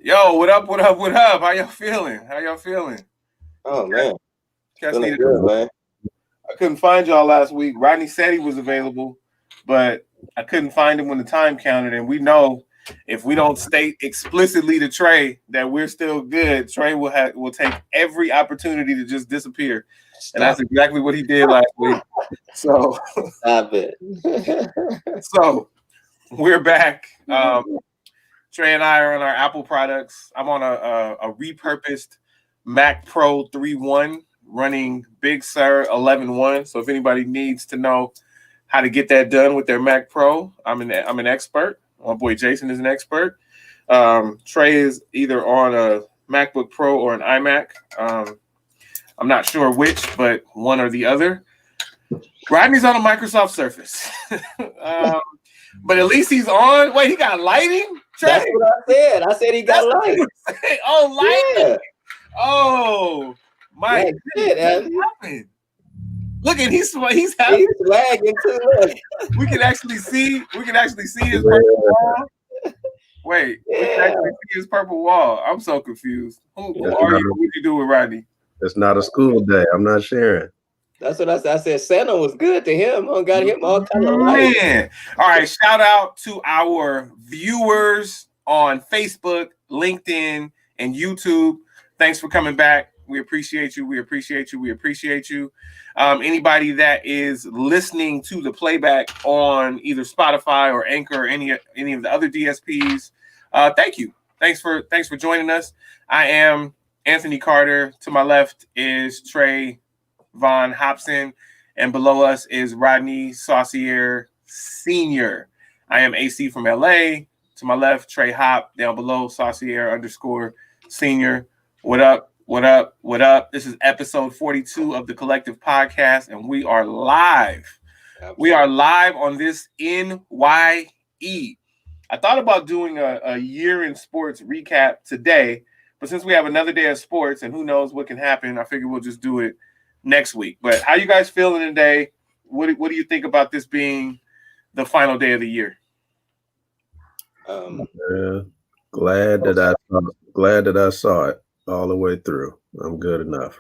Yo, what up? What up? What up? How y'all feeling? How y'all feeling? Oh man, Cats feeling needed. good, man. I couldn't find y'all last week. Rodney said he was available, but I couldn't find him when the time counted. And we know if we don't state explicitly to Trey that we're still good, Trey will take every opportunity to just disappear, and that's Stop, exactly what he did last week. So, stop it. so we're back. Trey and I are on our Apple products. I'm on a repurposed Mac Pro 3.1 running Big Sur 11.1. So if anybody needs to know how to get that done with their Mac Pro, I'm an expert. My boy Jason is an expert. Trey is either on a MacBook Pro or an iMac. I'm not sure which, but one or the other. Rodney's on a Microsoft Surface. But at least he's on. Wait, he got lighting? Trey. That's what I said. I said he got light. Oh, lighting. Yeah. Oh, my Like shit, happened? Look at he's happy. he's lagging too. Look. We can actually see his purple wall. Wait, we can actually see his purple wall. I'm so confused. Who are you? What did you do with Rodney? It's not a school day. I'm not sharing. That's what I said. I said Santa was good to him. I got him all kind of light. Man. All right, shout out to our viewers on Facebook, LinkedIn, and YouTube. Thanks for coming back. We appreciate you. We appreciate you. We appreciate you. Anybody that is listening to the playback on either Spotify or Anchor or any of the other DSPs, thank you. Thanks for joining us. I am Anthony Carter. To my left is TreVon Hopson, and below us is Rodney Saucier Sr. I am AC from LA. To my left, Trey Hop. Down below, Saucier _ Senior. What up? What up? What up? This is episode 42 of the Collective Podcast, and we are live. Absolutely. We are live on this NYE. I thought about doing a year in sports recap today, but since we have another day of sports and who knows what can happen, I figure we'll just do it next week. But how you guys feeling today? What do you think about this being the final day of the year? Glad that I saw it all the way through. I'm good enough.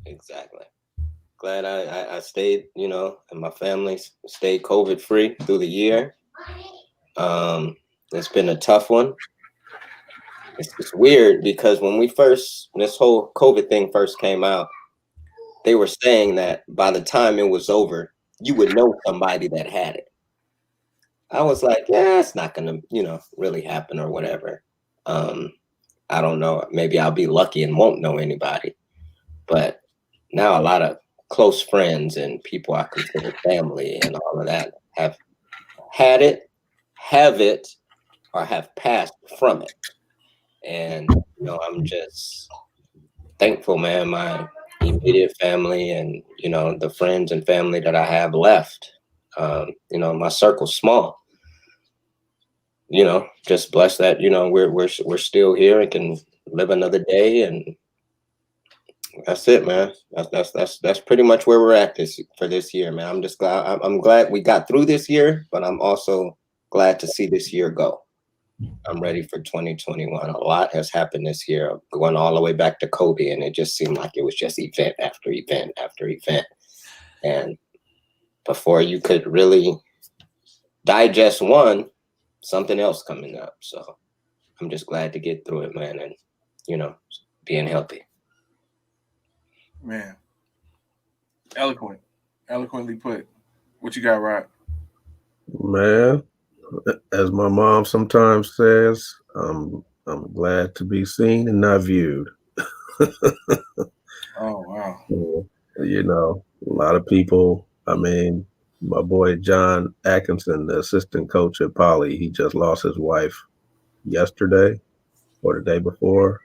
Exactly. Glad I stayed, and my family stayed COVID free through the year. It's been a tough one. It's weird because when this whole COVID thing first came out, they were saying that by the time it was over, you would know somebody that had it. I was like, yeah, it's not going to, really happen or whatever. I don't know. Maybe I'll be lucky and won't know anybody. But now a lot of close friends and people I consider family and all of that have had it, have it, or have passed from it. And, I'm just thankful, man. My immediate family and, the friends and family that I have left, my circle's small. Just blessed that, we're still here and can live another day, and that's it, man. That's pretty much where we're at for this year, man. I'm just glad. I'm glad we got through this year, but I'm also glad to see this year go. I'm ready for 2021. A lot has happened this year, going all the way back to Kobe, and it just seemed like it was just event after event after event. And before you could really digest one, something else coming up. So I'm just glad to get through it, man, and being healthy. Man, eloquently put. What you got, Rod? Man, as my mom sometimes says, I'm glad to be seen and not viewed. Oh wow! A lot of people. I mean, my boy John Atkinson, the assistant coach at Poly, he just lost his wife yesterday or the day before.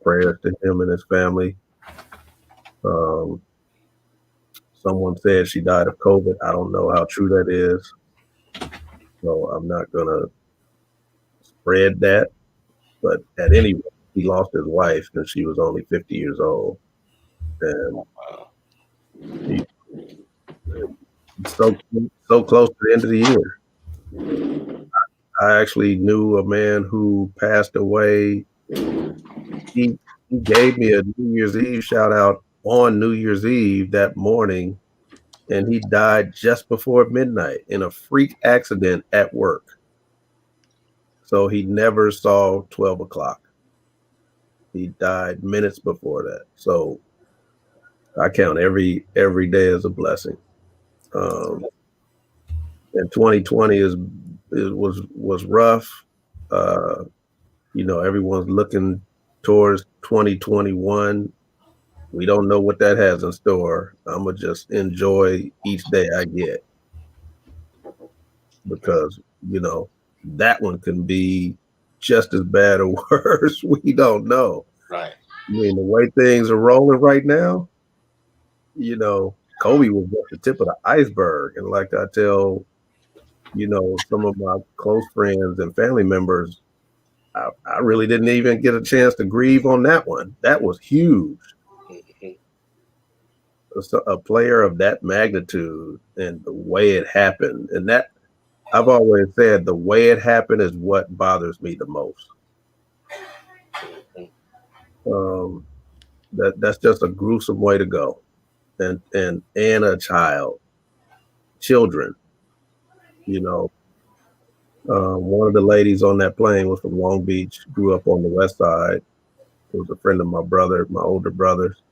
Prayers to him and his family. Someone said she died of COVID. I don't know how true that is, so I'm not gonna spread that. But at any rate, he lost his wife and she was only 50 years old, and he's so close to the end of the year. I actually knew a man who passed away. He gave me a New Year's Eve shout out on New Year's Eve that morning, and he died just before midnight in a freak accident at work. So he never saw 12 o'clock. He died minutes before that. So I count every day as a blessing. And 2020 was rough. Everyone's looking towards 2021. We don't know what that has in store. I'm gonna just enjoy each day I get, because that one can be just as bad or worse. We don't know. Right. I mean, the way things are rolling right now, Kobe was just the tip of the iceberg. And like I tell, some of my close friends and family members, I really didn't even get a chance to grieve on that one. That was huge. A player of that magnitude and the way it happened. And that, I've always said, the way it happened is what bothers me the most. That's just a gruesome way to go. And a children, one of the ladies on that plane was from Long Beach, grew up on the West Side, was a friend of my older brother's.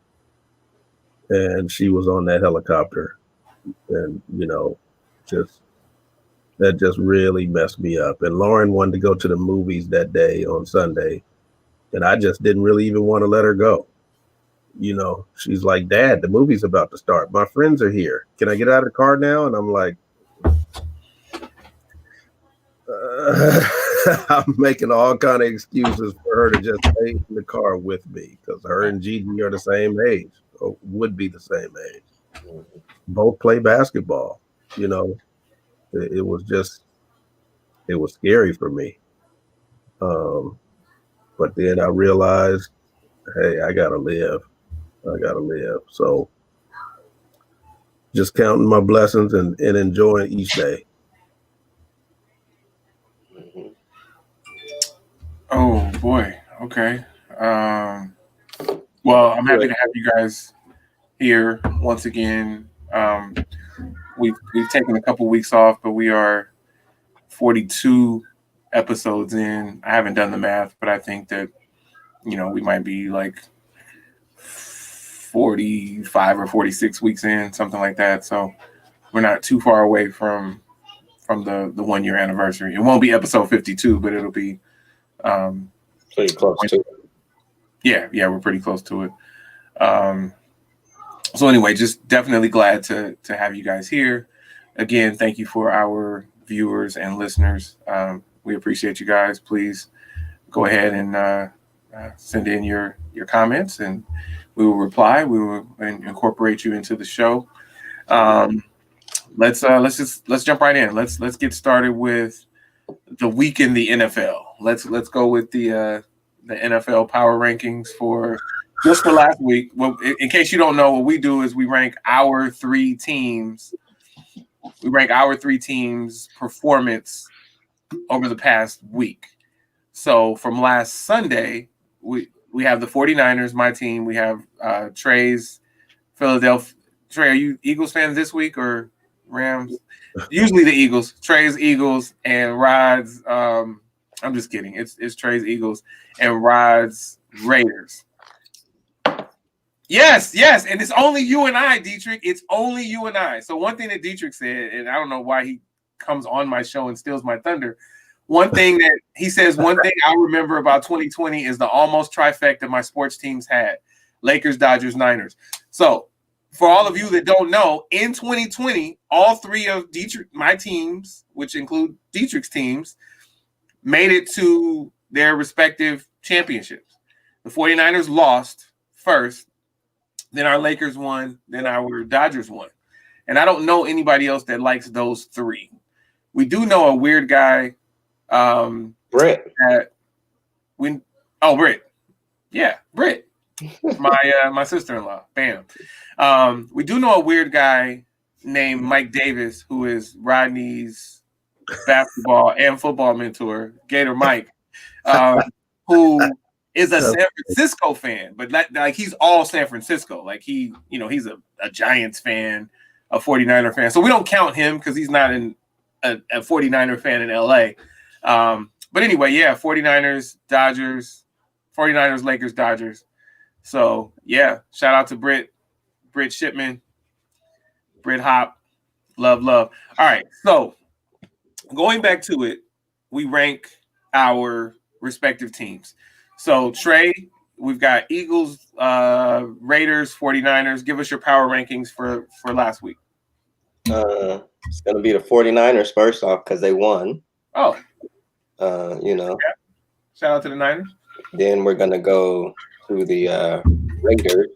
And she was on that helicopter, and that just really messed me up. And Lauren wanted to go to the movies that day on Sunday, and I just didn't really even want to let her go. She's like, "Dad, the movie's about to start. My friends are here. Can I get out of the car now?" And I'm like, I'm making all kind of excuses for her to just stay in the car with me, because her and Gigi are the same age, or would be the same age. Both play basketball. It was scary for me. But then I realized, hey, I gotta live. So just counting my blessings and enjoying each day. Oh boy. Okay. Well, I'm happy to have you guys here once again. We've taken a couple weeks off, but we are 42 episodes in. I haven't done the math, but I think that we might be like 45 or 46 weeks in, something like that. So we're not too far away from the 1 year anniversary. It won't be episode 52, but it'll be pretty close to it. Yeah, we're pretty close to it. So anyway, just definitely glad to have you guys here. Again, thank you for our viewers and listeners. We appreciate you guys. Please go ahead and send in your comments, and we will reply. We will incorporate you into the show. Let's jump right in. Let's get started with the week in the NFL. Let's go with the NFL power rankings for last week. Well, in case you don't know, what we do is we rank our three teams. We rank our three teams' performance over the past week. So from last Sunday, we have the 49ers, my team. We have Tre's Philadelphia. Tre, are you Eagles fans this week or Rams? Usually the Eagles. Tre's Eagles and Rod's. I'm just kidding. It's Tre's Eagles and Rod's Raiders. Yes, and it's only you and I, Dietrich. It's only you and I. So one thing that Dietrich said, and I don't know why he comes on my show and steals my thunder. One thing that he says, one thing I remember about 2020 is the almost trifecta my sports teams had: Lakers, Dodgers, Niners. So for all of you that don't know, in 2020, all three of my teams, which include Dietrich's teams, made it to their respective championships. The 49ers lost first, then our Lakers won, then our Dodgers won. And I don't know anybody else that likes those three. We do know a weird guy. Britt. Britt. Yeah, Britt. My sister-in-law. Bam. We do know a weird guy named Mike Davis, who is Rodney's basketball and football mentor, Gator Mike, who is a San Francisco fan, but like he's all San Francisco. Like he's a Giants fan, a 49er fan. So we don't count him because he's not a 49er fan in LA. But anyway, yeah, 49ers, Dodgers, 49ers, Lakers, Dodgers. So yeah, shout out to Britt Shipman, Britt Hop, love. All right, so going back to it, we rank our respective teams. So Trey, we've got Eagles, Raiders, 49ers. Give us your power rankings for last week. It's gonna be the 49ers first off because they won. Oh. Yeah. Shout out to the Niners. Then we're gonna go to the Raiders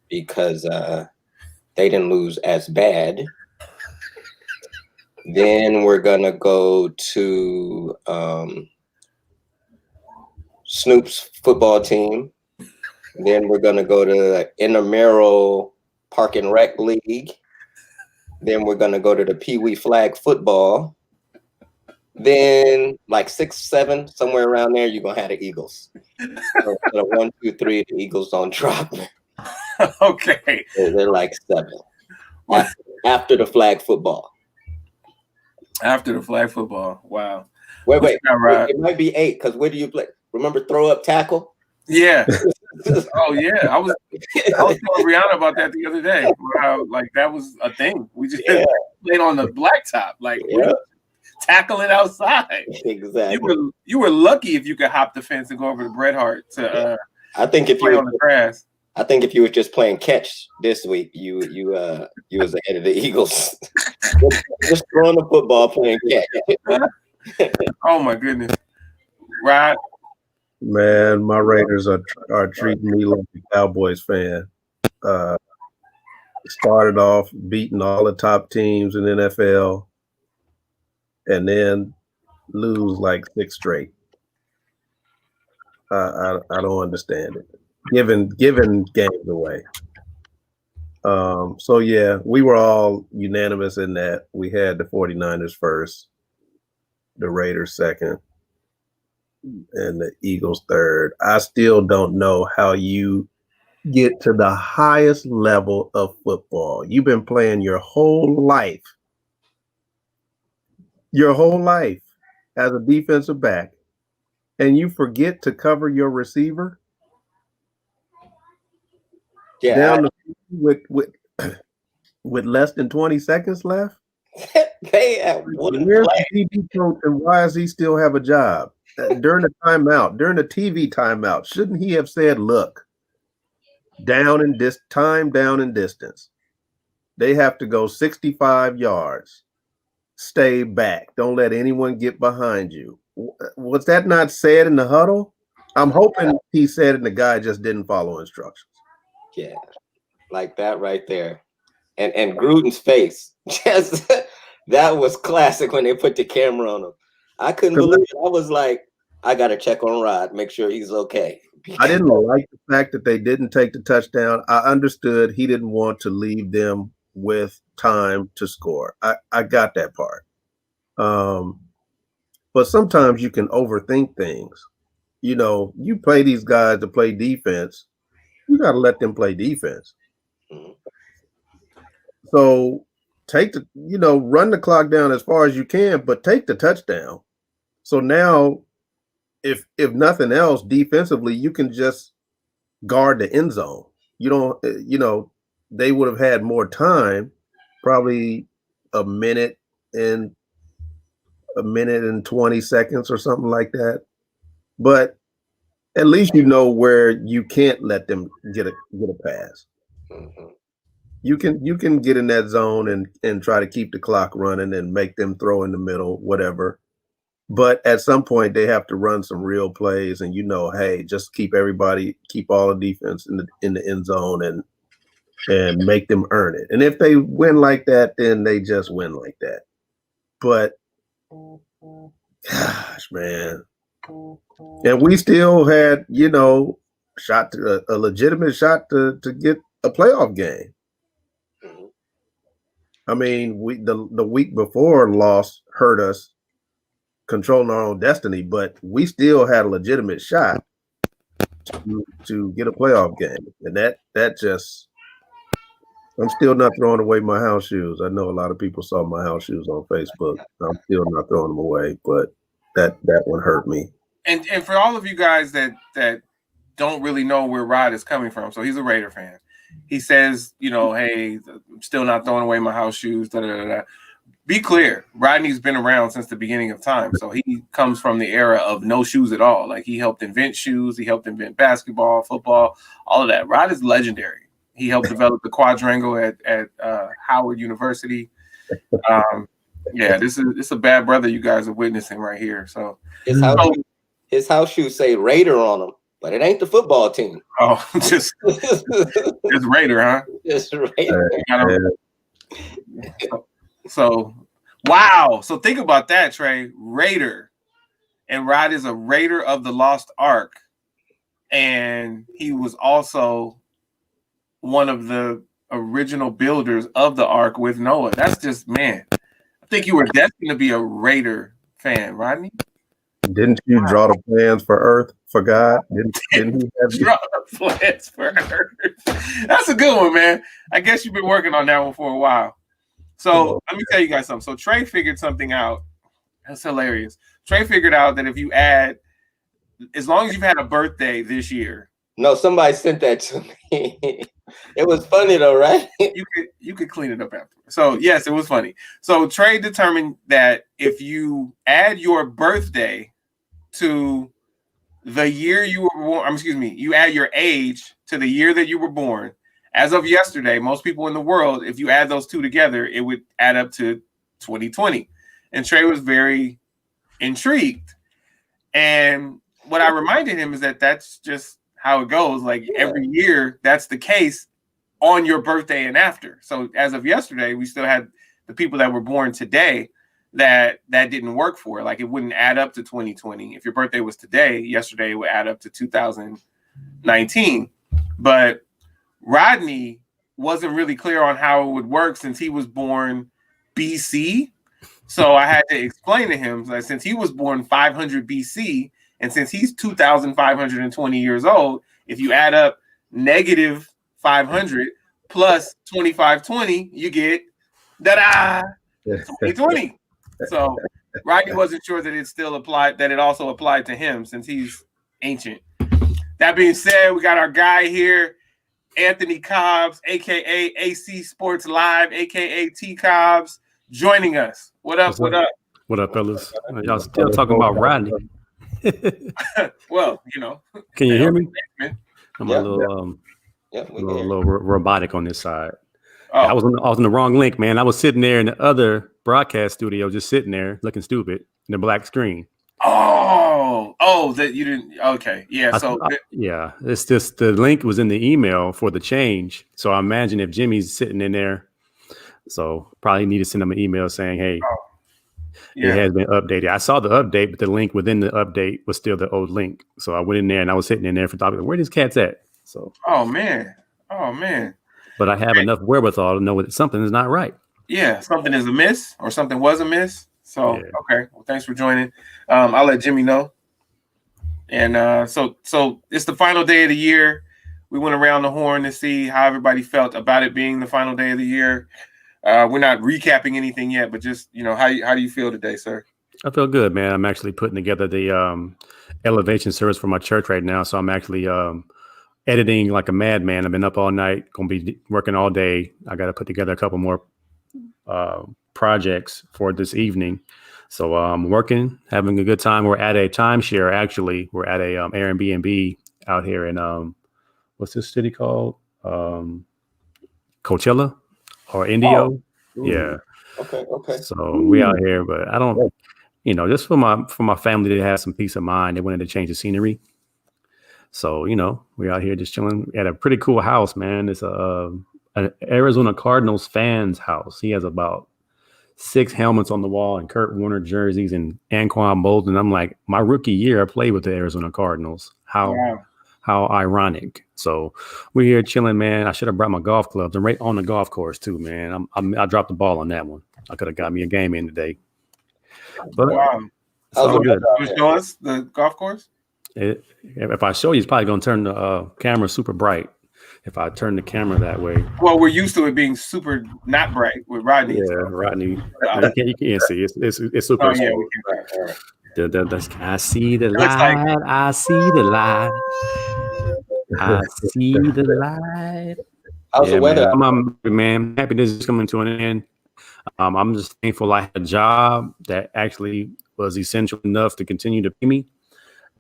because they didn't lose as bad. Then we're gonna go to Snoop's football team. Then we're gonna go to the Intramural Park and Rec League. Then we're gonna go to the Pee Wee Flag Football. Then like 6, 7, somewhere around there, you're gonna have the Eagles. So 1, 2, 3, the Eagles don't drop. Okay. They're like 7. After the flag football. After the flag football. Wow. Wait. It might be 8 because where do you play? Remember throw up tackle? Yeah. Oh yeah. I was telling Brianna about that the other day. How like that was a thing. We just played on the blacktop. Like tackling outside. Exactly. You were lucky if you could hop the fence and go over to Bret Hart to I think if play you on the grass. I think if you were just playing catch this week, you was ahead of the Eagles. just throwing the football, playing catch. Oh my goodness. Rod. Man, my Raiders are treating me like a Cowboys fan. Started off beating all the top teams in NFL, and then lose like 6 straight. I don't understand it. Giving games away. So yeah, we were all unanimous in that. We had the 49ers first, the Raiders second, and the Eagles third. I still don't know how you get to the highest level of football. You've been playing your whole life as a defensive back, and you forget to cover your receiver. Yeah, down the with less than 20 seconds left. They have one Where's play. the TV coach, and why does he still have a job? During the timeout, during the TV timeout, shouldn't he have said, look, down in distance. They have to go 65 yards. Stay back. Don't let anyone get behind you. Was that not said in the huddle? I'm hoping he said it and the guy just didn't follow instructions. Yeah, like that right there. And Gruden's face. Just that was classic when they put the camera on him. I couldn't believe it. I was like, I gotta check on Rod, make sure he's okay. I didn't like the fact that they didn't take the touchdown. I understood he didn't want to leave them with time to score. I got that part. But sometimes you can overthink things. You know, you play these guys to play defense. You got to let them play defense. Mm-hmm. So run the clock down as far as you can, but take the touchdown. So now, if nothing else, defensively, you can just guard the end zone. You don't, they would have had more time, probably a minute and 20 seconds or something like that. But at least you know where you can't let them get a pass. Mm-hmm. You can get in that zone and try to keep the clock running and make them throw in the middle, whatever. But at some point they have to run some real plays, and hey, just keep all the defense in the end zone and make them earn it. And if they win like that, then they just win like that. But gosh, man. And we still had, a legitimate shot to get a playoff game. I mean, the week before loss hurt us controlling our own destiny, but we still had a legitimate shot to get a playoff game, and that just. I'm still not throwing away my house shoes. I know a lot of people saw my house shoes on Facebook. I'm still not throwing them away, but that one hurt me. And for all of you guys that don't really know where Rod is coming from, so he's a Raider fan. He says, hey, I'm still not throwing away my house shoes. Da, da, da, da. Be clear, Rodney's been around since the beginning of time, so he comes from the era of no shoes at all. Like, he helped invent shoes, he helped invent basketball, football, all of that. Rod is legendary. He helped develop the quadrangle at Howard University. This is a bad brother you guys are witnessing right here. So his house shoes say Raider on them, but it ain't the football team. Oh, just Raider, huh? Just Raider. So wow. So think about that, Trey. Raider, and Rod is a Raider of the Lost Ark, and he was also one of the original builders of the Ark with Noah. That's just, man. I think you were destined to be a Raider fan, Rodney. Didn't you draw the plans for Earth for God? Didn't he have draw the plans for Earth? That's a good one, man. I guess you've been working on that one for a while. So let me tell you guys something. So Trey figured something out. That's hilarious. Trey figured out that if you add, as long as you've had a birthday this year. No, somebody sent that to me. It was funny though, right? You could clean it up after. So yes, it was funny. So Trey determined that if you add your birthday to the year you were born, you add your age to the year that you were born. As of yesterday, most people in the world, if you add those two together, it would add up to 2020. And Trey was very intrigued. And what I reminded him is that that's just how it goes. Like every year, that's the case on your birthday and after. So as of yesterday, we still had the people that were born today that didn't work for. Like, it wouldn't add up to 2020. If your birthday was today, yesterday it would add up to 2019. But Rodney wasn't really clear on how it would work since he was born BC. So I had to explain to him that since he was born 500 BC, and since he's 2,520 years old, if you add up negative 500 plus 2520, you get 2020. So Rodney wasn't sure that it still applied, that it also applied to him since he's ancient. That being said, we got our guy here, Anthony Cobbs, aka AC Sports Live, aka T Cobbs, joining us. What up? What up? What up, fellas? Y'all still talking about Rodney? Well, Can you hear me? I'm Yeah. a little little little robotic on this side. Oh. I was on the wrong link, man. I was sitting there in the other broadcast studio, just sitting there looking stupid in the black screen. That you didn't. Okay, yeah. Yeah, it's just the link was in the email for the change. So I imagine if Jimmy's sitting in there, so probably need to send him an email saying, "Hey, it has been updated." I saw the update, but the link within the update was still the old link. So I went in there and I was sitting in there for talking. Where these cats at? So. Oh man. But I have enough wherewithal to know that something is not right. Yeah, something is amiss, or something was amiss. So okay, well, thanks for joining. I'll let Jimmy know. And so it's the final day of the year. We went around the horn to see how everybody felt about it being the final day of the year. We're not recapping anything yet, but just how do you feel today, sir? I feel good, man. I'm actually putting together the elevation service for my church right now, so I'm actually editing like a madman. I've been up all night, gonna be working all day. I got to put together a couple more projects for this evening. So I'm working, having a good time. We're at a timeshare, actually. We're at a Airbnb out here in what's this city called? Coachella or Indio. Yeah. Okay. So we out here, but I don't, just for my family to have some peace of mind. They wanted to change the scenery. So, we're out here just chilling at a pretty cool house, man. It's an Arizona Cardinals fan's house. He has about 6 helmets on the wall and Kurt Warner jerseys and Anquan Bolden. I'm like, my rookie year, I played with the Arizona Cardinals. How ironic. So we're here chilling, man. I should have brought my golf clubs. I'm right on the golf course too, man. I dropped the ball on that one. I could have got me a game in today. But Wow. it's all good. You show us the golf course? If I show you, it's probably going to turn the camera super bright. If I turn the camera that way. Well, we're used to it being super not bright with Rodney. Yeah, Rodney. You can't see. It's super. Oh, yeah, we can. I see the light. I see the light. I see the light. How's the weather? Man, happy this is coming to an end. I'm just thankful I had a job that actually was essential enough to continue to pay me.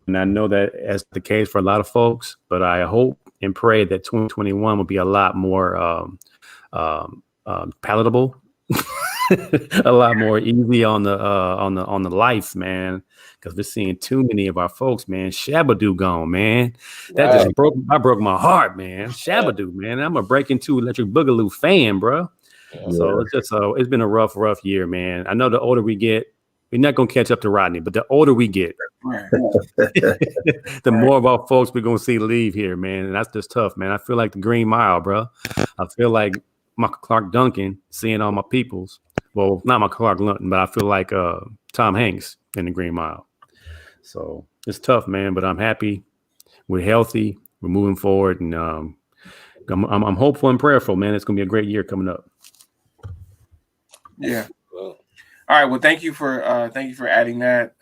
And I know that that's the case for a lot of folks, but I hope and pray that 2021 will be a lot more palatable, a lot more easy on the life, man. Because we're seeing too many of our folks, man. Shabadoo gone, man. That just broke my heart, man. Shabadoo, man. I'm a Breaking 2 Electric Boogaloo fan, bro. Yeah. So it's just it's been a rough year, man. I know the older we get, we're not gonna catch up to Rodney, but the older we get, the more of our folks we're gonna see leave here, man. And that's just tough, man. I feel like the Green Mile, bro. I feel like Michael Clark Duncan seeing all my peoples. Well, not Michael Clark Duncan, but I feel like Tom Hanks in the Green Mile. So it's tough, man. But I'm happy. We're healthy. We're moving forward, and I'm hopeful and prayerful, man. It's gonna be a great year coming up. Yeah. All right. Well, thank you for adding that,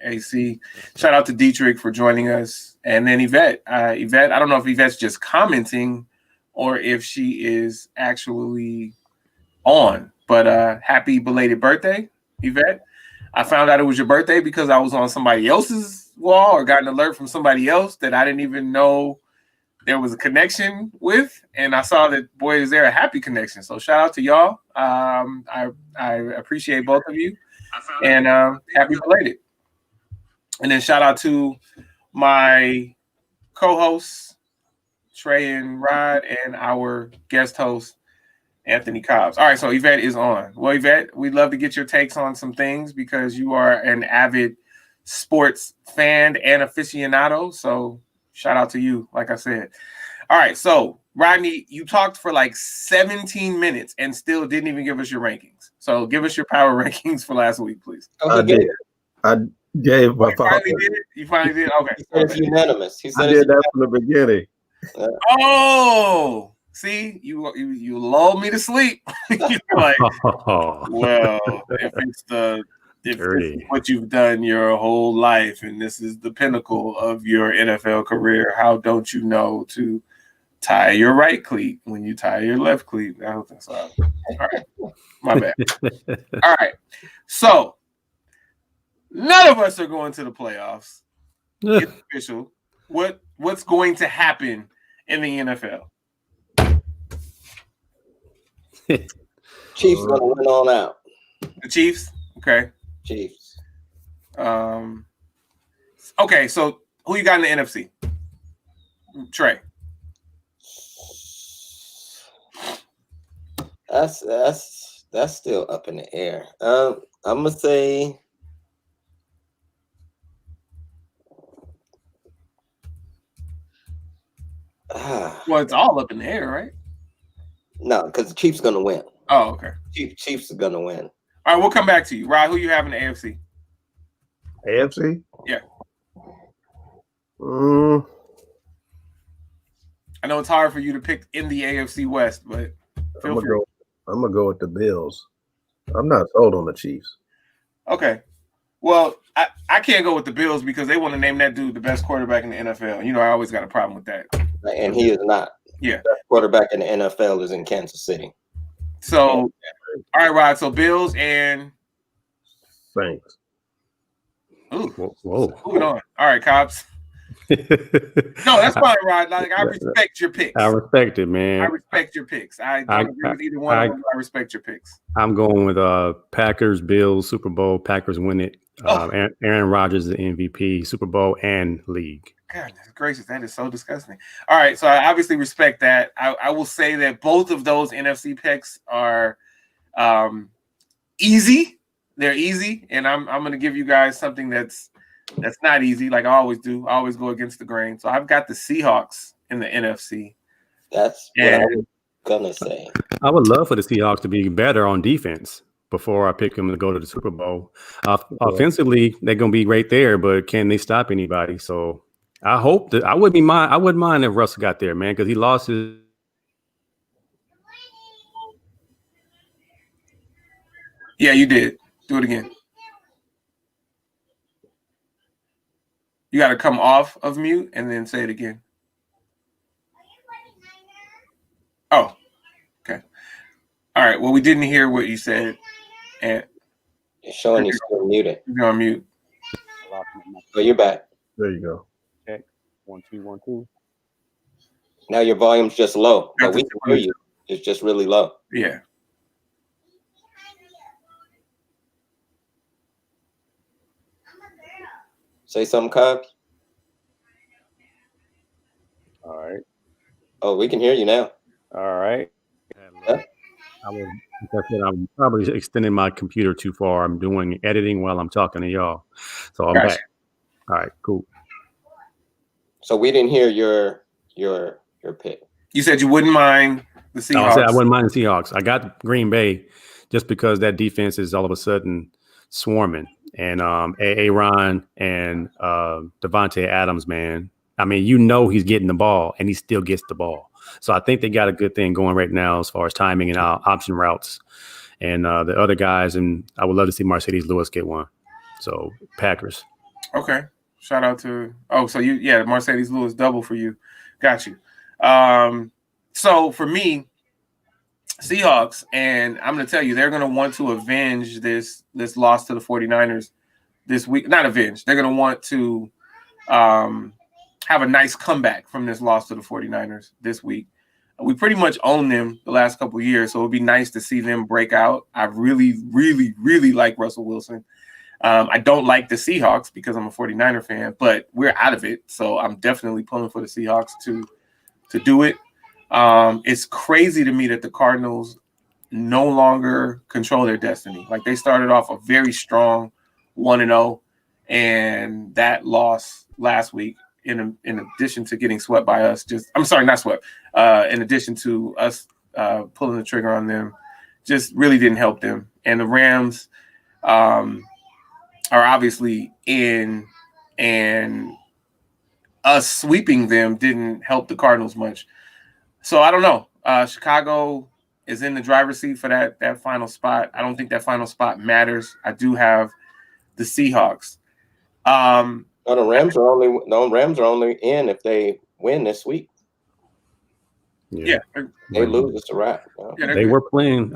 AC. Shout out to Dietrich for joining us, and then Yvette. Yvette, I don't know if Yvette's just commenting or if she is actually on, but happy belated birthday, Yvette. I found out it was your birthday because I was on somebody else's wall or got an alert from somebody else that I didn't even know there was a connection with, and I saw that, boy, is there a happy connection. So shout out to y'all. I appreciate both of you, and happy belated. And then shout out to my co-hosts, Trey and Rod, and our guest host, Anthony Cobbs. All right, so Yvette is on. Well, Yvette, we'd love to get your takes on some things because you are an avid sports fan and aficionado. So shout out to you, like I said. All right, so Rodney, you talked for like 17 minutes and still didn't even give us your rankings. So give us your power rankings for last week, please. I did. I gave my power. You finally did? Okay. He said it's unanimous. He said I did that from the beginning. Oh, see, you lulled me to sleep. You're like, well, if it's what you've done your whole life and this is the pinnacle of your NFL career, how don't you know to tie your right cleat when you tie your left cleat? I don't think so. All right, my bad. All right, so none of us are going to the playoffs. It's official. What's going to happen in the NFL? Chiefs gonna win all out. The Chiefs? Okay. Chiefs. Okay, so who you got in the NFC? Trey. That's still up in the air. I'm gonna say well, it's all up in the air, right? No, because the Chiefs gonna win. Oh, okay. Chiefs are gonna win. All right, we'll come back to you. Rod, who you have in the AFC? AFC? Yeah. I know it's hard for you to pick in the AFC West, but I'm gonna go with the Bills. I'm not sold on the Chiefs. Okay. Well, I can't go with the Bills because they want to name that dude the best quarterback in the NFL. You know, I always got a problem with that. And he is not. Yeah. The best quarterback in the NFL is in Kansas City. So, all right, Rod. So Bills and Saints. Ooh, whoa. Moving on. All right, Cobbs. No, that's fine, Rod. Like, I respect your picks. I respect it, man. I respect your picks. I don't agree with either one of them. I respect your picks. I'm going with Packers, Bills, Super Bowl. Packers win it. Aaron Rodgers is the MVP, Super Bowl and league. Goodness gracious, that is so disgusting. All right, so I obviously respect that. I will say that both of those NFC picks are easy. They're easy, and I'm going to give you guys something that's not easy, like I always do. I always go against the grain. So I've got the Seahawks in the NFC. That's what I was gonna say. I would love for the Seahawks to be better on defense before I pick them to go to the Super Bowl. Offensively, they're going to be right there, but can they stop anybody? So I hope that I wouldn't mind if Russell got there, man, because he lost his. Yeah, you did. Do it again. You got to come off of mute and then say it again. Oh, okay. All right. Well, we didn't hear what you said. And It's showing you still muted. you're on mute. Oh, you're back. There you go. Check. 1 2 1 2. Now your volume's just low, but we can hear you. It's just really low. Yeah. Say something, Cubs. All right. Oh, we can hear you now. All right. Yeah. I'm probably extending my computer too far. I'm doing editing while I'm talking to y'all. So I'm Gotcha. back. All right, cool. So we didn't hear your pick. You said you wouldn't mind the Seahawks. No, I said I wouldn't mind the Seahawks. I got Green Bay just because that defense is all of a sudden swarming. And Aaron and Devontae Adams, man. I mean, he's getting the ball, and he still gets the ball. So I think they got a good thing going right now as far as timing and option routes. And the other guys, and I would love to see Mercedes Lewis get one. So Packers. Okay. Shout out to Mercedes Lewis double for you. Got you. So for me, Seahawks, and I'm going to tell you, they're going to want to avenge this loss to the 49ers this week. Not avenge. They're going to want to have a nice comeback from this loss to the 49ers this week. We pretty much own them the last couple of years, so it would be nice to see them break out. I really, really, really like Russell Wilson. I don't like the Seahawks because I'm a 49er fan, but we're out of it, so I'm definitely pulling for the Seahawks to do it. It's crazy to me that the Cardinals no longer control their destiny. Like, they started off a very strong 1-0, and that loss last week, in addition to getting swept by us, not swept. In addition to us pulling the trigger on them, just really didn't help them. And the Rams are obviously in, and us sweeping them didn't help the Cardinals much. So I don't know. Chicago is in the driver's seat for that final spot. I don't think that final spot matters. I do have the Seahawks. No, the Rams are only in if they win this week. Yeah. They lose, it's a wrap. Yeah, They were playing.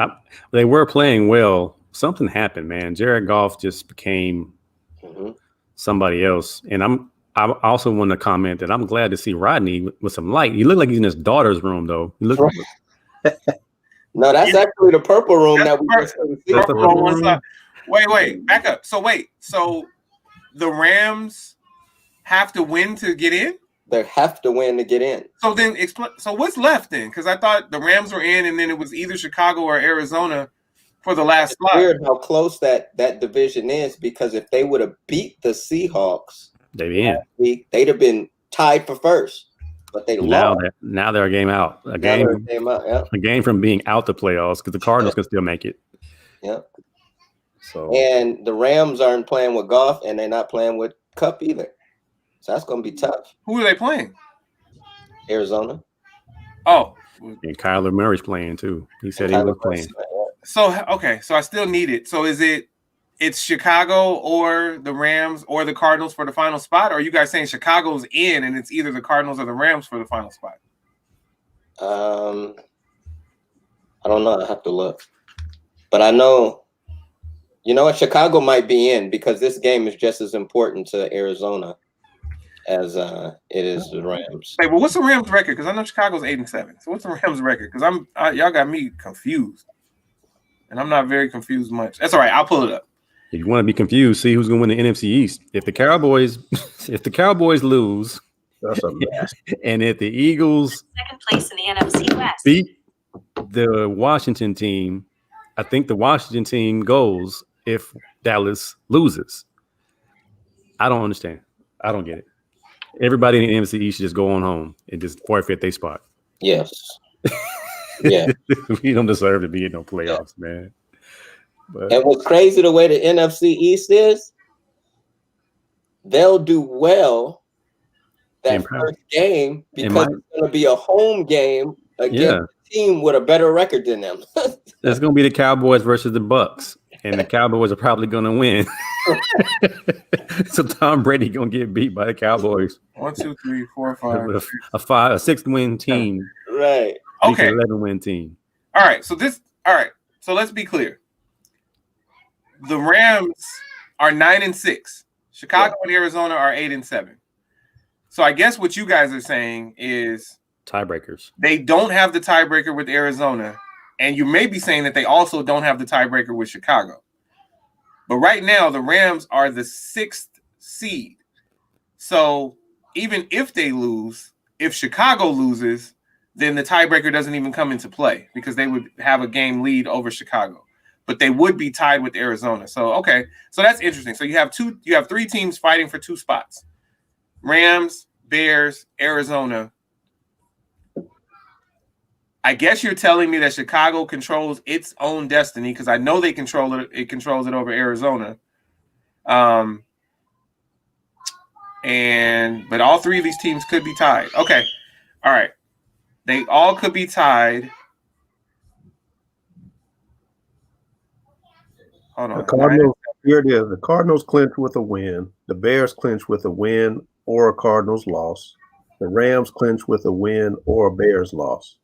They were playing well. Something happened, man. Jared Goff just became somebody else. And I also want to comment that I'm glad to see Rodney with some light. He looked like he's in his daughter's room, though. He looked. No, that's actually the purple room that we just purple on one side. Wait, back up. So the Rams have to win to get in? They have to win to get in. So then so what's left then? Because I thought the Rams were in, and then it was either Chicago or Arizona for the last spot. Weird how close that division is, because if they would have beat the Seahawks last week, they'd have been tied for first. But they lost. Now they're a game out. A game from being out the playoffs, because the Cardinals can still make it. Yeah. So, and the Rams aren't playing with Goff, and they're not playing with Cup either. So that's going to be tough. Who are they playing? Arizona. Oh. And Kyler Murray's playing too. He said he was playing. So, okay. So I still need it. So it's Chicago or the Rams or the Cardinals for the final spot? Or are you guys saying Chicago's in and it's either the Cardinals or the Rams for the final spot? I don't know. I have to look. But I know, you know what? Chicago might be in, because this game is just as important to Arizona as it is the Rams. Hey, well, what's the Rams record? Because I know Chicago's 8-7. So what's the Rams record? Because y'all got me confused, and I'm not very confused much. That's all right. I'll pull it up. If you want to be confused, see who's going to win the NFC East. If the Cowboys lose, that's a mess. And if the Eagles second place in the NFC West beat the Washington team, I think the Washington team goes if Dallas loses. I don't understand. I don't get it. Everybody in the NFC East should just go on home and just forfeit their spot. Yes. Yeah. We don't deserve to be in no playoffs, man. But And what's crazy, the way the NFC East is, they'll do well that first game because it's going to be a home game against a team with a better record than them. It's going to be the Cowboys versus the Bucks, and the Cowboys are probably going to win. So Tom Brady going to get beat by the Cowboys. 1, 2, 3, 4, 5. A 6-win team. Right. Okay. 11-win team. All right. So let's be clear. The Rams are 9-6. Chicago and Arizona are 8-7. So I guess what you guys are saying is tiebreakers. They don't have the tiebreaker with Arizona, and you may be saying that they also don't have the tiebreaker with Chicago. But right now, the Rams are the 6th seed. So even if they lose, if Chicago loses, then the tiebreaker doesn't even come into play because they would have a game lead over Chicago. But they would be tied with Arizona. So, okay. So that's interesting. So you have 3 teams fighting for 2 spots. Rams, Bears, Arizona. I guess you're telling me that Chicago controls its own destiny because I know they control it. It controls it over Arizona. But all 3 of these teams could be tied. Okay. All right. They all could be tied. Hold on. The Cardinals, here it is. The Cardinals clinch with a win. The Bears clinch with a win or a Cardinals loss. The Rams clinch with a win or a Bears loss.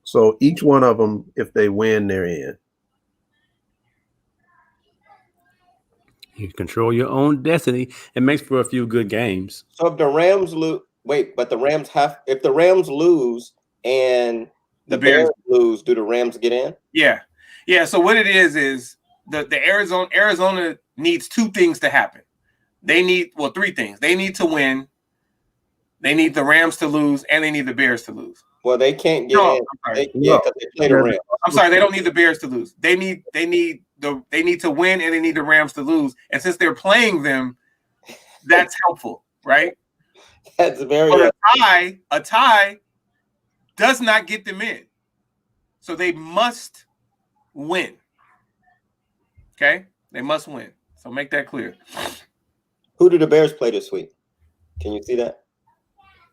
So each one of them, if they win, they're in. You control your own destiny. It makes for a few good games. So if the Rams lose, if the Rams lose and the Bears lose, do the Rams get in? Yeah. Yeah. So what it is the Arizona needs 2 things to happen. They need 3 things. They need to win. They need the Rams to lose, and they need the Bears to lose. Well, they can't get in. They play the Rams. I'm sorry, they don't need the Bears to lose. They need to win, and they need the Rams to lose. And since they're playing them, that's helpful, right? That's very. But a tie does not get them in, so they must win. Okay, they must win. So make that clear. Who do the Bears play this week? Can you see that?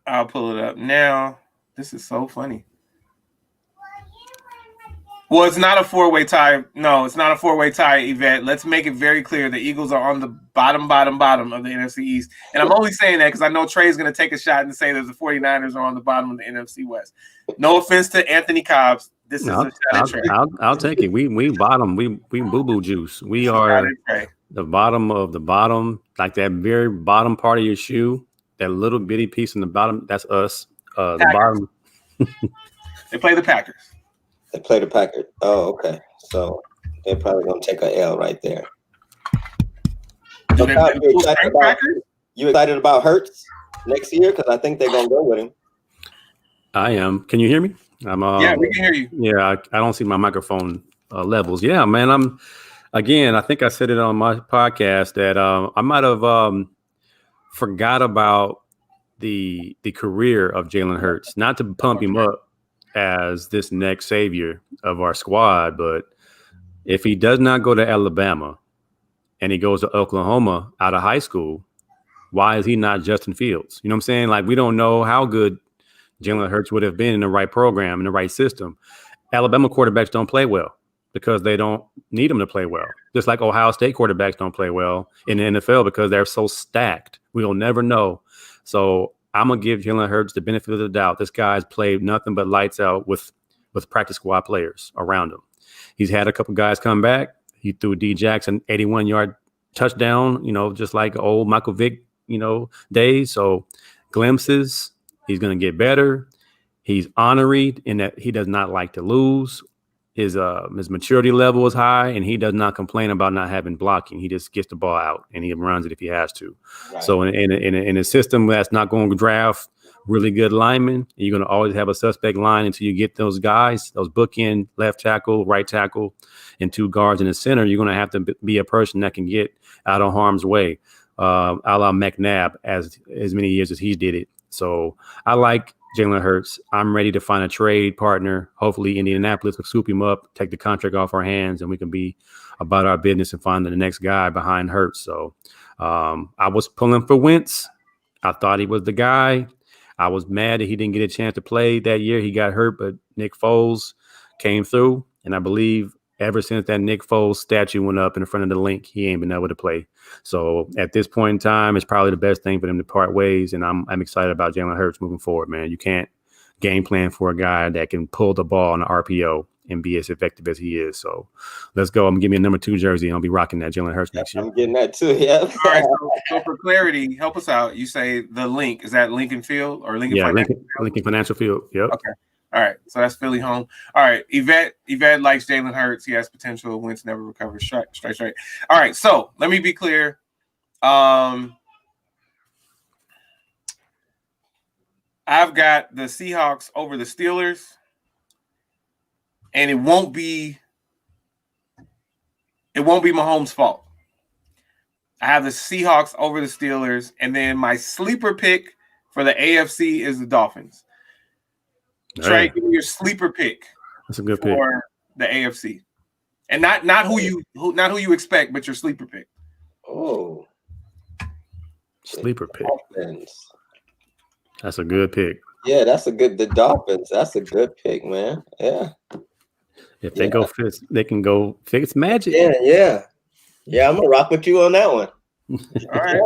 I'll pull it up now. This is so funny. Well, it's not a 4-way tie. No, it's not a 4-way tie, Yvette. Let's make it very clear. The Eagles are on the bottom of the NFC East. And I'm only saying that because I know Trey's going to take a shot and say that the 49ers are on the bottom of the NFC West. No offense to Anthony Cobbs. This is a shot at Trey. I'll take it. We bottom. We boo-boo juice. We are the bottom of the bottom, like that very bottom part of your shoe, that little bitty piece in the bottom. That's us. The bottom. They play the Packers. They play the Packers. Oh, okay. So they're probably going to take an L right there. So you excited about Hurts next year? Because I think they're going to go with him. I am. Can you hear me? Yeah, we can hear you. Yeah, I don't see my microphone levels. Yeah, man. I think I said it on my podcast that I might have forgot about the career of Jalen Hurts. Not to pump him up as this next savior of our squad, but if he does not go to Alabama and he goes to Oklahoma out of high school, why is he not Justin Fields? You know what I'm saying? Like, we don't know how good Jalen Hurts would have been in the right program, in the right system. Alabama quarterbacks don't play well because they don't need them to play well. Just like Ohio State quarterbacks don't play well in the NFL because they're so stacked. We'll never know. So I'm going to give Jalen Hurts the benefit of the doubt. This guy's played nothing but lights out with practice squad players around him. He's had a couple guys come back. He threw D Jackson 81-yard touchdown, just like old Michael Vick, days. So glimpses. He's going to get better. He's honorary in that he does not like to lose. His maturity level is high, and he does not complain about not having blocking. He just gets the ball out, and he runs it if he has to. Right. So in a system that's not going to draft really good linemen, you're going to always have a suspect line until you get those guys, those bookend left tackle, right tackle, and 2 guards in the center. You're going to have to be a person that can get out of harm's way. a la McNabb as many years as he did it. So I like Jalen Hurts. I'm ready to find a trade partner. Hopefully Indianapolis will swoop him up, take the contract off our hands, and we can be about our business and find the next guy behind Hurts. So I was pulling for Wentz. I thought he was the guy. I was mad that he didn't get a chance to play that year. He got hurt, but Nick Foles came through. And I believe ever since that Nick Foles statue went up in front of the link, he ain't been able to play. So at this point in time, it's probably the best thing for them to part ways. And I'm excited about Jalen Hurts moving forward, man. You can't game plan for a guy that can pull the ball on the RPO and be as effective as he is. So let's go. I'm gonna give me a number 2 jersey, and I'll be rocking that Jalen Hurts next year. I'm getting that too. Yeah. All right. So for clarity, help us out. You say the link. Is that Lincoln Field or Lincoln? Yeah, Financial Lincoln Financial Field. Yep. Okay. All right. So that's Philly home. All right. Yvette likes Jalen Hurts. He has potential. Wentz never recovers. Straight. All right. So let me be clear. I've got the Seahawks over the Steelers, and it won't be Mahomes' fault. I have the Seahawks over the Steelers, and then my sleeper pick for the AFC is the Dolphins. Trey, give me your sleeper pick. That's a good for pick. The AFC, and not who you expect, but your sleeper pick. Oh, sleeper pick. Dolphins. That's a good pick. Yeah, the Dolphins. That's a good pick, man. Yeah. If they go Fitz, they can go Fitz magic. Yeah. I'm gonna rock with you on that one. All right,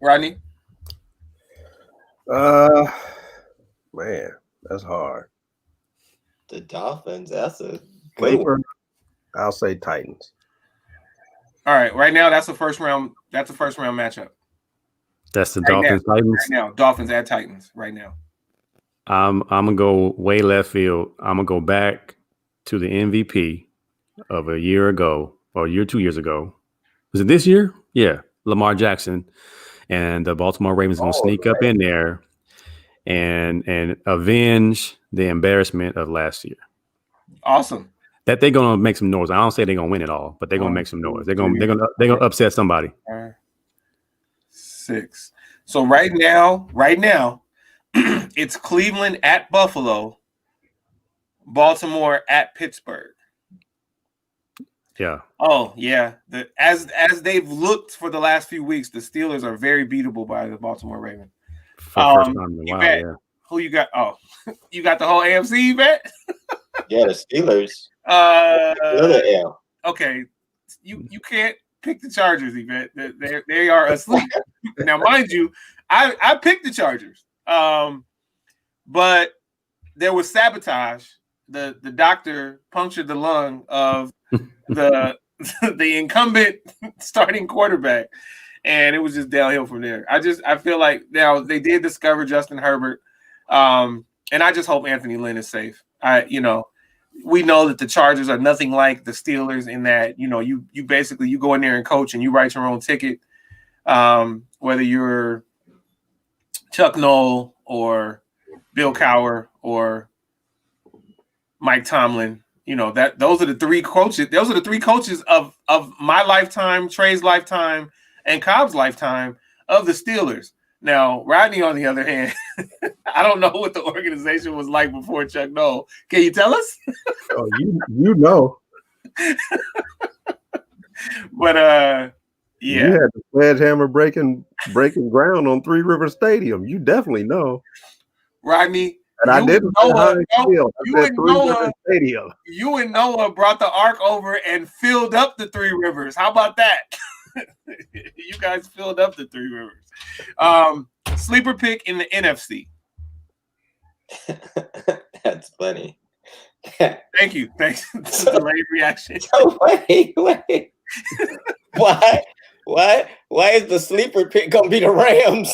Rodney. Man, that's hard. The Dolphins. That's a good one. I'll say Titans. All right, right now that's a first round. That's a first round matchup. That's the Right Dolphins now, Titans. Right now, Dolphins at Titans. Right now. I'm gonna go way left field. I'm gonna go back to the MVP of a year ago or 2 years ago. Was it this year? Yeah, Lamar Jackson, and the Baltimore Ravens gonna sneak up in there and avenge the embarrassment of last year. Awesome. That they're gonna make some noise. I don't say they're gonna win it all, but they're gonna make some noise. They're gonna upset somebody. 6. So right now, it's Cleveland at Buffalo, Baltimore at Pittsburgh. Yeah. Oh yeah. As they've looked for the last few weeks, the Steelers are very beatable by the Baltimore Ravens. For first time in a while, yeah. Who you got? Oh, you got the whole AFC, bet? Yeah, the Steelers. Okay. You can't pick the Chargers, Yvette. They are asleep. Now, mind you, I picked the Chargers. But there was sabotage. The doctor punctured the lung of the incumbent starting quarterback, and it was just downhill from there. I feel like now they did discover Justin Herbert, and I just hope Anthony Lynn is safe. We know that the Chargers are nothing like the Steelers in that, you basically you go in there and coach and you write your own ticket. Whether you're Chuck Noll or Bill Cowher or Mike Tomlin, those are the three coaches. Those are the three coaches of my lifetime, Trey's lifetime, and Cobb's lifetime of the Steelers. Now, Rodney, on the other hand, I don't know what the organization was like before Chuck Noll. Can you tell us? Oh, you know. But yeah. You had the sledgehammer breaking ground on Three River Stadium. You definitely know. Rodney. And I didn't Stadium. You and Noah brought the ark over and filled up the Three Rivers. How about that? You guys filled up the Three Rivers. Sleeper pick in the NFC. That's funny. Thank you. Thanks. Delayed reaction. Wait. Why is the sleeper pick gonna be the Rams?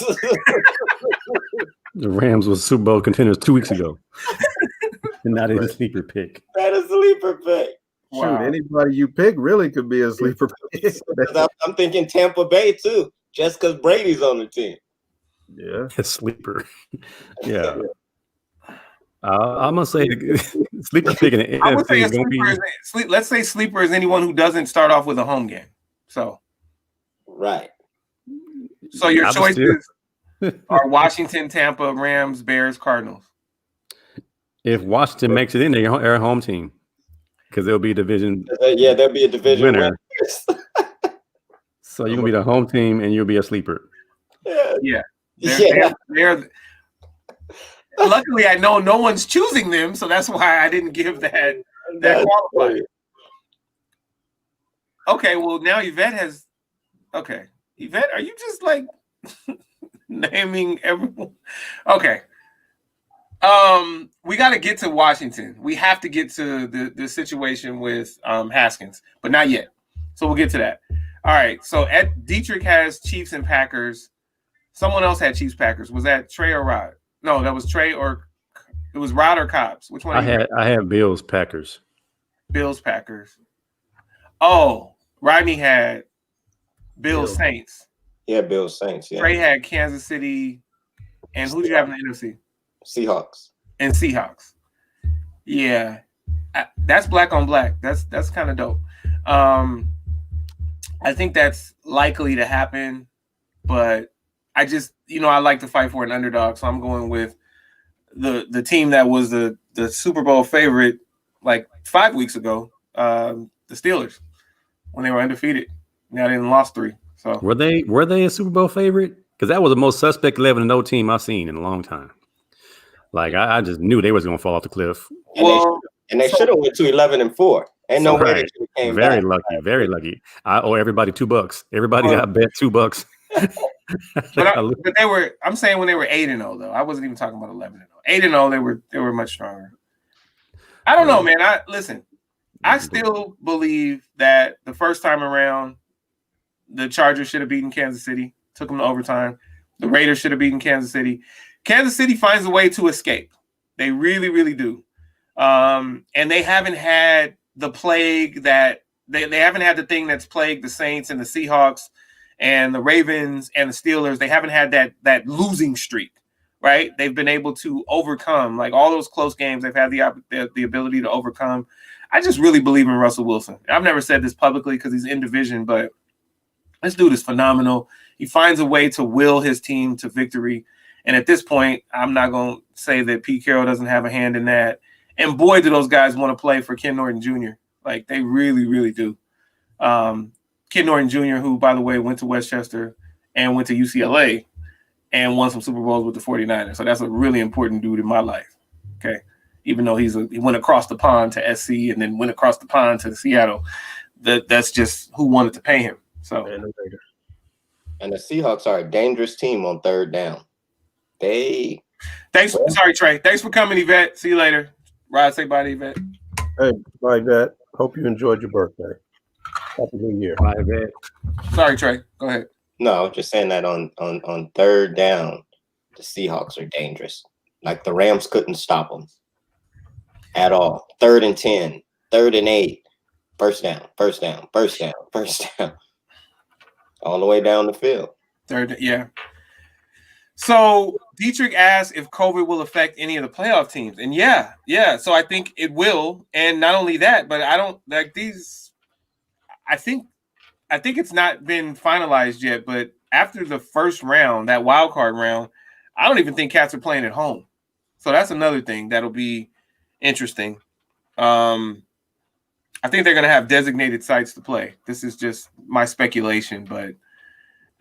The Rams was Super Bowl contenders 2 weeks ago. And not a sleeper pick. That is a sleeper pick. Wow. Shoot, anybody you pick really could be a sleeper pick. I'm thinking Tampa Bay too, just because Brady's on the team. Yeah, a sleeper. Yeah. I'm gonna say sleeper pick in the I would say NFC let's say sleeper is anyone who doesn't start off with a home game. So Right. So your I was still- choices are Washington, Tampa, Rams, Bears, Cardinals. If Washington makes it in, they're a home team because they'll be division. Yeah, there'll be a division winner. winner. So you're gonna be the home team and you'll be a sleeper. Yeah. Yeah. They're luckily, I know no one's choosing them, so that's why I didn't give that qualifier. Okay, well now Yvette has. Okay, Yvette, are you just like naming everyone? Okay. We got to get to Washington. We have to get to the situation with Haskins, but not yet. So we'll get to that. All right. So Dietrich has Chiefs and Packers. Someone else had Chiefs Packers. Was that Trey or Rod? No, that was Trey or it was Rod or Cobbs. Which one? I had Bills Packers. Bills Packers. Oh, Rodney had Bills Saints. Yeah, Bills Saints. Yeah. Trey had Kansas City. And who do you have in the NFC? Seahawks. And Seahawks. Yeah. That's black on black. That's kind of dope. I think that's likely to happen, but I just, I like to fight for an underdog, so I'm going with the team that was the Super Bowl favorite like 5 weeks ago, the Steelers, when they were undefeated. Now they lost 3. So were they a Super Bowl favorite? Because that was the most suspect 11-0 team I've seen in a long time. Like I just knew they was going to fall off the cliff. And they should have went to 11-4. And no way they should have came very back. Very lucky. I owe everybody $2. Everybody got bet $2. but they were. I'm saying when they were 8-0 though. I wasn't even talking about 11-0. 8-0, they were much stronger. I don't know, man. I still believe that the first time around, the Chargers should have beaten Kansas City. Took them to overtime. The Raiders should have beaten Kansas City. Kansas City finds a way to escape. They really, really do. And they haven't had the plague that they haven't had the thing that's plagued the Saints and the Seahawks and the Ravens and the Steelers. They haven't had that losing streak, right? They've been able to overcome, like all those close games. They've had the ability to overcome. I just really believe in Russell Wilson. I've never said this publicly because he's in division, but this dude is phenomenal. He finds a way to will his team to victory. And at this point, I'm not going to say that Pete Carroll doesn't have a hand in that. And boy, do those guys want to play for Ken Norton Jr. Like, they really, really do. Ken Norton Jr., who, by the way, went to Westchester and went to UCLA and won some Super Bowls with the 49ers. So that's a really important dude in my life, okay? Even though he went across the pond to SC and then went across the pond to Seattle. That's just who wanted to pay him. So, and the Seahawks are a dangerous team on third down. Sorry, Trey. Thanks for coming, Yvette. See you later. Rod, say bye to Yvette. Hey, bye, Yvette. Hope you enjoyed your birthday. Happy New Year. Bye, Yvette. Sorry, Trey. Go ahead. No, I'm just saying that on third down, the Seahawks are dangerous. Like the Rams couldn't stop them at all. 3rd and 10, 3rd and 8, first down. All the way down the field. Yeah. So Dietrich asked if COVID will affect any of the playoff teams. And yeah. So I think it will. And not only that, but I don't like these. I think it's not been finalized yet, but after the first round, that wild card round, I don't even think cats are playing at home. So that's another thing that'll be interesting. I think they're going to have designated sites to play. This is just my speculation, but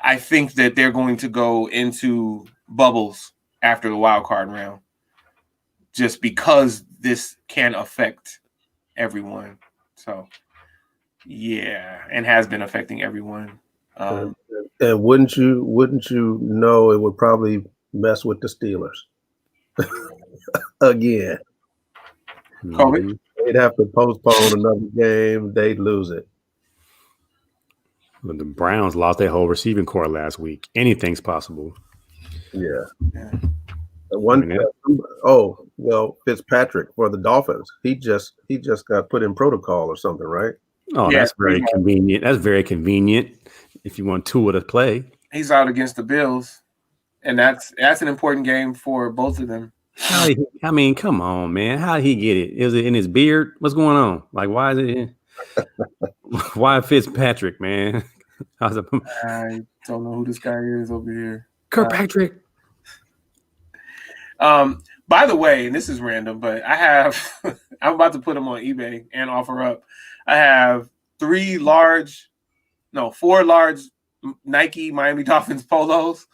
I think that they're going to go into bubbles after the wild card round just because this can affect everyone. So, yeah, and has been affecting everyone. And wouldn't you know it would probably mess with the Steelers again? COVID? They'd have to postpone another game. They'd lose it. The Browns lost their whole receiving core last week. Anything's possible. Yeah. Fitzpatrick for the Dolphins. He just got put in protocol or something, right? Oh, yeah, that's very convenient. That's very convenient if you want Tua to play. He's out against the Bills, and that's an important game for both of them. I mean, come on, man. How did he get it? Is it in his beard? What's going on? Like, why is it? Why Fitzpatrick, man? I was I don't know who this guy is over here. Kirkpatrick. By the way, and this is random, but I have I'm about to put them on eBay and offer up. I have 4 large Nike Miami Dolphins polos,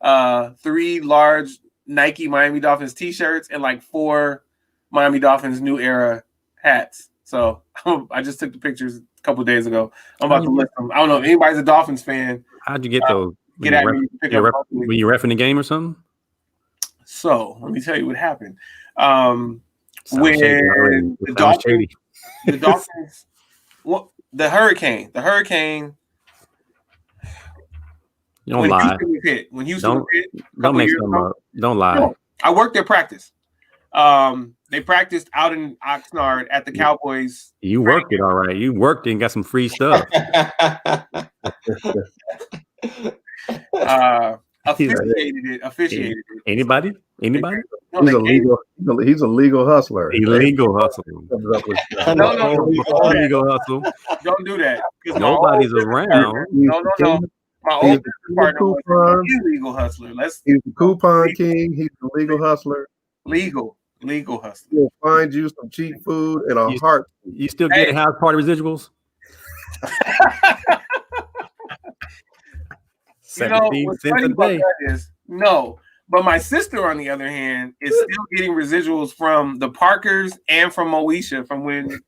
3 large Nike Miami Dolphins t-shirts, and like 4 Miami Dolphins New Era hats. So I just took the pictures a couple of days ago. I'm about to list them. I don't know if anybody's a Dolphins fan. How'd you get those? Get at me. Were you reffing the game or something? So let me tell you what happened. When the Dolphins, the hurricane. You don't lie. When Houston was hit, don't make them up. Don't lie. No, I worked their practice. They practiced out in Oxnard at the Cowboys. You worked it all right. You worked it and got some free stuff. Officiated it. Anybody? No, He's a legal hustler. Illegal hustle. No. Illegal hustle. Don't do that. Nobody's around. No. My old partner was an illegal hustler. He's the coupon king. He's the legal hustler. Legal hustler. He'll find you some cheap food and a heart. You still getting house party residuals? 17 cents a day. No, but my sister, on the other hand, is still getting residuals from the Parkers and from Moesha from when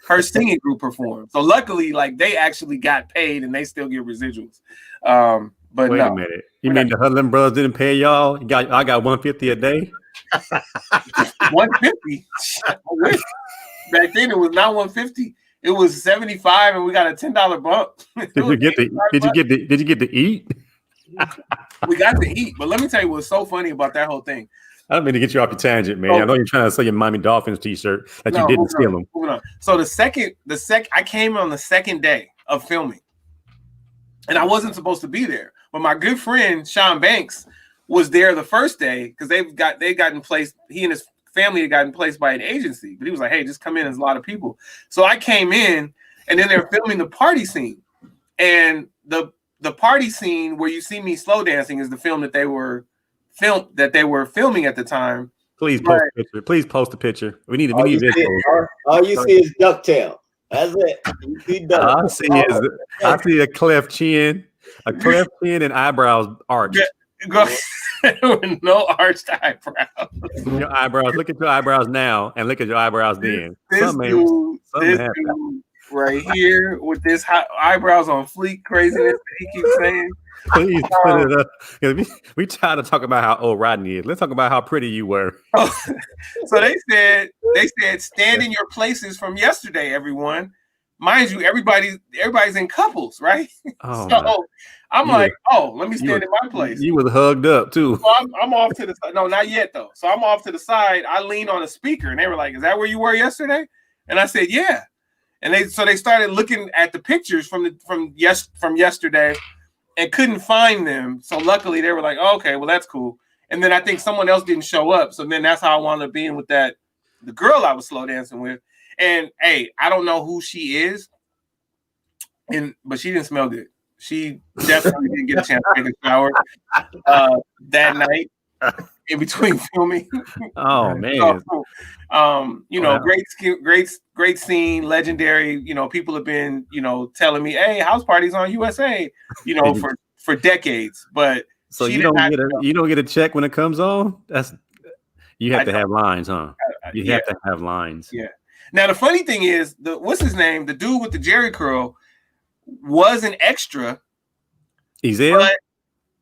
her singing group performed. So luckily, like, they actually got paid and they still get residuals. But wait a minute, you mean the Hudlin brothers didn't pay y'all? I got $150 a day. $150. Back then it was not $150. It was $75, and we got a $10 bump. Did you get to eat? We got to eat, but let me tell you what's so funny about that whole thing. I don't mean to get you off your tangent, man. I know you're trying to sell your Miami Dolphins t-shirt that you didn't steal them. So I came on the second day of filming, and I wasn't supposed to be there, but my good friend Sean Banks was there the first day because they got in place. He and his family had gotten placed by an agency, but he was like, "Hey, just come in. There's a lot of people." So I came in, and then they're filming the party scene, and the party scene where you see me slow dancing is the film that they were filming at the time. Please post a picture. Please post a picture. We need this. All you see is ducktail. That's it. You see ducktail. I see a cleft chin and eyebrows arched. With no arched eyebrows. Your eyebrows. Look at your eyebrows now, and look at your eyebrows then. This dude right here with this eyebrows on fleek craziness that he keeps saying. Please put it up. We try to talk about how old Rodney is. Let's talk about how pretty you were. So they said stand in your places from yesterday, everyone. Mind you, everybody's in couples, right? Oh, so I'm like, let me stand in my place. You was hugged up too. So I'm off to the side. No, not yet though. So I'm off to the side. I lean on a speaker, and they were like, "Is that where you were yesterday?" And I said, "Yeah." And they started looking at the pictures from yesterday, and couldn't find them. So luckily, they were like, oh, "Okay, well that's cool." And then I think someone else didn't show up. So then that's how I wound up being with the girl I was slow dancing with. And hey, I don't know who she is, but she didn't smell good. She definitely didn't get a chance to take a shower that night in between filming. Oh man! So, great scene, legendary. People have been telling me, "Hey, house parties on USA," for decades. But so you don't get a check when it comes on. You have to have lines, huh? You have to have lines. Yeah. Now the funny thing is, what's his name? The dude with the Jerry curl was an extra. Ezel?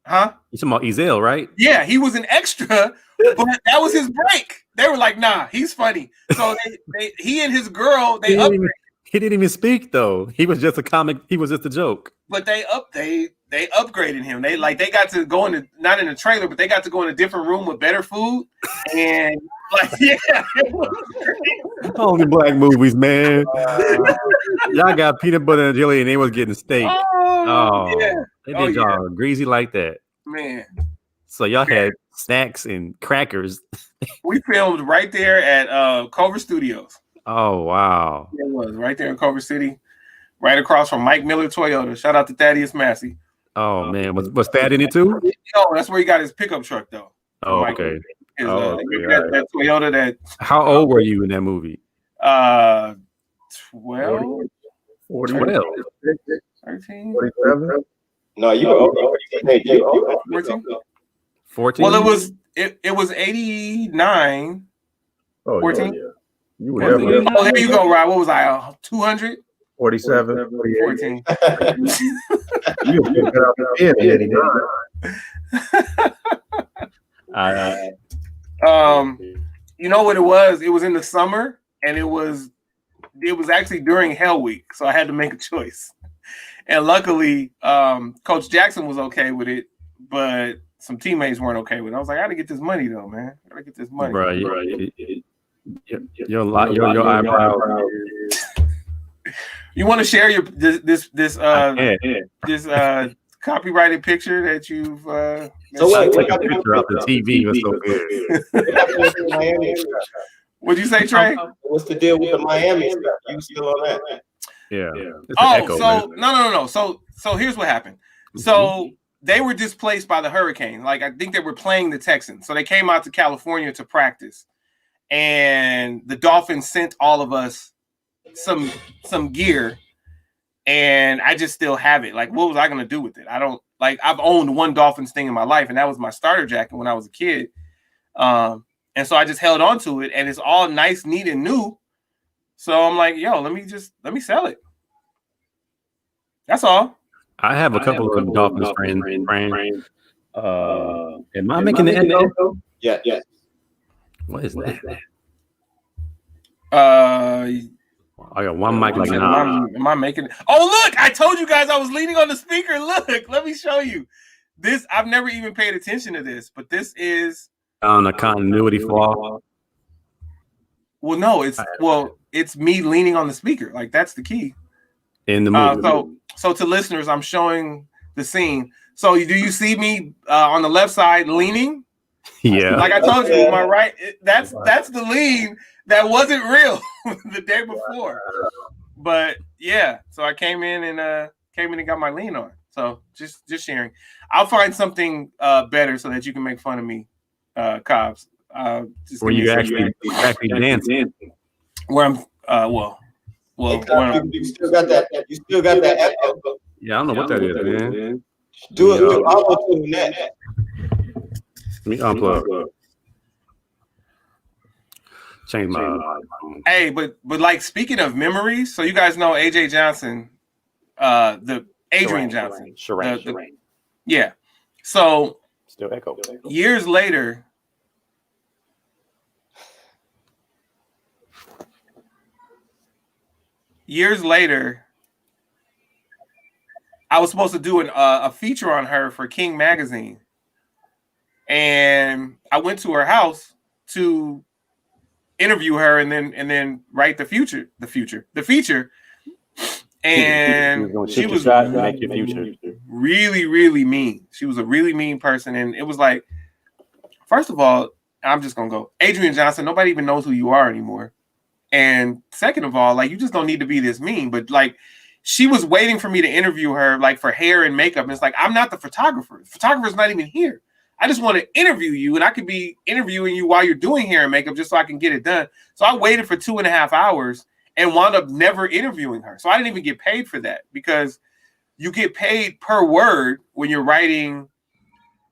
Huh? You talking about Ezel, right? Yeah, he was an extra, but that was his break. They were like, "Nah, he's funny." So he and his girl, he didn't even speak though. He was just a comic. He was just a joke. But they upgraded him. They got to go not in a trailer, but they got to go in a different room with better food. And only black movies, man. Y'all got peanut butter and jelly, and they was getting steak. They did y'all greasy like that, man. So y'all had snacks and crackers. We filmed right there at Culver Studios. Oh wow! It was right there in Culver City. right across from Mike Miller Toyota. Shout out to Thaddeus Massey. Oh man, was that in it too? No, that's where he got his pickup truck though. Oh, okay. That Toyota that. How old were you in that movie? 12, 12, 13, 47. No, you were 14. 14. Well, it was 89. Oh, 14? yeah. You were definitely Oh, there you go, Rob. What was I? 200? 47, 48. 14. You were good out there in 89. You know what it was? It was in the summer, and it was actually during Hell Week, so I had to make a choice. And luckily, Coach Jackson was okay with it, but some teammates weren't okay with it. I was like, I got to get this money though, man. I got to get this money. Bro, your eyebrows. You want to share this copyrighted picture that you've So what? Take a picture off the TV. It was so good. What'd you say, Trey? What's the deal with the Miami stuff? You still on that? Yeah. No. So here's what happened. So they were displaced by the hurricane. Like I think they were playing the Texans. So they came out to California to practice. And the Dolphins sent all of us some gear. And I just still have it. Like, what was I gonna do with it? I don't like I've owned one Dolphins thing in my life, and that was my starter jacket when I was a kid. And so I just held on to it, and it's all nice, neat, and new. So I'm like, yo, let me sell it. That's all. I have a couple of Dolphins friends. Am I making the echo? Yeah. What is that? I got one mic like am I making it? Oh, look, I told you guys I was leaning on the speaker. Look, let me show you. This, I've never even paid attention to this, but this is on a continuity flaw. Well, no, it's me leaning on the speaker. Like that's the key. In the movie. So to listeners, I'm showing the scene. So do you see me on the left side leaning? Yeah. Like I told you, my right. That's the lean that wasn't real the day before. But yeah, so I came in and got my lean on. So just sharing. I'll find something better so that you can make fun of me, Cobbs. Where you actually dancing? Where I'm well. You still got that. You still got that echo. Yeah, I don't know what that is, man. Do auto-tune that. Let me unplug. Change my. Hey, but like speaking of memories, so you guys know AJ Johnson, the Adrian Johnson. Shireen. Yeah. So Still echo. years later, I was supposed to do a feature on her for King Magazine. And I went to her house to interview her and then write the feature. And she was really, really mean. She was a really mean person. And it was like, first of all, I'm just going to go, Adrian Johnson, nobody even knows who you are anymore. And second of all, like, you just don't need to be this mean. But like, she was waiting for me to interview her, like for hair and makeup. And it's like, I'm not the photographer. The photographer's not even here. I just want to interview you, and I could be interviewing you while you're doing hair and makeup just so I can get it done. So I waited for 2.5 hours and wound up never interviewing her. So I didn't even get paid for that because you get paid per word when you're writing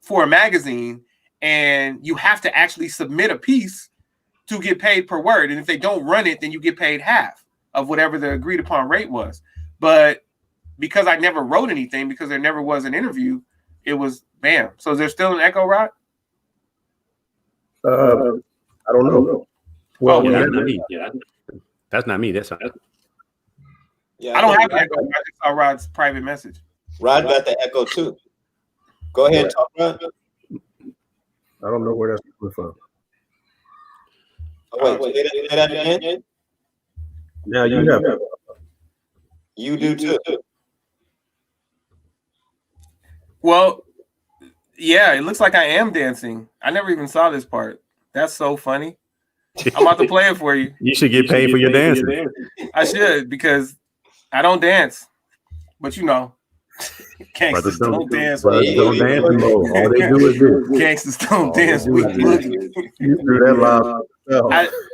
for a magazine, and you have to actually submit a piece to get paid per word. And if they don't run it, then you get paid half of whatever the agreed upon rate was. But because I never wrote anything, because there never was an interview, it was bam. So is there still an echo, Rod? I don't know. Well, that's not me. Yeah, that's not me. That's not. Yeah, I don't have an echo. I just saw Rod's private message. Rod got the echo too. Go ahead, talk, Rod. I don't know where that's coming from. Oh, wait, say that again. Now you have it. You do too. Well, yeah, it looks like I am dancing. I never even saw this part. That's so funny. I'm about to play it for you. You should get paid for your dancing. I should, because I don't dance, but you know, gangsters don't dance. Brothers don't dance anymore. All they do is this. Gangsters don't dance. You do that loud.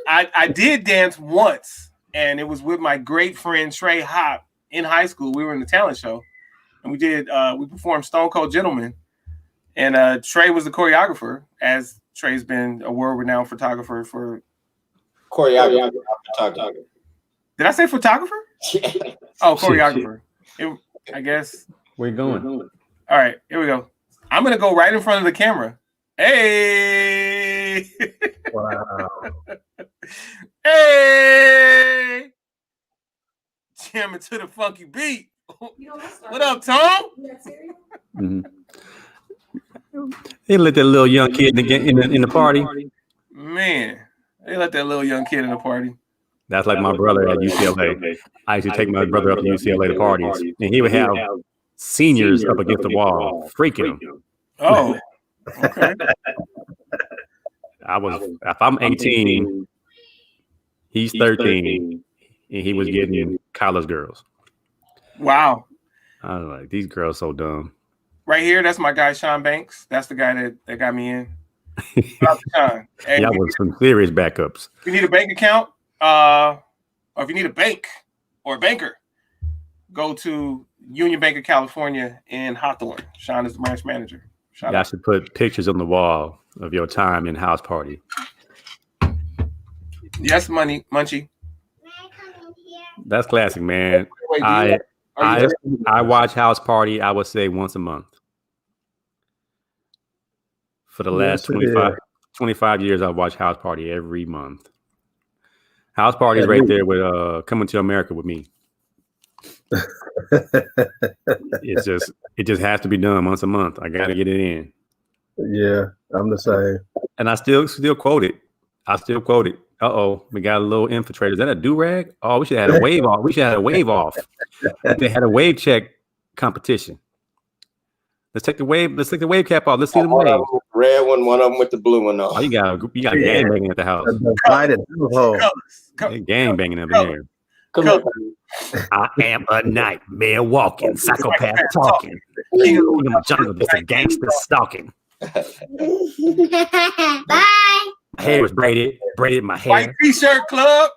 I did dance once, and it was with my great friend Trey Hop in high school. We were in the talent show, and we performed Stone Cold Gentleman, and Trey was the choreographer, as Trey's been a world-renowned photographer for Choreographer. Did I say photographer? Oh, choreographer. I guess. Where you going? All right, here we go. I'm gonna go right in front of the camera. Hey! Wow. Hey! Jamming to the funky beat. What up, Tom? Mm-hmm. They let that little young kid in the party. Man, they let that little young kid in the party. That's like my brother at UCLA. I used to take my brother up to UCLA to parties, and he would have seniors up against the wall, freaking him. Oh, okay. If I'm 18, he's 13, and he was getting college girls. Wow. I was like, these girls so dumb. Right here, that's my guy, Sean Banks. That's the guy that got me in. Sean. Hey, Y'all was some serious backups. If you need a bank account, or if you need a bank or a banker, go to Union Bank of California in Hawthorne. Sean is the branch manager. Y'all should put pictures on the wall of your time in house party. Yes, Munchie. That's classic, man. Wait, I watch house party, I would say once a month. For the last 25 years, I've watched house party every month. House party is right there with Coming to America with me. It just has to be done once a month. I gotta get it in. Yeah, I'm the same. And I still quote it. Uh-oh, we got a little infiltrator. Is that a do-rag? Oh, we should have had a wave off. They had a wave check competition. Let's take the wave cap off. Let's see the wave. Red one of them with the blue one on. Oh, you got gang banging at the house. Gang banging up in here. I am a nightmare walking, psychopath talking. King of the jungle, just a gangster stalking. Bye. My hair was braided my hair. White t-shirt club.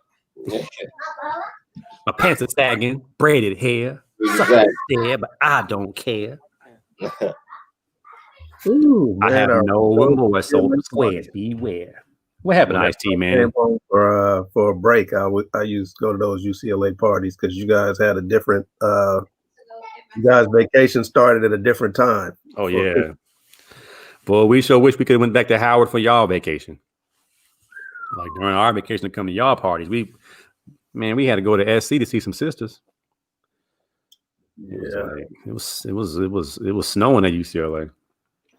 My pants are sagging, braided hair. Suckers there, but I don't care. Ooh, I have no remorse, so squares beware. What happened, Ice-T, man? For a break, I used to go to those UCLA parties because you guys had a different. You guys' vacation started at a different time. Oh yeah. Boy, we sure wish we could have went back to Howard for y'all vacation. Like during our vacation to come to y'all parties, we had to go to SC to see some sisters. Yeah, it was snowing at UCLA.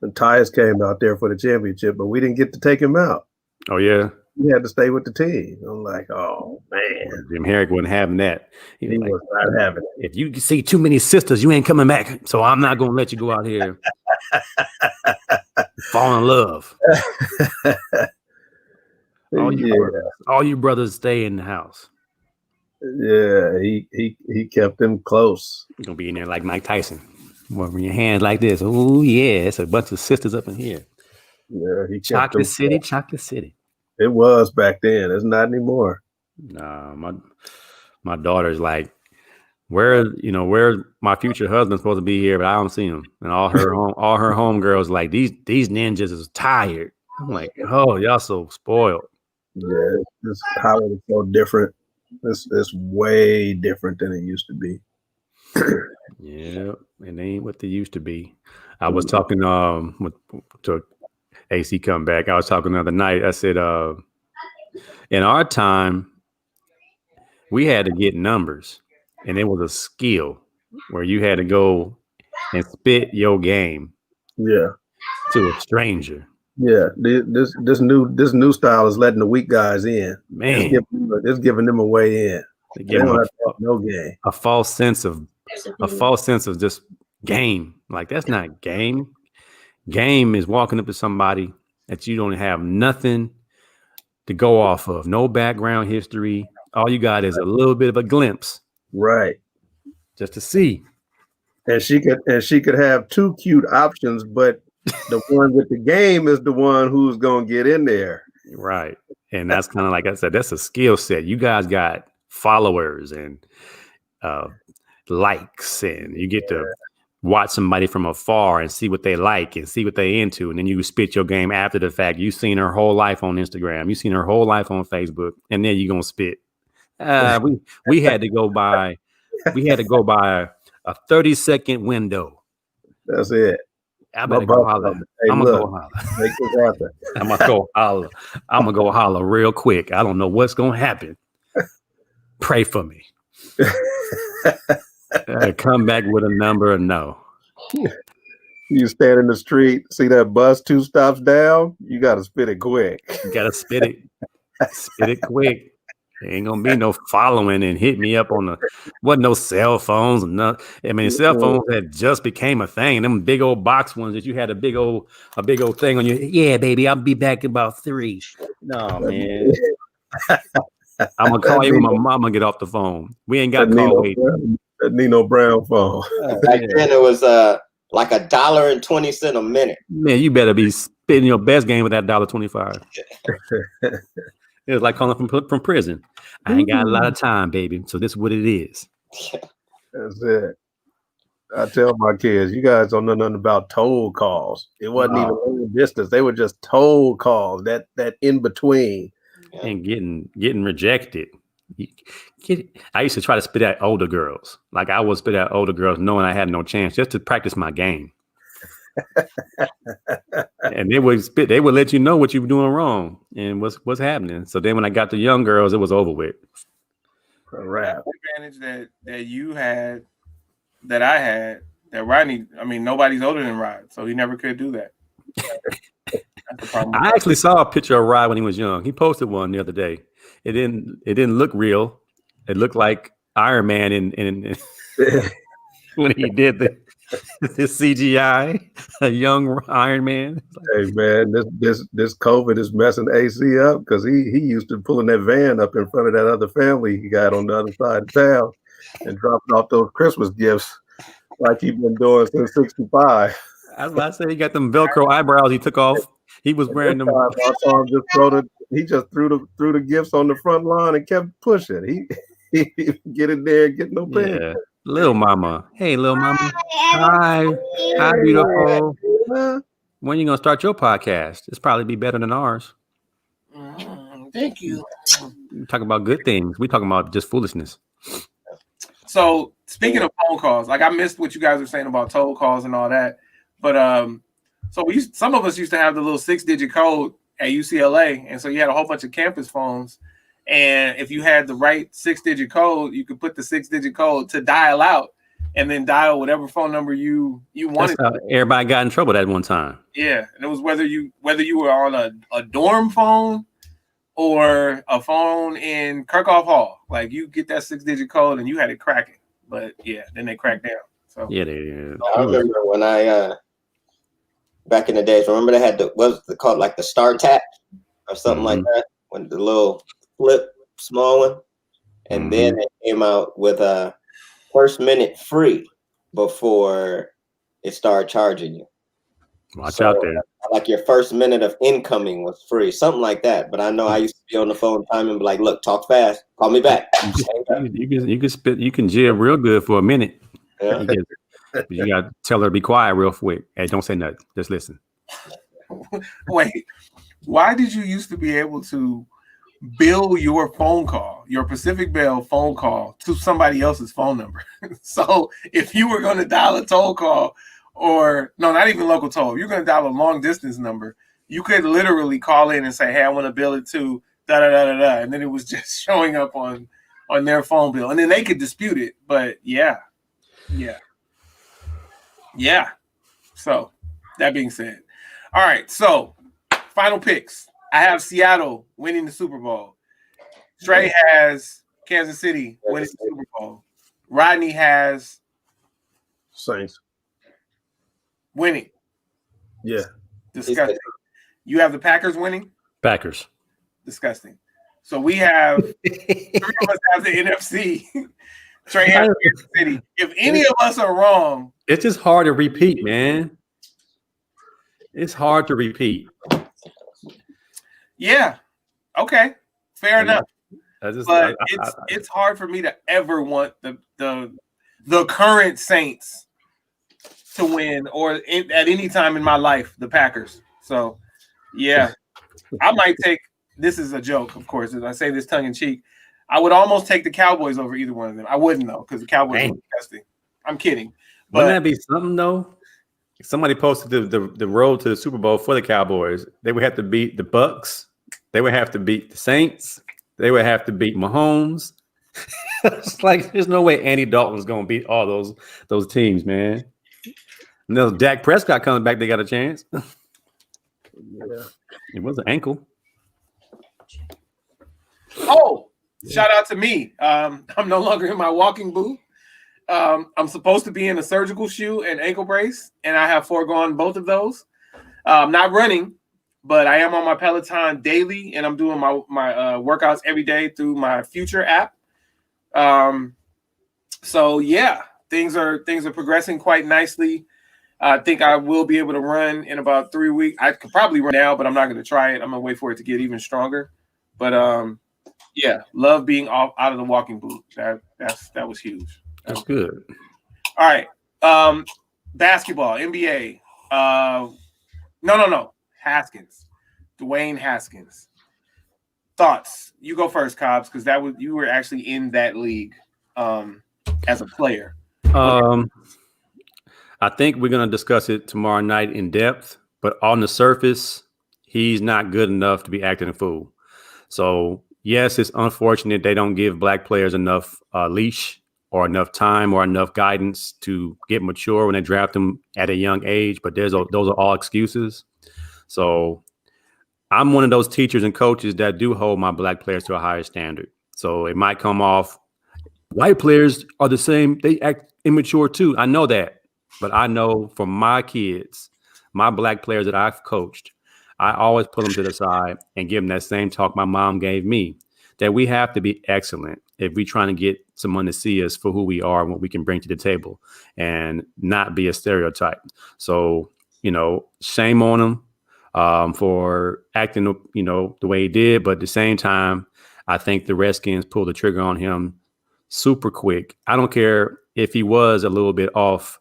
And Tyus came out there for the championship, but we didn't get to take him out. Oh yeah, he had to stay with the team. I'm like, oh man, Jim Herrick wasn't having that. He was not having it. If you see too many sisters, you ain't coming back. So I'm not gonna let you go out here. Fall in love. All you brothers stay in the house. Yeah, he kept them close. You're gonna be in there like Mike Tyson, moving your hands like this. Oh yeah, it's a bunch of sisters up in here. Yeah, he Chocolate City. It was back then. It's not anymore. Nah, my daughter's like, where my future husband's supposed to be here, but I don't see him. And all her homegirls like these ninjas is tired. I'm like, oh, y'all so spoiled. Yeah, this Howard is so different. It's way different than it used to be. Yeah, it ain't what they used to be. I was talking to AC come back. I was talking the other night. I said, in our time, we had to get numbers, and it was a skill where you had to go and spit your game. Yeah, to a stranger. Yeah, this new style is letting the weak guys in. Man, it's giving them a way in. They give them no game. A false sense of just game. Like that's not game. Game is walking up to somebody that you don't have nothing to go off of, no background history. All you got is a little bit of a glimpse. Right. just to see. And she could have two cute options, but the one with the game is the one who's gonna get in there. Right. And that's kind of like I said, that's a skill set. You guys got followers and likes, and you get to watch somebody from afar and see what they like and see what they into. And then you spit your game after the fact. You've seen her whole life on Instagram. You've seen her whole life on Facebook. And then you're going to spit. We had to go by a 30-second window. That's it. I better go holler. Hey, I'm look, gonna go holler. make this happen. I'm gonna go holler. I'm gonna go holler real quick. I don't know what's gonna happen. Pray for me. Come back with a number or no. You stand in the street, see that bus 2 stops down, you gotta spit it quick. You gotta spit it. Spit it quick. There ain't gonna be no following and hit me up on the wasn't no cell phones and nothing. I mean, cell phones had just became a thing. Them big old box ones that you had a big old thing on you. Yeah, baby, I'll be back in about 3. No, man. I'm gonna call you when my mama get off the phone. We ain't got call wait. That Nino Brown phone. Back then it was like $1.20 a minute. Man, you better be spitting your best game with that $1.25. It was like calling from prison. I ain't got a lot of time, baby. So this is what it is. That's it. I tell my kids, you guys don't know nothing about toll calls. It wasn't even long distance. They were just toll calls. That in between. And getting rejected. I used to try to spit at older girls. Like I would spit at older girls knowing I had no chance just to practice my game. And they would let you know what you were doing wrong and what's happening. So then when I got to young girls, it was over with. Right. The advantage that you had, that I had, that Rodney, I mean, nobody's older than Rod, so he never could do that. That's the problem. I actually saw a picture of Rod when he was young. He posted one the other day. It didn't look real. It looked like Iron Man in when he did this CGI, a young Iron Man. Hey man, this COVID is messing AC up because he used to pulling that van up in front of that other family he got on the other side of town and dropping off those Christmas gifts like he's been doing since '65. That's why I said he got them Velcro eyebrows he took off. He was wearing them. I saw him just threw the gifts on the front lawn and kept pushing. He get in there and get no pain. Yeah. Little mama. Hey, little mama. Hi. Hi, beautiful. When are you going to start your podcast? It's probably be better than ours. Thank you. We talk about good things. We talking about just foolishness. So speaking of phone calls, like I missed what you guys were saying about toll calls and all that. But so some of us used to have the little 6-digit code at UCLA. And so you had a whole bunch of campus phones. And if you had the right 6-digit code, you could put the 6-digit code to dial out and then dial whatever phone number you wanted. That's how everybody got in trouble that one time. Yeah. And it was whether you were on a dorm phone or a phone in Kirkhoff Hall. Like you get that 6-digit code and you had it cracking. But yeah, then they cracked down. So Yeah, I remember when I back in the days, remember they had what was it called, like the Star Tap or something like that, when the little flip small one, and then it came out with a first minute free before it started charging you. Watch out there. Like your first minute of incoming was free, something like that. But I know I used to be on the phone time and be like, "Look, talk fast, call me back." You can spit, you can jib real good for a minute. Yeah. You got to tell her to be quiet real quick. Hey, don't say nothing. Just listen. Wait, why did you used to be able to bill your phone call, your Pacific Bell phone call, to somebody else's phone number? So if you were going to dial a toll call, or no, not even local toll, if you're going to dial a long distance number, you could literally call in and say, "Hey, I want to bill it to da da da da da," and then it was just showing up on their phone bill, and then they could dispute it. But yeah. So that being said, all right. So final picks. I have Seattle winning the Super Bowl. Trey has Kansas City winning the Super Bowl. Rodney has Saints winning. Yeah. Disgusting. You have the Packers winning? Packers. Disgusting. So we have 3 of us have the NFC. Trey has Kansas City. If any of us are wrong, it's just hard to repeat, man. It's hard to repeat. Yeah. Okay. Fair enough. But it's hard for me to ever want the current Saints to win, or at any time in my life, the Packers. So, yeah, I might take. This is a joke, of course. As I say this tongue in cheek, I would almost take the Cowboys over either one of them. I wouldn't though, because the Cowboys are disgusting. I'm kidding. But wouldn't that be something though? Somebody posted the road to the Super Bowl for the Cowboys. They would have to beat the Bucks. They would have to beat the Saints. They would have to beat Mahomes. It's like there's no way Andy Dalton's going to beat all those teams, man. And then Dak Prescott comes back, they got a chance. Yeah. It was an ankle. Oh, shout out to me. I'm no longer in my walking boot. I'm supposed to be in a surgical shoe and ankle brace, and I have foregone both of those. Not running, but I am on my Peloton daily, and I'm doing my workouts every day through my Future app. So yeah, things are progressing quite nicely. I think I will be able to run in about 3 weeks. I could probably run now, but I'm not going to try it. I'm going to wait for it to get even stronger. But yeah, love being out of the walking boot. That was huge. That's good. All right. Basketball, NBA. No. Haskins. Dwayne Haskins. Thoughts? You go first, Cobbs, because you were actually in that league as a player. I think we're going to discuss it tomorrow night in depth, but on the surface, he's not good enough to be acting a fool. So, yes, it's unfortunate they don't give black players enough leash or enough time or enough guidance to get mature when they draft them at a young age, but those are all excuses. So I'm one of those teachers and coaches that do hold my black players to a higher standard. So it might come off, white players are the same. They act immature too. I know that. But I know for my kids, my black players that I've coached, I always put them to the side and give them that same talk my mom gave me, that we have to be excellent if we're trying to get someone to see us for who we are and what we can bring to the table and not be a stereotype. So, shame on him for acting, the way he did. But at the same time, I think the Redskins pulled the trigger on him super quick. I don't care if he was a little bit off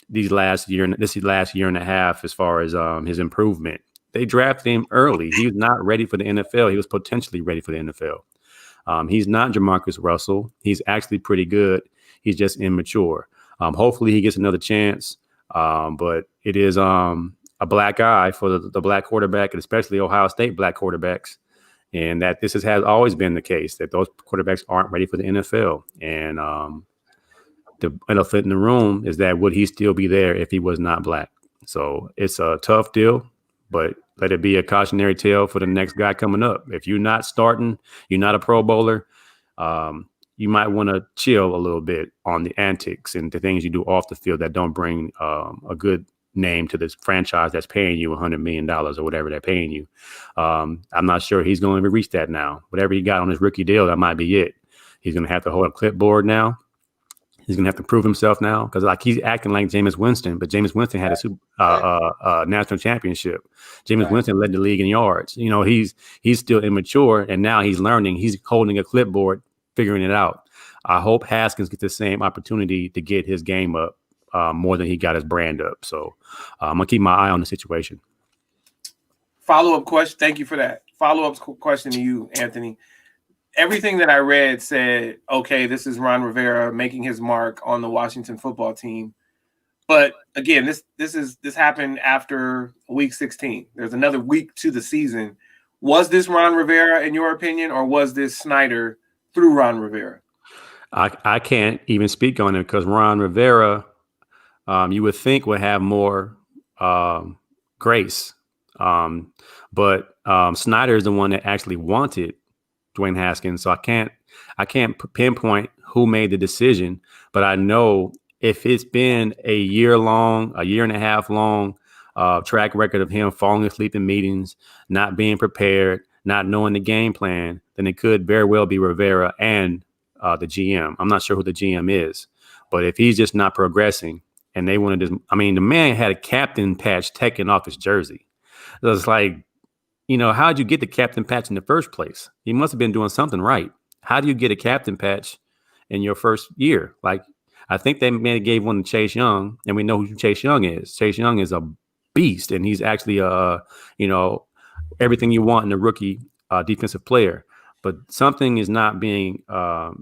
this last year and a half as far as his improvement. They drafted him early. He was not ready for the NFL. He was potentially ready for the NFL. He's not Jamarcus Russell. He's actually pretty good. He's just immature. Hopefully he gets another chance. But it is a black eye for the black quarterback, and especially Ohio State black quarterbacks. And that this has always been the case, that those quarterbacks aren't ready for the NFL. And the elephant in the room is that would he still be there if he was not black? So it's a tough deal, but let it be a cautionary tale for the next guy coming up. If you're not starting, you're not a Pro Bowler, you might want to chill a little bit on the antics and the things you do off the field that don't bring a good name to this franchise that's paying you $100 million or whatever they're paying you. I'm not sure he's going to reach that now. Whatever he got on his rookie deal, that might be it. He's going to have to hold a clipboard now. He's going to have to prove himself now because he's acting like Jameis Winston, but Jameis Winston had a national championship. Jameis Winston led the league in yards. He's still immature, and now he's learning. He's holding a clipboard, figuring it out. I hope Haskins gets the same opportunity to get his game up more than he got his brand up. So I'm going to keep my eye on the situation. Follow-up question. Thank you for that. Follow-up question to you, Anthony. Everything that I read said, okay, this is Ron Rivera making his mark on the Washington football team. But again, this happened after week 16. There's another week to the season. Was this Ron Rivera, in your opinion, or was this Snyder through Ron Rivera? I can't even speak on it because Ron Rivera, you would think would have more grace. But Snyder is the one that actually wanted Dwayne Haskins. So I can't pinpoint who made the decision, but I know if it's been a year and a half long track record of him falling asleep in meetings, not being prepared, not knowing the game plan, then it could very well be Rivera and the GM. I'm not sure who the GM is, but if he's just not progressing and they wanted to, I mean, the man had a captain patch taken off his jersey. It was like, how'd you get the captain patch in the first place? He must have been doing something right. How do you get a captain patch in your first year? Like, I think they may have gave one to Chase Young, and we know who Chase Young is. Chase Young is a beast, and he's actually everything you want in a rookie defensive player. But something is not being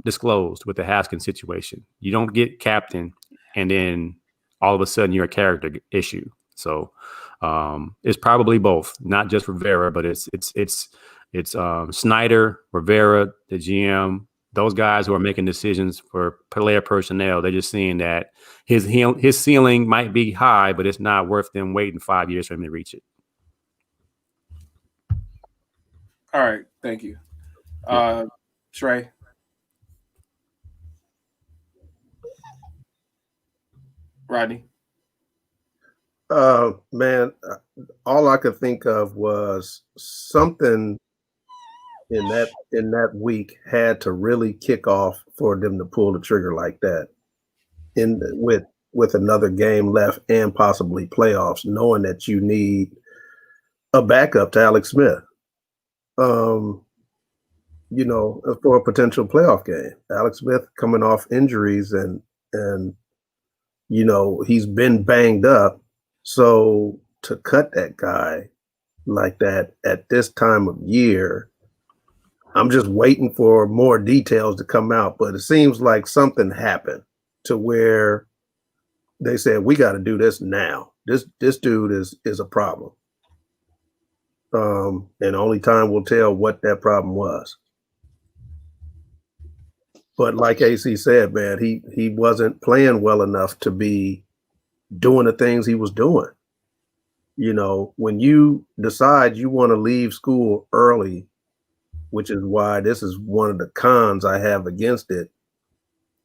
disclosed with the Haskins situation. You don't get captain, and then all of a sudden you're a character issue. So it's probably both, not just Rivera, but it's Snyder, Rivera, the GM, those guys who are making decisions for player personnel. They're just seeing that his ceiling might be high, but it's not worth them waiting 5 years for him to reach it. All right, thank you. Trey. Rodney. Man, all I could think of was something in that week had to really kick off for them to pull the trigger like that, with another game left and possibly playoffs, knowing that you need a backup to Alex Smith. For a potential playoff game. Alex Smith coming off injuries and he's been banged up. So to cut that guy like that at this time of year, I'm just waiting for more details to come out. But it seems like something happened to where they said, we got to do this now. This dude is a problem. And only time will tell what that problem was. But like AC said, man, he wasn't playing well enough to be doing the things he was doing. When you decide you want to leave school early, which is why this is one of the cons I have against it,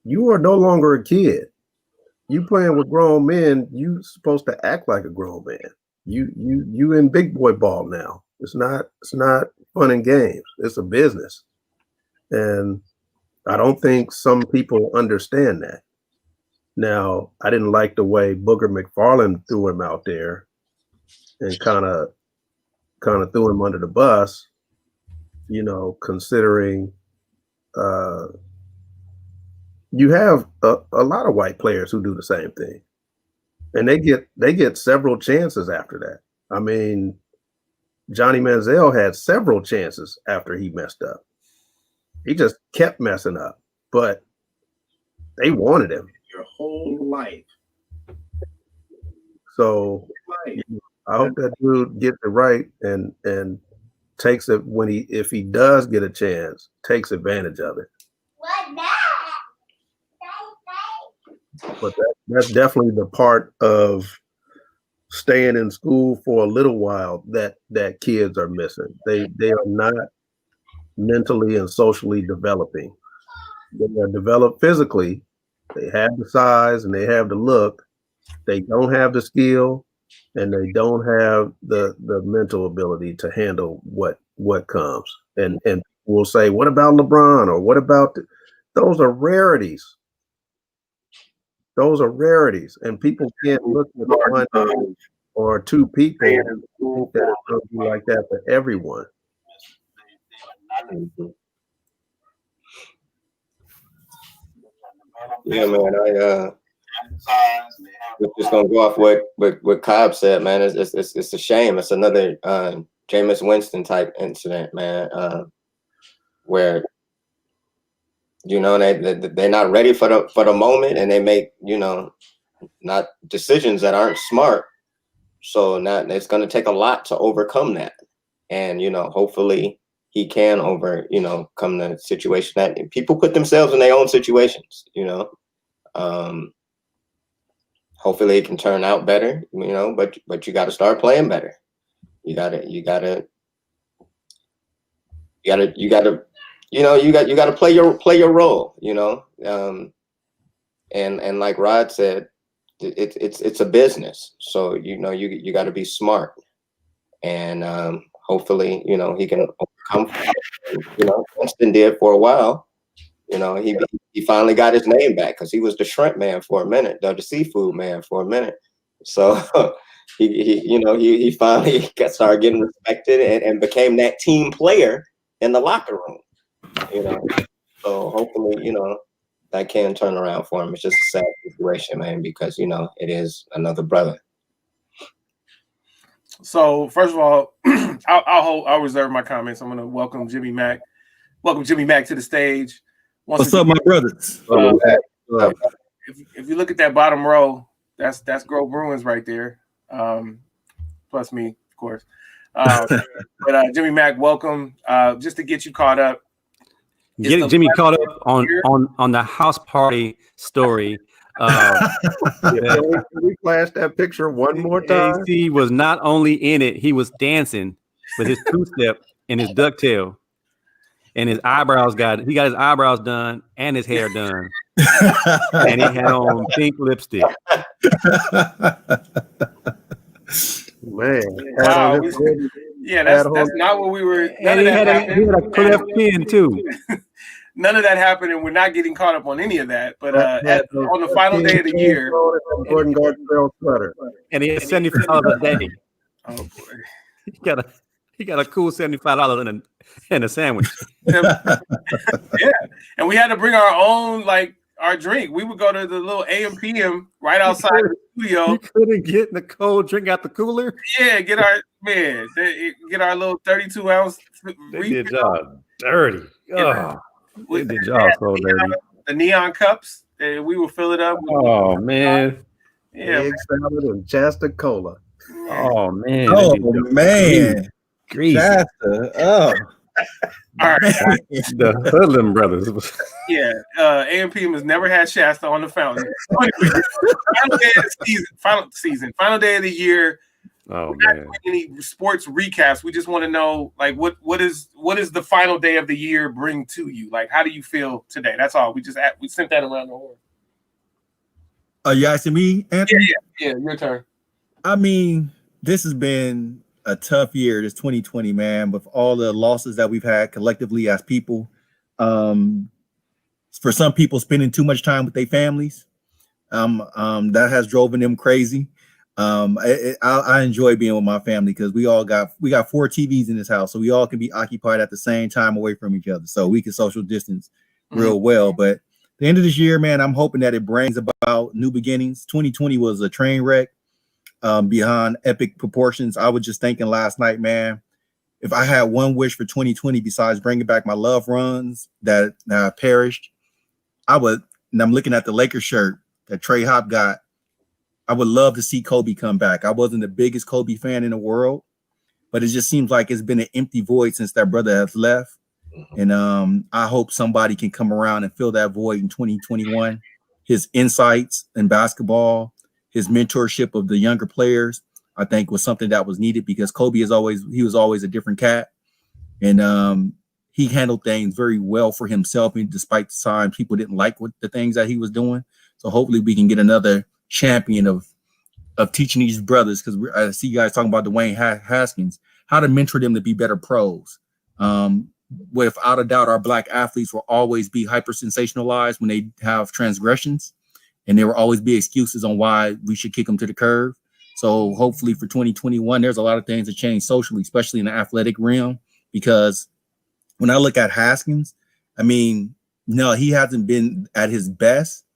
you are no longer a kid. You playing with grown men, you supposed to act like a grown man. You in big boy ball now. It's not fun and games. It's a business. And I don't think some people understand that. Now, I didn't like the way Booger McFarland threw him out there and kind of threw him under the bus, considering you have a lot of white players who do the same thing. And they get several chances after that. I mean, Johnny Manziel had several chances after he messed up. He just kept messing up, but they wanted him your whole life. So I hope that dude gets it right and takes it if he does get a chance, takes advantage of it. But that's definitely the part of staying in school for a little while that kids are missing. They are not mentally and socially developing. They are developed physically. They have the size and they have the look. They don't have the skill and they don't have the mental ability to handle what comes. And we'll say, what about LeBron? Or what about those are rarities. Those are rarities. And people can't look at one or two people that will be like that for everyone. Yeah, man. We're just gonna go off what Cobb said, man. It's a shame. It's another Jameis Winston type incident, man. Where they're not ready for the moment, and they make not decisions that aren't smart. So now it's gonna take a lot to overcome that, and hopefully he can come to a situation that people put themselves in their own situations. Hopefully it can turn out better, but you got to start playing better. You got to play your role, and like Rod said, it's a business. So, you got to be smart, and hopefully, he can overcome, Winston did for a while, You know, he finally got his name back because he was the shrimp man for a minute, the seafood man for a minute. So he finally started getting respected and became that team player in the locker room. You know, so hopefully, that can turn around for him. It's just a sad situation, man, because it is another brother. So first of all, I'll reserve my comments. I'm going to welcome Jimmy Mack. Welcome Jimmy Mack to the stage. What's up, my brothers? If you look at that bottom row, that's Grove Bruins right there. Plus me, of course. But Jimmy Mack, welcome. Just to get you caught up. Get Jimmy caught up on the house party story. Can we flash that picture one more time? AC was not only in it, he was dancing with his two-step and his ducktail. And his eyebrows he got his eyebrows done and his hair done. And he had on pink lipstick. Man. Wow. That's not what we were. And he had a cleft chin too. None of that happened, and we're not getting caught up on any of that. But on the final day of the year, and he had $75 a day. Oh boy, he got a cool $75 and a sandwich. Yeah, and we had to bring our own our drink. We would go to the little AM PM right outside the studio. You couldn't get the cold drink out the cooler. Yeah, get our little 32-ounce. They did job dirty. They did job so dirty. The neon cups, we will fill it up. Oh man, yeah, egg salad and Shasta Cola. Oh man, greasy. Shasta. Oh. All right. The Hoodlum brothers. Yeah, AMPM has never had Shasta on the fountain. Final day of the final day of the year. Oh man! Any sports recaps? We just want to know, what is the final day of the year bring to you? How do you feel today? That's all. We sent that around the horn. You asking me, Anthony? Yeah, your turn. I mean, this has been a tough year, this 2020, man, with all the losses that we've had collectively as people. For some people, spending too much time with their families, that has driven them crazy. I enjoy being with my family because we got 4 TVs in this house, so we all can be occupied at the same time away from each other, so we can social distance real well. But the end of this year, man, I'm hoping that it brings about new beginnings. 2020 was a train wreck beyond epic proportions. I was just thinking last night, man, if I had one wish for 2020 besides bringing back my loved ones that perished, I would. And I'm looking at the Lakers shirt that Trey Hop got. I would love to see Kobe come back. I wasn't the biggest Kobe fan in the world, but it just seems like it's been an empty void since that brother has left. And I hope somebody can come around and fill that void in 2021. His insights in basketball, his mentorship of the younger players, I think was something that was needed because Kobe was always a different cat. And he handled things very well for himself. And despite the time people didn't like the things that he was doing. So hopefully we can get another champion of teaching these brothers, because I see you guys talking about Dwayne Haskins, how to mentor them to be better pros. Without a doubt, our black athletes will always be hyper sensationalized when they have transgressions, and there will always be excuses on why we should kick them to the curb. So hopefully for 2021, there's a lot of things that change socially, especially in the athletic realm, because when I look at Haskins, I mean, no, he hasn't been at his best.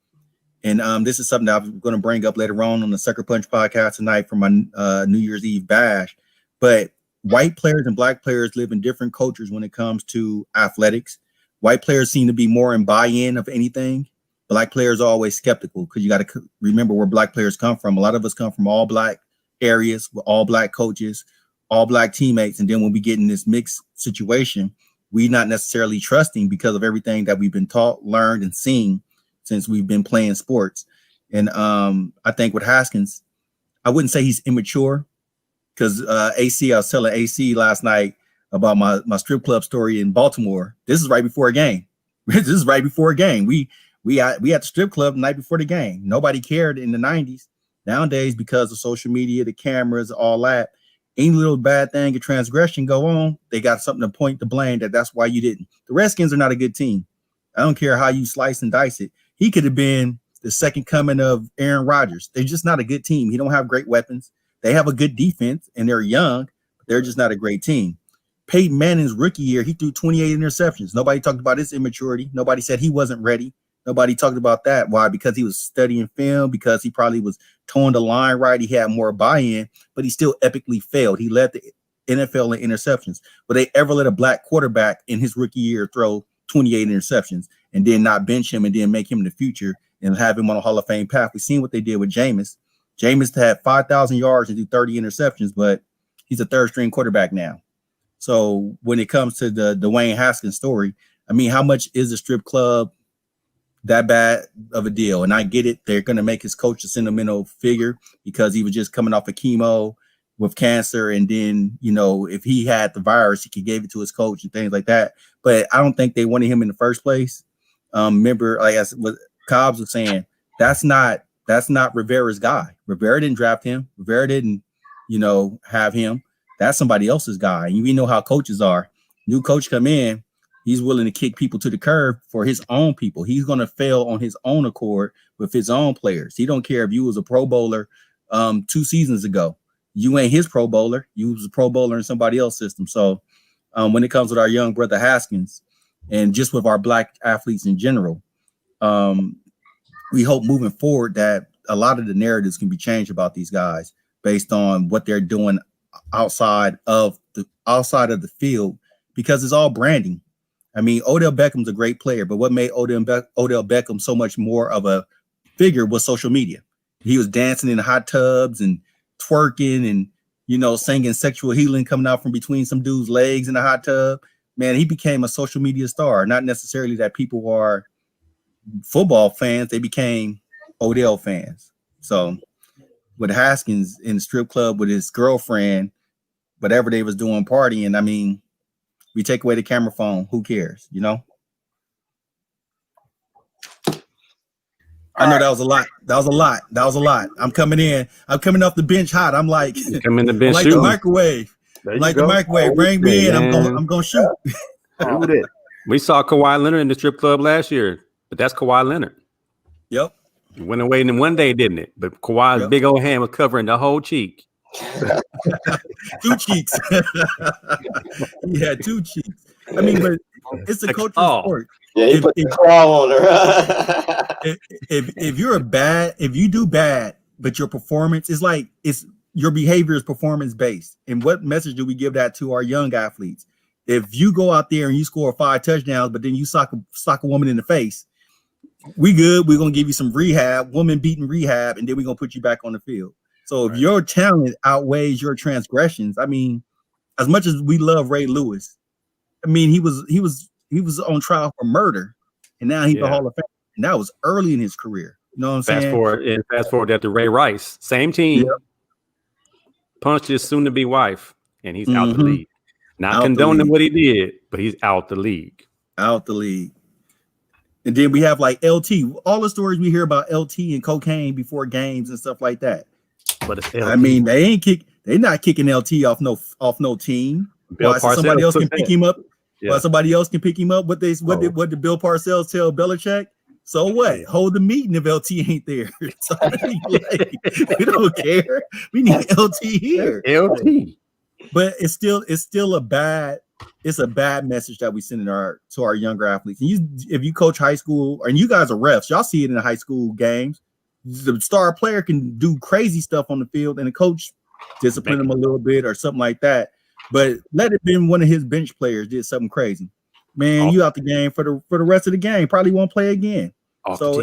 And this is something that I'm going to bring up later on the Sucker Punch podcast tonight for my New Year's Eve bash. But white players and black players live in different cultures when it comes to athletics. White players seem to be more in buy-in of anything. Black players are always skeptical because you got to remember where black players come from. A lot of us come from all black areas with all black coaches, all black teammates. And then when we get in this mixed situation, we're not necessarily trusting because of everything that we've been taught, learned, and seen since we've been playing sports. And I think with Haskins, I wouldn't say he's immature because I was telling AC last night about my strip club story in Baltimore. This is right before a game. We at the strip club the night before the game. Nobody cared in the 90s. Nowadays, because of social media, the cameras, all that, any little bad thing, a transgression go on, they got something to point to blame that's why you didn't. The Redskins are not a good team. I don't care how you slice and dice it. He could have been the second coming of Aaron Rodgers. They're just not a good team. He don't have great weapons. They have a good defense, and they're young. But they're just not a great team. Peyton Manning's rookie year, he threw 28 interceptions. Nobody talked about his immaturity. Nobody said he wasn't ready. Nobody talked about that. Why? Because he was studying film, because he probably was towing the line right. He had more buy-in, but he still epically failed. He led the NFL in interceptions. But they ever let a black quarterback in his rookie year throw 28 interceptions and then not bench him and then make him in the future and have him on a Hall of Fame path? We've seen what they did with Jameis. Jameis had 5,000 yards and do 30 interceptions, but he's a third-string quarterback now. So when it comes to the Dwayne Haskins story, I mean, how much is the strip club that bad of a deal? And I get it. They're going to make his coach a sentimental figure because he was just coming off of chemo with cancer. And then, you know, if he had the virus, he could give it to his coach and things like that. But I don't think they wanted him in the first place. Remember, like what Cobbs was saying, that's not Rivera's guy. Rivera didn't draft him. Rivera didn't, you know, have him. That's somebody else's guy. And we know how coaches are. New coach come in, he's willing to kick people to the curb for his own people. He's going to fail on his own accord with his own players. He don't care if you was a Pro Bowler 2 seasons ago. You ain't his Pro Bowler. You was a Pro Bowler in somebody else's system. So when it comes with our young brother Haskins and just with our black athletes in general, we hope moving forward that a lot of the narratives can be changed about these guys based on what they're doing outside of the field, because it's all branding. I mean, Odell Beckham's a great player, but what made Odell Beckham so much more of a figure was social media. He was dancing in hot tubs and twerking and, you know, singing sexual healing coming out from between some dude's legs in the hot tub. Man, he became a social media star. Not necessarily that people are football fans. They became Odell fans. So with Haskins in the strip club with his girlfriend, whatever they was doing, partying, I mean, we take away the camera phone, who cares, you know? I know that was a lot. I'm coming off the bench hot. I'm like, come in the bench, like shooting. the microwave. Like the microwave. Bring me in. I'm gonna shoot. We saw Kawhi Leonard in the strip club last year, but that's Kawhi Leonard. Yep. It went away in one day, didn't it? But Kawhi's big old hand was covering the whole cheek. 2 cheeks. He had 2 cheeks. I mean, but it's a cultural sport. Yeah, he put the claw on her. if you do bad, but your performance is like, your behavior is performance based. And what message do we give that to our young athletes? If you go out there and you score 5 touchdowns, but then you sock a woman in the face, we good. We're gonna give you some rehab, woman beating rehab, and then we're gonna put you back on the field. So if your talent outweighs your transgressions, I mean, as much as we love Ray Lewis, I mean, he was on trial for murder, and now he's the Hall of Fame. And that was early in his career. You know what I'm saying? Fast forward that to Ray Rice, same team, punched his soon-to-be wife, and he's out the league. Not condoning what he did, but he's out the league. Out the league. And then we have like LT. All the stories we hear about LT and cocaine before games and stuff like that. But it's LT. I mean, they're not kicking LT off no team. Why, so somebody else can pick him up. Yeah. Why somebody else can pick him up. What did Bill Parcells tell Belichick? So what? Hold the meeting if LT ain't there. So, like, we don't care. We need LT here. LT. But it's still a bad message that we send to our younger athletes. And if you coach high school, and you guys are refs, y'all see it in the high school games. The star player can do crazy stuff on the field, and the coach discipline him a little bit or something like that. But let it been one of his bench players did something crazy, man. You out the game for the rest of the game. Probably won't play again. So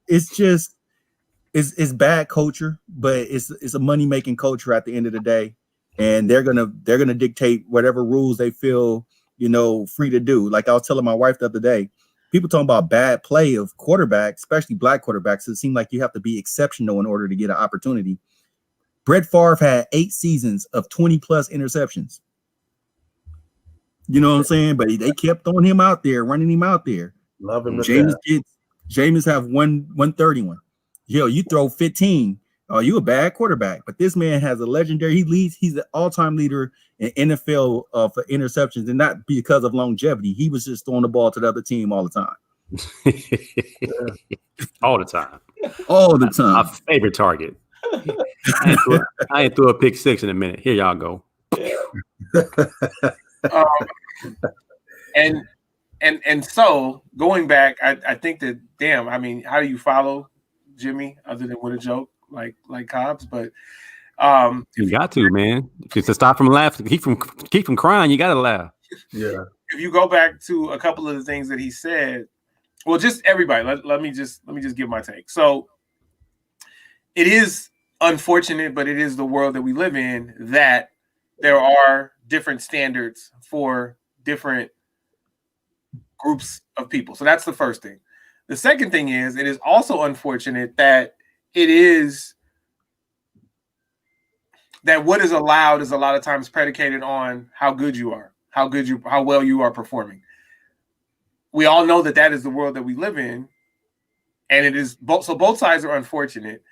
it's bad culture, but it's a money making culture at the end of the day. And they're gonna dictate whatever rules they feel, you know, free to do. Like I was telling my wife the other day, people talking about bad play of quarterbacks, especially black quarterbacks. It seems like you have to be exceptional in order to get an opportunity. Brett Favre had 8 seasons of 20 plus interceptions. You know what I'm saying? But they kept throwing him out there, running him out there. Love him. Jameis have 131. Yo, you throw 15. Oh, you a bad quarterback. But this man has a legendary. He's the all-time leader in NFL for interceptions, and not because of longevity. He was just throwing the ball to the other team all the time. All the time. All the time. My favorite target. I ain't threw a pick six in a minute. Here y'all go. And so going back, I think that I mean, how do you follow Jimmy other than with a joke like Cobbs? But you got to, man. Just to stop from laughing, keep from crying, you gotta laugh. Yeah. If you go back to a couple of the things that he said, well, just everybody, let me just give my take. So it is unfortunate, but it is the world that we live in, that there are different standards for different groups of people. So that's the first thing. The second thing is, it is also unfortunate that that what is allowed is a lot of times predicated on how good you are, how well you are performing. We all know that is the world that we live in, and it is both. So both sides are unfortunate,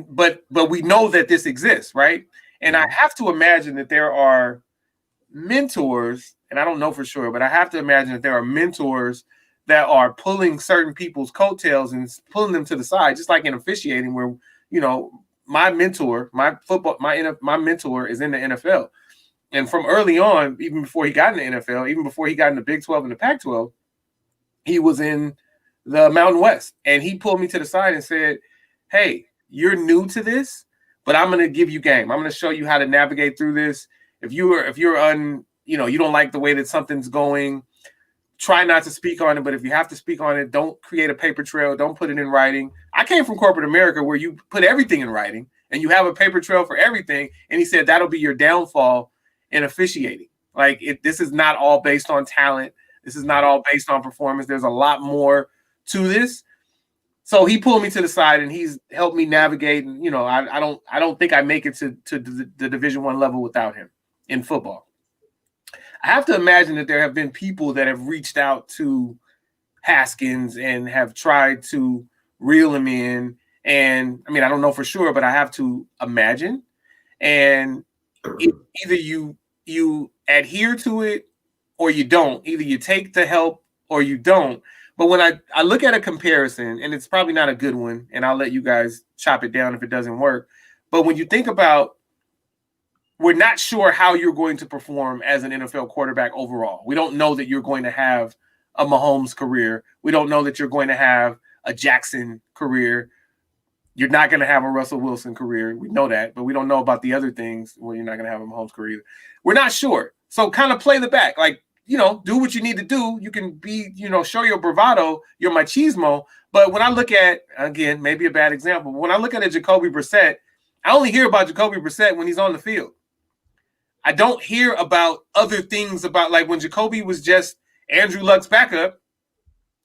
but we know that this exists, right? And I have to imagine that there are mentors, and I don't know for sure, but I have to imagine that there are mentors that are pulling certain people's coattails and pulling them to the side, just like in officiating, where my mentor, my mentor is in the NFL, and from early on, even before he got in the NFL, even before he got in the Big 12 and the Pac-12, he was in the Mountain West, and he pulled me to the side and said, "Hey, you're new to this, but I'm going to give you game. I'm going to show you how to navigate through this. If you're you don't like the way that something's going, try not to speak on it. But if you have to speak on it, don't create a paper trail. Don't put it in writing." I came from corporate America, where you put everything in writing and you have a paper trail for everything. And he said that'll be your downfall in officiating. Like, this is not all based on talent. This is not all based on performance. There's a lot more to this. So he pulled me to the side and he's helped me navigate. And I don't think I make it to the Division I level without him in football. I have to imagine that there have been people that have reached out to Haskins and have tried to reel him in. And I mean, I don't know for sure, but I have to imagine. And either you adhere to it or you don't. Either you take the help or you don't. But when I look at a comparison, and it's probably not a good one, and I'll let you guys chop it down if it doesn't work. But when you think about, we're not sure how you're going to perform as an NFL quarterback overall. We don't know that you're going to have a Mahomes career. We don't know that you're going to have a Jackson career. You're not going to have a Russell Wilson career. We know that, but we don't know about the other things where you're not going to have a Mahomes career. We're not sure. So kind of play the back. Like, do what you need to do. You can be, show your bravado, your machismo. But when I look at, again, maybe a bad example, but when I look at a Jacoby Brissett, I only hear about Jacoby Brissett when he's on the field. I don't hear about other things, about like when Jacoby was just Andrew Luck's backup,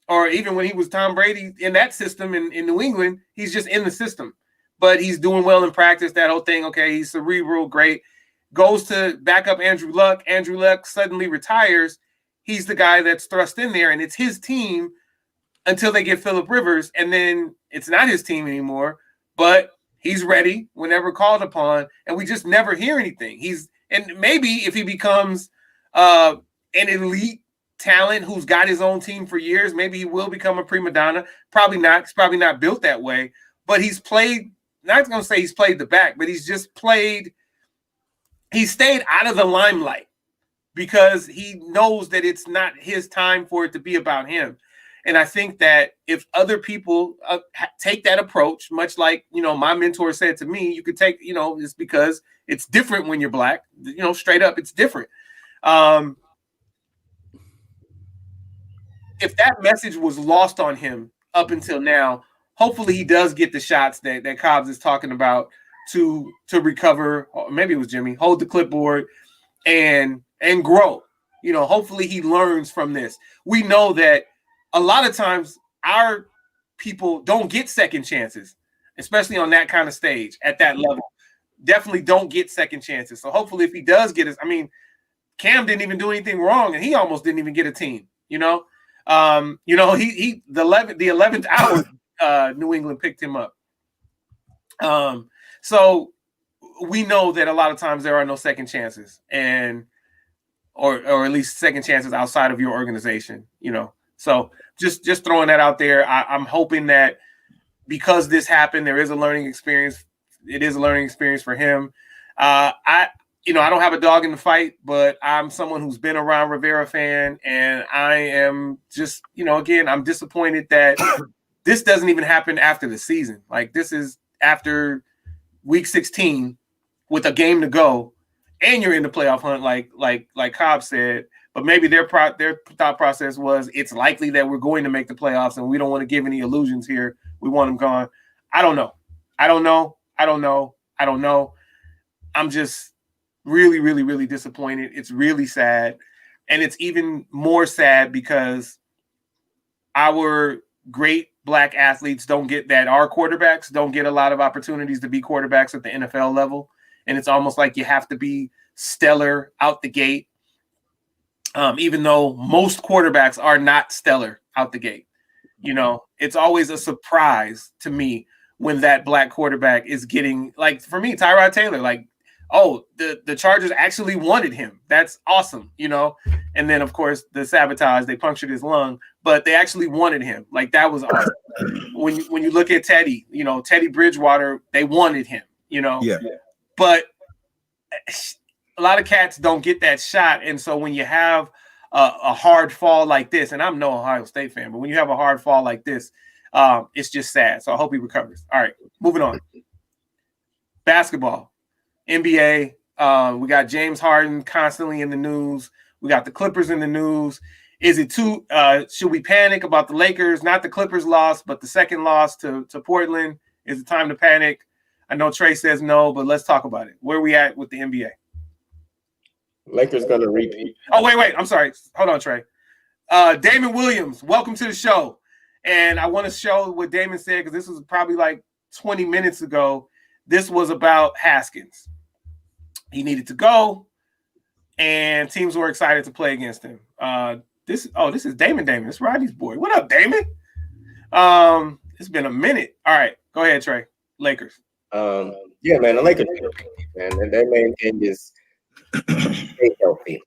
or even when he was Tom Brady in that system in New England, he's just in the system. But he's doing well in practice, that whole thing. Okay, he's cerebral, great. Goes to back up Andrew Luck. Andrew Luck suddenly retires. He's the guy that's thrust in there, and it's his team until they get Phillip Rivers, and then it's not his team anymore, but he's ready whenever called upon, and we just never hear anything. And maybe if he becomes an elite talent who's got his own team for years, maybe he will become a prima donna. Probably not. He's probably not built that way, but he's played, not going to say he's played the back, but he's just played. He stayed out of the limelight because he knows that it's not his time for it to be about him. And I think that if other people take that approach, much like, my mentor said to me, you could take, it's because it's different when you're black, straight up, it's different. If that message was lost on him up until now, hopefully he does get the shots that Cobbs is talking about to recover. Maybe it was Jimmy, hold the clipboard and grow. Hopefully he learns from this. We know that a lot of times our people don't get second chances, especially on that kind of stage at that level. Definitely don't get second chances. So hopefully if he does get Cam didn't even do anything wrong, and he almost didn't even get a team. The 11th hour, New England picked him up. So we know that a lot of times there are no second chances, or at least second chances outside of your organization, So just throwing that out there. I'm hoping that because this happened, there is a learning experience. It is a learning experience for him. I don't have a dog in the fight, but I'm someone who's been around Rivera fan, and I am just, again, I'm disappointed that this doesn't even happen after the season. Like, this is after week 16 with a game to go, and you're in the playoff hunt, like Cobb said. But maybe their thought process was it's likely that we're going to make the playoffs, and we don't want to give any illusions here. We want them gone. I don't know. I'm just really, really, really disappointed. It's really sad. And it's even more sad because our great black athletes don't get that. Our quarterbacks don't get a lot of opportunities to be quarterbacks at the NFL level. And it's almost like you have to be stellar out the gate. Even though most quarterbacks are not stellar out the gate. It's always a surprise to me when that black quarterback is getting, like, for me, Tyrod Taylor, like, oh, the Chargers actually wanted him. That's awesome, And then, of course, the sabotage, they punctured his lung, but they actually wanted him. Like, that was awesome. When you look at Teddy, Teddy Bridgewater, they wanted him, Yeah. But a lot of cats don't get that shot. And so when you have a hard fall like this, and I'm no Ohio State fan, but when you have a hard fall like this, it's just sad. So I hope he recovers. All right, moving on. Basketball, NBA. We got James Harden constantly in the news. We got the Clippers in the news. Is it should we panic about the Lakers? Not the Clippers loss, but the second loss to Portland. Is it time to panic? I know Trey says no, but let's talk about it. Where are we at with the NBA? Lakers going to repeat. Oh, wait. I'm sorry. Hold on, Trey. Damon Williams, welcome to the show. And I want to show what Damon said because this was probably like 20 minutes ago. This was about Haskins. He needed to go, and teams were excited to play against him. This is Damon. This is Rodney's boy. What up, Damon? It's been a minute. All right, go ahead, Trey. Lakers. Yeah, man, the Lakers, man, their main thing is stay healthy.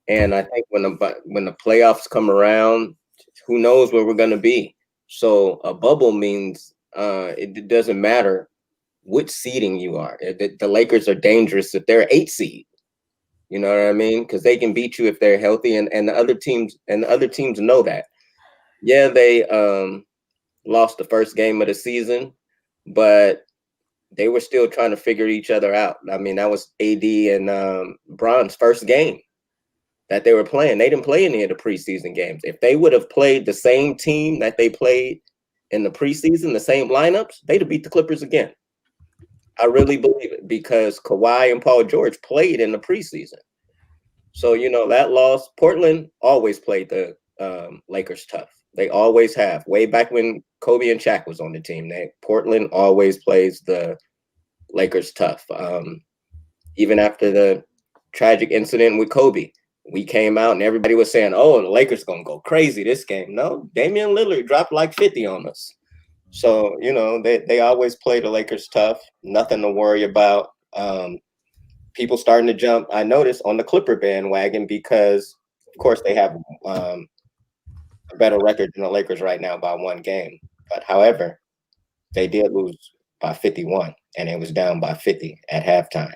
And I think when the playoffs come around, who knows where we're going to be. So a bubble means it doesn't matter which seeding you are. The Lakers are dangerous if they're 8 seed. You know what I mean? Because they can beat you if they're healthy, and the other teams know that. Yeah, they lost the first game of the season, but they were still trying to figure each other out. I mean, that was AD and Bron's first game that they were playing. They didn't play any of the preseason games. If they would have played the same team that they played in the preseason, the same lineups, they'd have beat the Clippers again. I really believe it because Kawhi and Paul George played in the preseason. So, that loss, Portland always played the Lakers tough. They always have. Way back when Kobe and Shaq was on the team, Portland always plays the Lakers tough. Even after the tragic incident with Kobe, we came out and everybody was saying, oh, the Lakers going to go crazy this game. No, Damian Lillard dropped like 50 on us. So, they always play the Lakers tough. Nothing to worry about. People starting to jump, I noticed, on the Clipper bandwagon because, of course, they have a better record than the Lakers right now by 1 game. But, however, they did lose by 51, and it was down by 50 at halftime.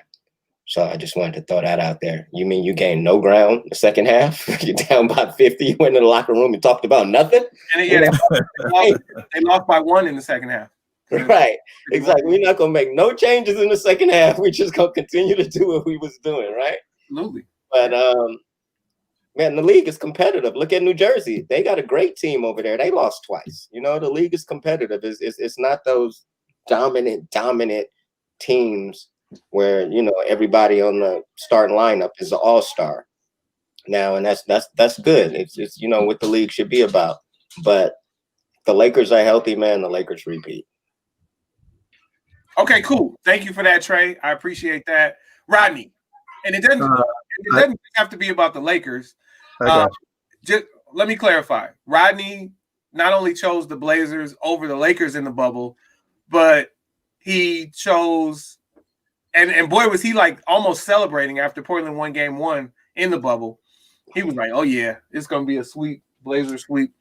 So I just wanted to throw that out there. You mean you gained no ground the second half? You're down by 50. You went in the locker room and talked about nothing? And they lost by 1 in the second half. Right. Exactly. We're not going to make no changes in the second half. We're just going to continue to do what we was doing, right? Absolutely. But, man, the league is competitive. Look at New Jersey. They got a great team over there. They lost twice. The league is competitive. It's not those dominant teams where everybody on the starting lineup is an all-star now, and that's good. It's what the league should be about. But the Lakers are healthy, man. The Lakers repeat. Okay, cool. Thank you for that, Trey. I appreciate that, Rodney. And it doesn't have to be about the Lakers. Just let me clarify. Rodney not only chose the Blazers over the Lakers in the bubble, but he chose. And boy, was he like almost celebrating after Portland won game 1 in the bubble. He was like, oh, yeah, it's going to be a sweep, Blazer sweep.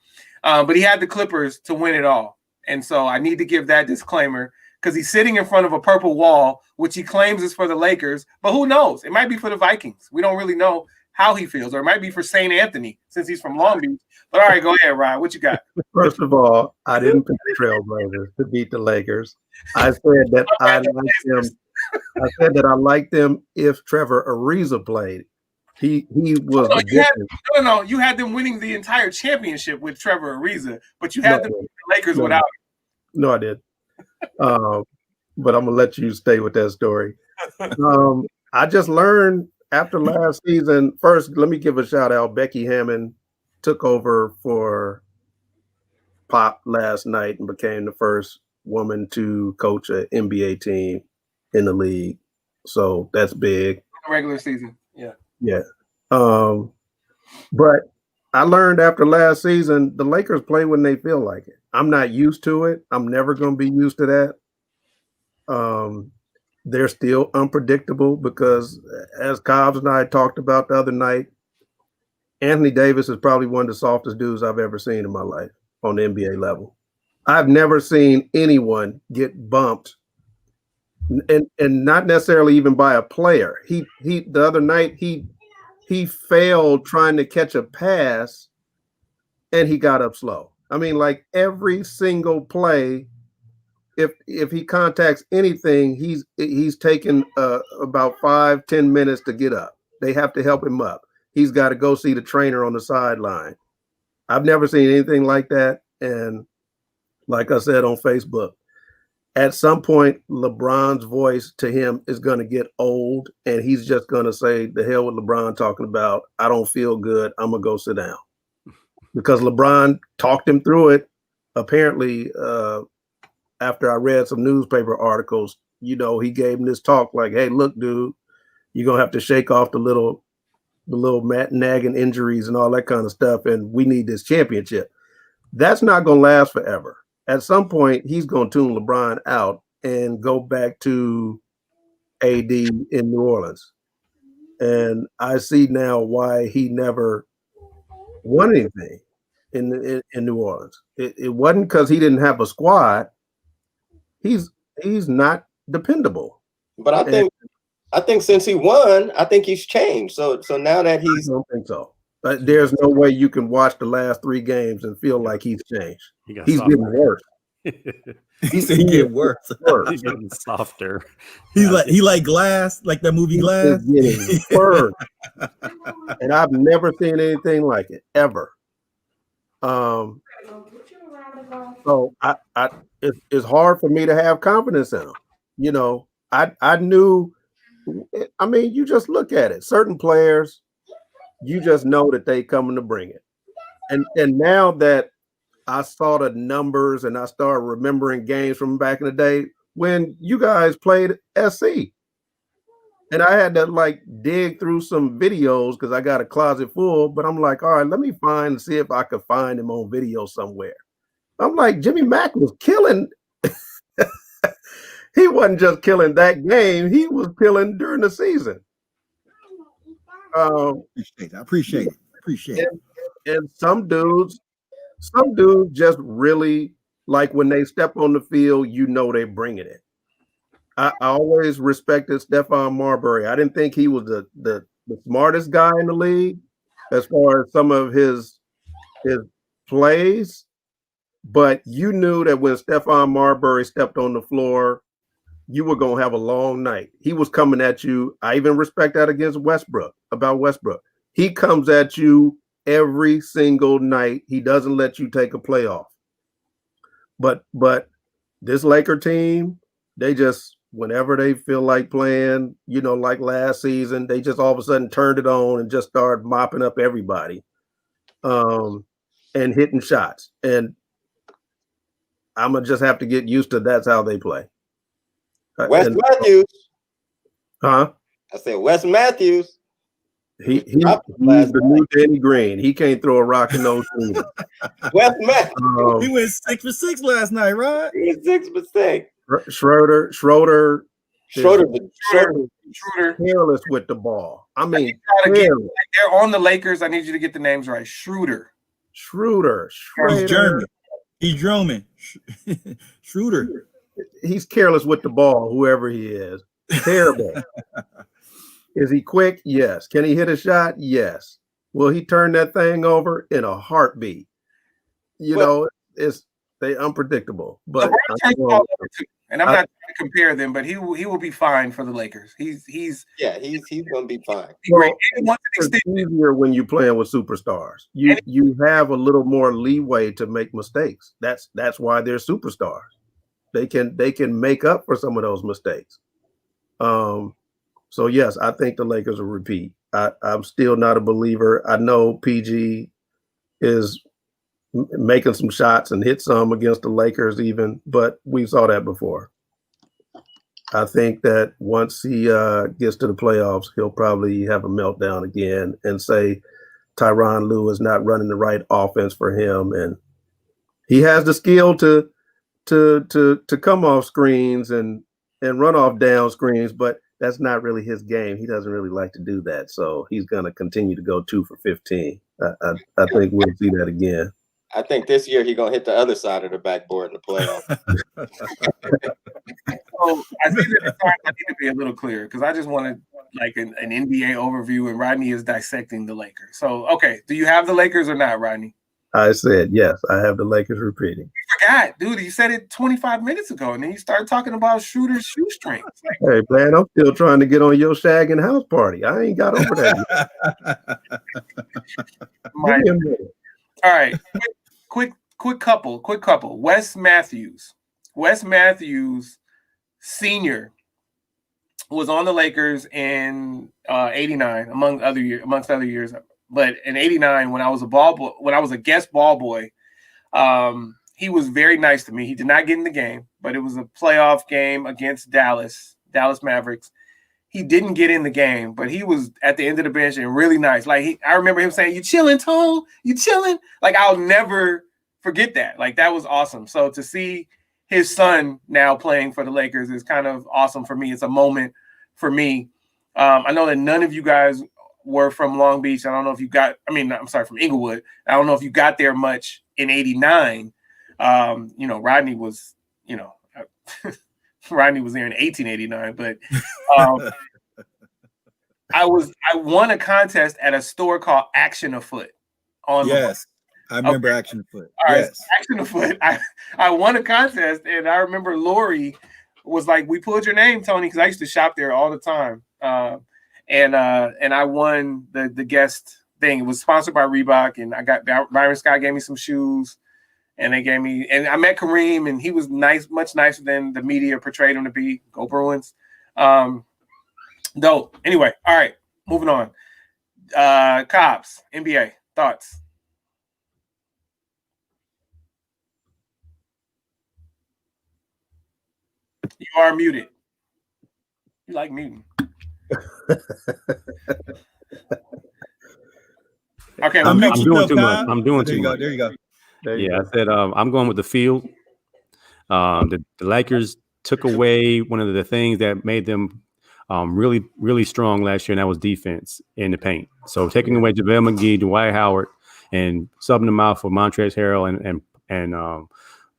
But he had the Clippers to win it all. And so I need to give that disclaimer because he's sitting in front of a purple wall, which he claims is for the Lakers. But who knows? It might be for the Vikings. We don't really know how he feels. Or it might be for St. Anthony since he's from Long Beach. But all right, go ahead, Ryan. What you got? First of all, I didn't pick the Trailblazers to beat the Lakers. I said that I liked them. I said that I liked them if Trevor Ariza played. He was no. You had them winning the entire championship with Trevor Ariza, but you had the Lakers without him. No, I did. But I'm gonna let you stay with that story. I just learned after last season. First, let me give a shout out. Becky Hammond took over for Pop last night and became the first woman to coach an NBA team in the league. So that's big. Regular season. Yeah. Yeah. But I learned after last season, the Lakers play when they feel like it. I'm not used to it. I'm never going to be used to that. They're still unpredictable because, as Cobbs and I talked about the other night, Anthony Davis is probably one of the softest dudes I've ever seen in my life on the NBA level. I've never seen anyone get bumped, and not necessarily even by a player. He the other night he failed trying to catch a pass, and he got up slow. I mean, like every single play, if he contacts anything, he's taken about 5-10 minutes to get up. They have to help him up. He's got to go see the trainer on the sideline. I've never seen anything like that. And like I said on Facebook, at some point, LeBron's voice to him is going to get old, and he's just going to say, the hell with LeBron talking about, I don't feel good, I'm going to go sit down. Because LeBron talked him through it. Apparently, after I read some newspaper articles, he gave him this talk like, hey, look, dude, you're going to have to shake off the little nagging injuries and all that kind of stuff, and we need this championship. That's not going to last forever. At some point, he's going to tune LeBron out and go back to AD in New Orleans. And I see now why he never won anything in New Orleans. It wasn't because he didn't have a squad. He's not dependable. But I think since he won, I think he's changed. So now that he's, I don't think so. But there's no way you can watch the last 3 games and feel like he's changed. He's getting worse. He's getting worse. He's getting softer. He like Glass, like that movie Glass. He's getting worse. And I've never seen anything like it ever. So it's hard for me to have confidence in him. I knew. I mean, you just look at it. Certain players, you just know that they coming to bring it. And now that I saw the numbers and I started remembering games from back in the day when you guys played SC. And I had to dig through some videos because I got a closet full, but I'm like, all right, let me see if I could find him on video somewhere. I'm like, Jimmy Mack was killing. He wasn't just killing that game. He was killing during the season. I appreciate it. And some dudes just really, like when they step on the field, they're bringing it. I always respected Stephon Marbury. I didn't think he was the smartest guy in the league as far as some of his plays, but you knew that when Stephon Marbury stepped on the floor, you were going to have a long night. He was coming at you. I even respect that about Westbrook. He comes at you every single night. He doesn't let you take a playoff. But this Laker team, they just, whenever they feel like playing, like last season, they just all of a sudden turned it on and just started mopping up everybody and hitting shots. And I'm going to just have to get used to that's how they play. Wes Matthews. Huh? I said Wes Matthews. He's the new Danny Green. He can't throw a rock in those shoes. Wes Matthews. He went 6 for 6 last night, right? He was 6 for 6. Schroeder Schroeder. Careless with the ball. I mean, they're on the Lakers. I need you to get the names right. Schroeder. Schroeder. He's German. He's German. Schroeder. He's careless with the ball, whoever he is. Terrible. Is he quick? Yes. Can he hit a shot? Yes. Will he turn that thing over in a heartbeat? They unpredictable. But and I'm not trying to compare them, but he will be fine for the Lakers. He's gonna be fine. Well, it's easier when you're playing with superstars. You have a little more leeway to make mistakes. That's why they're superstars. They can make up for some of those mistakes. So yes, I think the Lakers will repeat. I'm still not a believer. I know PG is making some shots and hit some against the Lakers even, but we saw that before. I think that once he gets to the playoffs, he'll probably have a meltdown again and say Tyronn Lue is not running the right offense for him, and he has the skill to come off screens and run off down screens, but that's not really his game. He doesn't really like to do that, so he's going to continue to go 2 for 15. I think we'll see that again. I think this year he's going to hit the other side of the backboard in the playoffs. So I think that I need to be a little clearer because I just wanted like an NBA overview, and Rodney is dissecting the Lakers. So, okay, do you have the Lakers or not, Rodney? I said, yes, I have the Lakers repeating. You forgot, dude. You said it 25 minutes ago, and then you started talking about Schroeder's shoestrings. Hey, man, I'm still trying to get on your shagging house party. I ain't got over that yet. All right, quick couple. Wes Matthews Sr. was on the Lakers in '89, amongst other years. But in '89, when I was a guest ball boy, he was very nice to me. He did not get in the game, but it was a playoff game against Dallas Mavericks. He didn't get in the game, but he was at the end of the bench and really nice. Like I remember him saying, "You chilling, Tone? You chilling?" Like I'll never forget that. Like that was awesome. So to see his son now playing for the Lakers is kind of awesome for me. It's a moment for me. I know that none of you guys were from Long Beach. I don't know if you from Inglewood. I don't know if you got there much in '89. Rodney was, Rodney was there in 1889, but I won a contest at a store called Action Afoot. Yes, I remember Action Afoot. All right, yes, Action Afoot. I won a contest, and I remember Lori was like, "We pulled your name, Tony," because I used to shop there all the time. And I won the guest thing. It was sponsored by Reebok, and I got Byron Scott gave me some shoes, and they gave me, and I met Kareem, and he was nice, much nicer than the media portrayed him to be. Go Bruins. Dope. Anyway, all right, moving on. Cops, NBA thoughts. You are muted. You like muting. Okay, I'm doing too much. I'm doing too much. There you go. I said I'm going with the field. The Lakers took away one of the things that made them really, really strong last year, and that was defense in the paint. So taking away JaVale McGee, Dwight Howard, and subbing them out for Montrezl Harrell and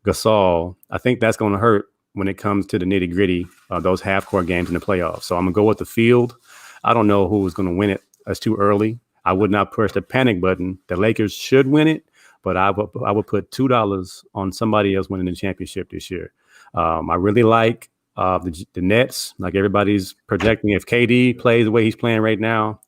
Gasol, I think that's going to hurt when it comes to the nitty gritty of those half-court games in the playoffs. So I'm going to go with the field. I don't know who's going to win it. It's too early. I would not push the panic button. The Lakers should win it, but I would put $2 on somebody else winning the championship this year. I really like the Nets. Like everybody's projecting, if KD plays the way he's playing right now,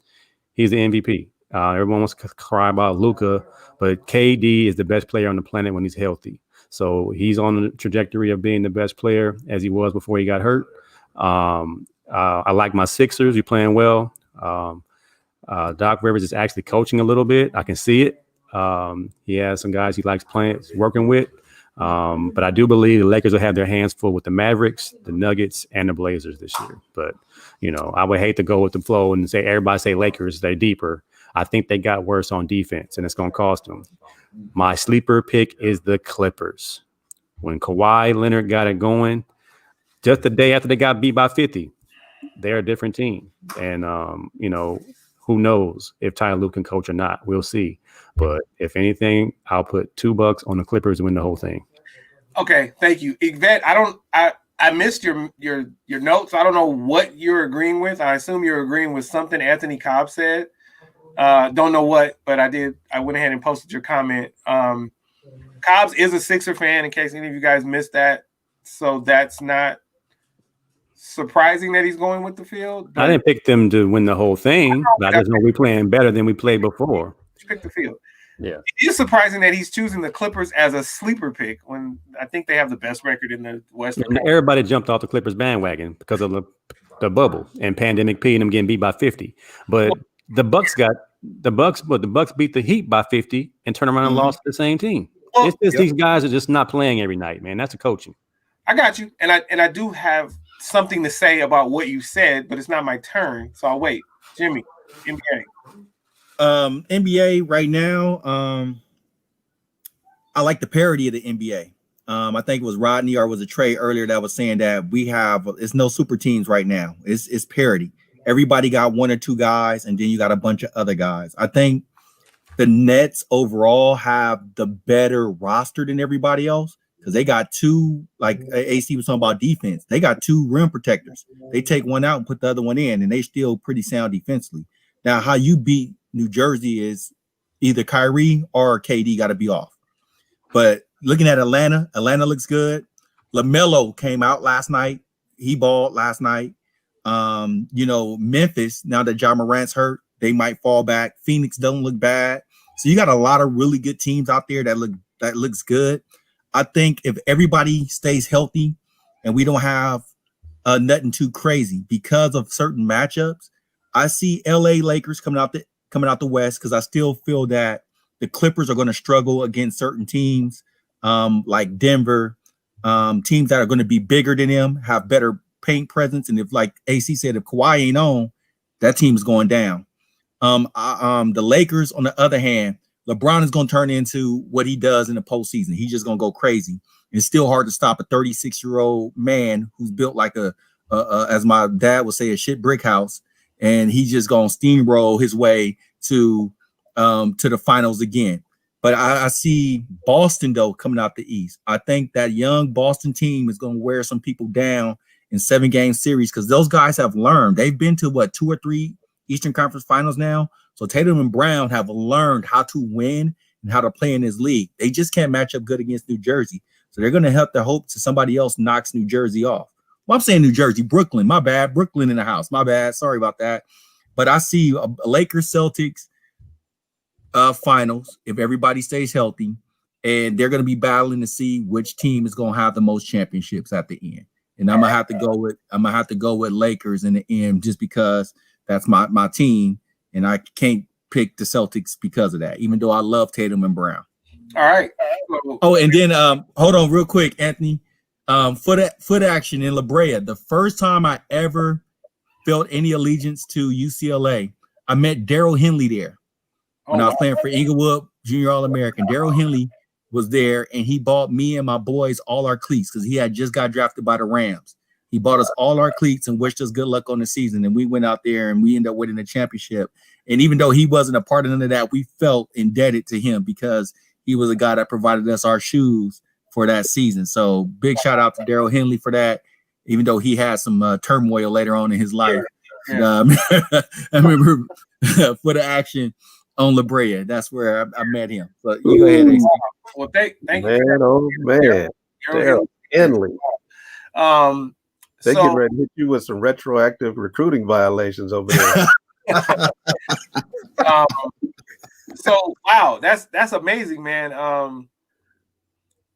he's the MVP. Everyone wants to cry about Luka, but KD is the best player on the planet when he's healthy. So he's on the trajectory of being the best player as he was before he got hurt. I like my Sixers. You're playing well. Doc Rivers is actually coaching a little bit. I can see it. He has some guys he likes working with. But I do believe the Lakers will have their hands full with the Mavericks, the Nuggets, and the Blazers this year. But, I would hate to go with the flow and say everybody say Lakers, they're deeper. I think they got worse on defense, and it's going to cost them. My sleeper pick is the Clippers. When Kawhi Leonard got it going, just the day after they got beat by 50, they're a different team. And, Who knows if Ty Lue can coach or not? We'll see. But if anything, I'll put $2 on the Clippers to win the whole thing. Okay, thank you, Yvette. I missed your notes. I don't know what you're agreeing with. I assume you're agreeing with something Anthony Cobb said. Don't know what, but I did. I went ahead and posted your comment. Cobbs is a Sixer fan, in case any of you guys missed that. So that's not surprising that he's going with the field. I didn't pick them to win the whole thing, but I just know we're playing better than we played before. Pick the field. Yeah. It is surprising that he's choosing the Clippers as a sleeper pick when I think they have the best record in the Western. And everybody jumped off the Clippers bandwagon because of the bubble and Pandemic P and them getting beat by 50. But the Bucks beat the Heat by 50 and turned around and lost to the same team. Well, it's just these guys are just not playing every night, man. That's the coaching. I got you, and I do have something to say about what you said, but it's not my turn, so I'll wait. Jimmy, NBA. NBA right now, I like the parity of the NBA. I think it was Rodney or was it Trey earlier that was saying that it's no super teams right now. It's parity. Everybody got one or two guys, and then you got a bunch of other guys. I think the Nets overall have the better roster than everybody else because they got two, like AC was talking about defense. They got two rim protectors. They take one out and put the other one in, and they still pretty sound defensively. Now, how you beat New Jersey is either Kyrie or KD got to be off. But looking at Atlanta looks good. LaMelo came out last night. He balled last night. Memphis, now that Ja Morant's hurt, they might fall back. Phoenix don't look bad. So you got a lot of really good teams out there that looks good. I think if everybody stays healthy and we don't have nothing too crazy because of certain matchups, I see LA Lakers coming out the West because I still feel that the Clippers are going to struggle against certain teams like Denver, teams that are going to be bigger than them, have better paint presence. And if, like AC said, if Kawhi ain't on, that team's going down. The Lakers, on the other hand, LeBron is going to turn into what he does in the postseason. He's just going to go crazy. It's still hard to stop a 36-year-old man who's built like as my dad would say, a shit brick house. And he's just going to steamroll his way to the finals again. But I see Boston, though, coming out the East. I think that young Boston team is going to wear some people down in 7-game series because those guys have learned. They've been to, 2 or 3 Eastern Conference finals now. So Tatum and Brown have learned how to win and how to play in this league. They just can't match up good against New Jersey. So they're going to have to hope to somebody else knocks New Jersey off. Well, I'm saying New Jersey, Brooklyn. My bad. Brooklyn in the house. My bad. Sorry about that. But I see a Lakers Celtics finals if everybody stays healthy, and they're going to be battling to see which team is going to have the most championships at the end. And I'm gonna have to go with Lakers in the end just because that's my team, and I can't pick the Celtics because of that, even though I love Tatum and Brown. All right. Oh, and then hold on real quick, Anthony. Foot action in La Brea. The first time I ever felt any allegiance to UCLA, I met Daryl Henley there when I was playing for Inglewood Junior All-American. Daryl Henley was there, and he bought me and my boys all our cleats because he had just got drafted by the Rams. He bought us all our cleats and wished us good luck on the season. And we went out there and we ended up winning the championship. And even though he wasn't a part of none of that, we felt indebted to him because he was a guy that provided us our shoes for that season. So big shout out to Daryl Henley for that, even though he had some turmoil later on in his life. Yeah. I remember for the action on La Brea. That's where I met him. But you go ahead, AC. Well, thank you. Man, oh man. Daryl Henley. They get ready to hit you with some retroactive recruiting violations over there. So wow, that's amazing, man.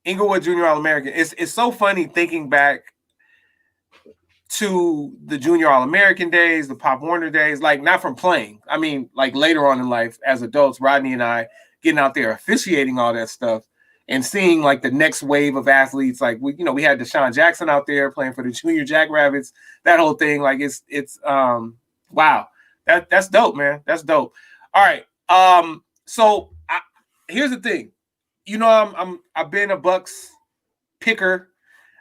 Inglewood Junior All-American. It's so funny thinking back to the Junior All-American days, the Pop Warner days, like not from playing. I mean, like later on in life as adults, Rodney and I getting out there officiating all that stuff and seeing like the next wave of athletes. Like we had Deshaun Jackson out there playing for the Junior Jackrabbits, that whole thing. Like it's wow. That's dope, man. That's dope. All right. So here's the thing. I've been a Bucks picker.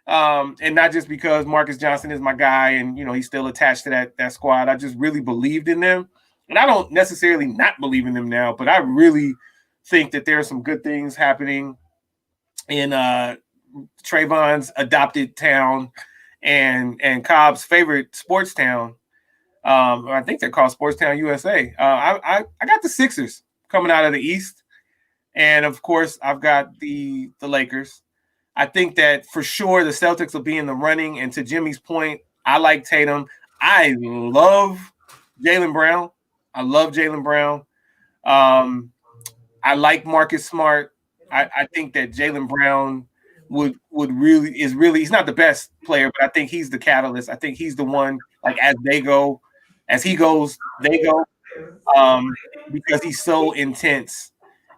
And not just because Marcus Johnson is my guy and he's still attached to that squad. I just really believed in them. and I don't necessarily not believe in them now, but I really think that there are some good things happening in TreVon's adopted town and Cobb's favorite sports town. I think they're called Sportstown USA. I got the Sixers coming out of the East, and of course I've got the Lakers. I think that for sure the Celtics will be in the running. And to Jimmy's point, I like Tatum. I love Jaylen Brown. I like Marcus Smart. I think that Jaylen Brown would really he's not the best player, but I think he's the catalyst. I think he's the one, like, as he goes, they go, because he's so intense.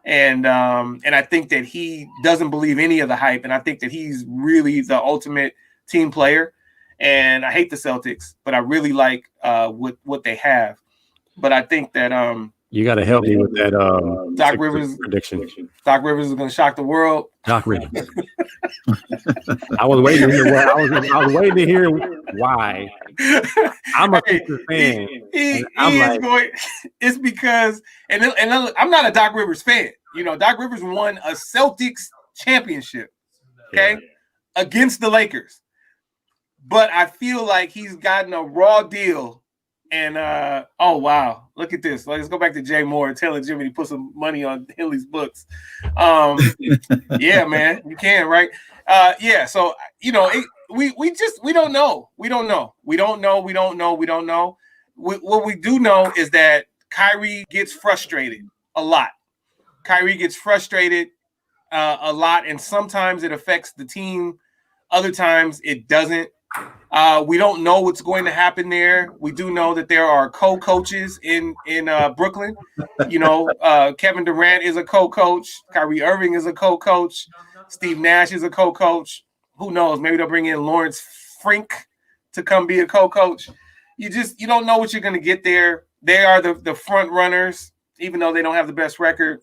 And I think that he doesn't believe any of the hype, and I think that he's really the ultimate team player. And I hate the Celtics, but I really like what they have. But I think that you got to help me with that Doc Rivers prediction. Doc Rivers is going to shock the world. Doc Rivers. I was waiting to hear I was waiting to hear why. I'm a Sixers fan. It's because and I'm not a Doc Rivers fan. You know, Doc Rivers won a Celtics championship, okay, against the Lakers. But I feel like he's gotten a raw deal. And oh wow, look at this. Let's go back to Jay Moore telling Jimmy to put some money on Henley's books. Yeah, man, you can, right? So you know, we don't know. We don't know. What we do know is that Kyrie gets frustrated a lot. A lot, and sometimes it affects the team. Other times it doesn't. We don't know what's going to happen there. We do know that there are co-coaches in Brooklyn. You know, Kevin Durant is a co-coach. Kyrie Irving is a co-coach. Steve Nash is a co-coach. Who knows? Maybe they'll bring in Lawrence Frink to come be a co-coach. You don't know what you're going to get there. They are the front runners, even though they don't have the best record.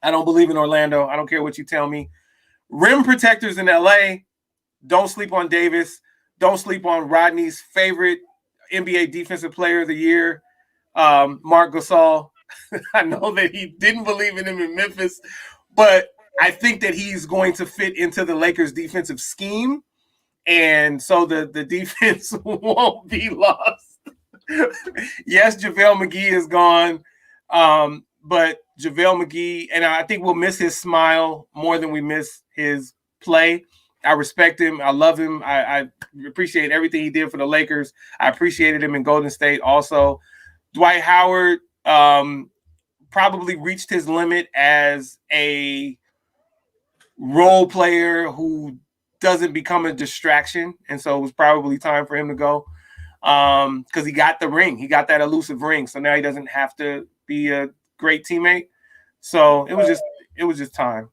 I don't believe in Orlando. I don't care what you tell me. Rim protectors in LA. Don't sleep on Davis. Don't sleep on Rodney's favorite NBA Defensive Player of the Year, Marc Gasol. I know that he didn't believe in him in Memphis, but I think that he's going to fit into the Lakers' defensive scheme, and so the defense won't be lost. Yes, JaVale McGee is gone, but JaVale McGee, and I think we'll miss his smile more than we miss his play. I respect him. I love him. I appreciate everything he did for the Lakers. I appreciated him in Golden State also. Dwight Howard probably reached his limit as a role player who doesn't become a distraction. And so it was probably time for him to go because he got the ring. He got that elusive ring. So now he doesn't have to be a great teammate. So it was just time.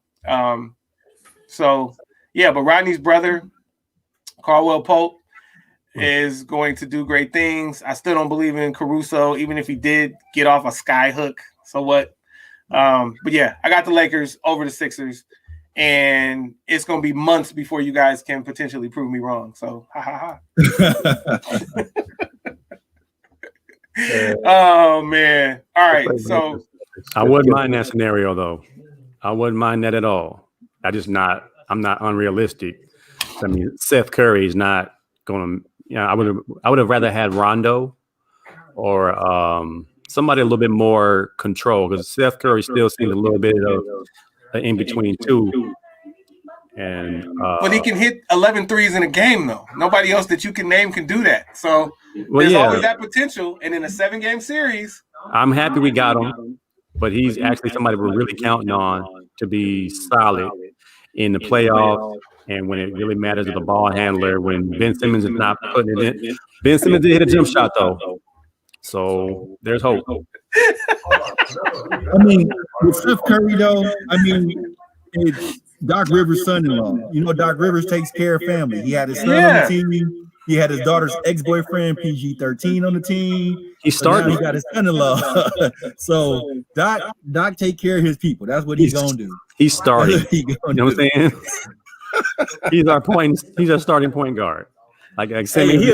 Yeah, but Rodney's brother, Caldwell Pope, is going to do great things. I still don't believe in Caruso, even if he did get off a sky hook. So what? But yeah, I got the Lakers over the Sixers, and it's going to be months before you guys can potentially prove me wrong. So, ha. Oh, man. All right, so. I wouldn't mind that scenario, though. I wouldn't mind that at all. I'm not unrealistic. I mean, Seth Curry is not going to. I would have rather had Rondo or somebody a little bit more control because Seth Curry still seems a little bit of in between two. And but he can hit 11 threes in a game, though. Nobody else that you can name can do that. So there's always that potential. And in a 7-game series, I'm happy we got him, but he's actually somebody we're really counting on to be solid in the playoffs and when it really matters to the ball handler, when Ben Simmons is not putting it in. Ben Simmons did hit a jump shot, though. So there's hope. I mean, with Steph Curry, though, it's Doc Rivers' son-in-law. You know, Doc Rivers takes care of family. He had his son on the team. He had his daughter's ex-boyfriend, PG-13, on the team. He started. He got his son-in-law. So Doc take care of his people. That's what he's gonna do. He started. You know what I'm saying? He's our starting point guard. Like he a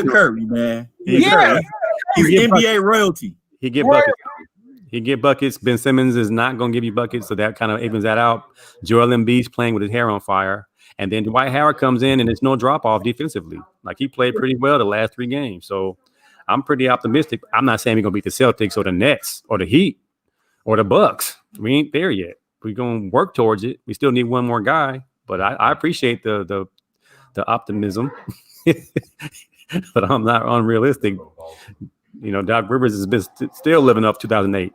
Curry, man. He's NBA royalty. He get buckets. He get buckets. Ben Simmons is not going to give you buckets, so that kind of evens that out. Joel Embiid's playing with his hair on fire, and then Dwight Howard comes in, and it's no drop off defensively. Like he played pretty well the last 3 games, so I'm pretty optimistic. I'm not saying we're going to beat the Celtics or the Nets or the Heat or the Bucks. We ain't there yet. We're going to work towards it. We still need one more guy, but I appreciate the optimism, but I'm not unrealistic. You know, Doc Rivers has been still living up 2008.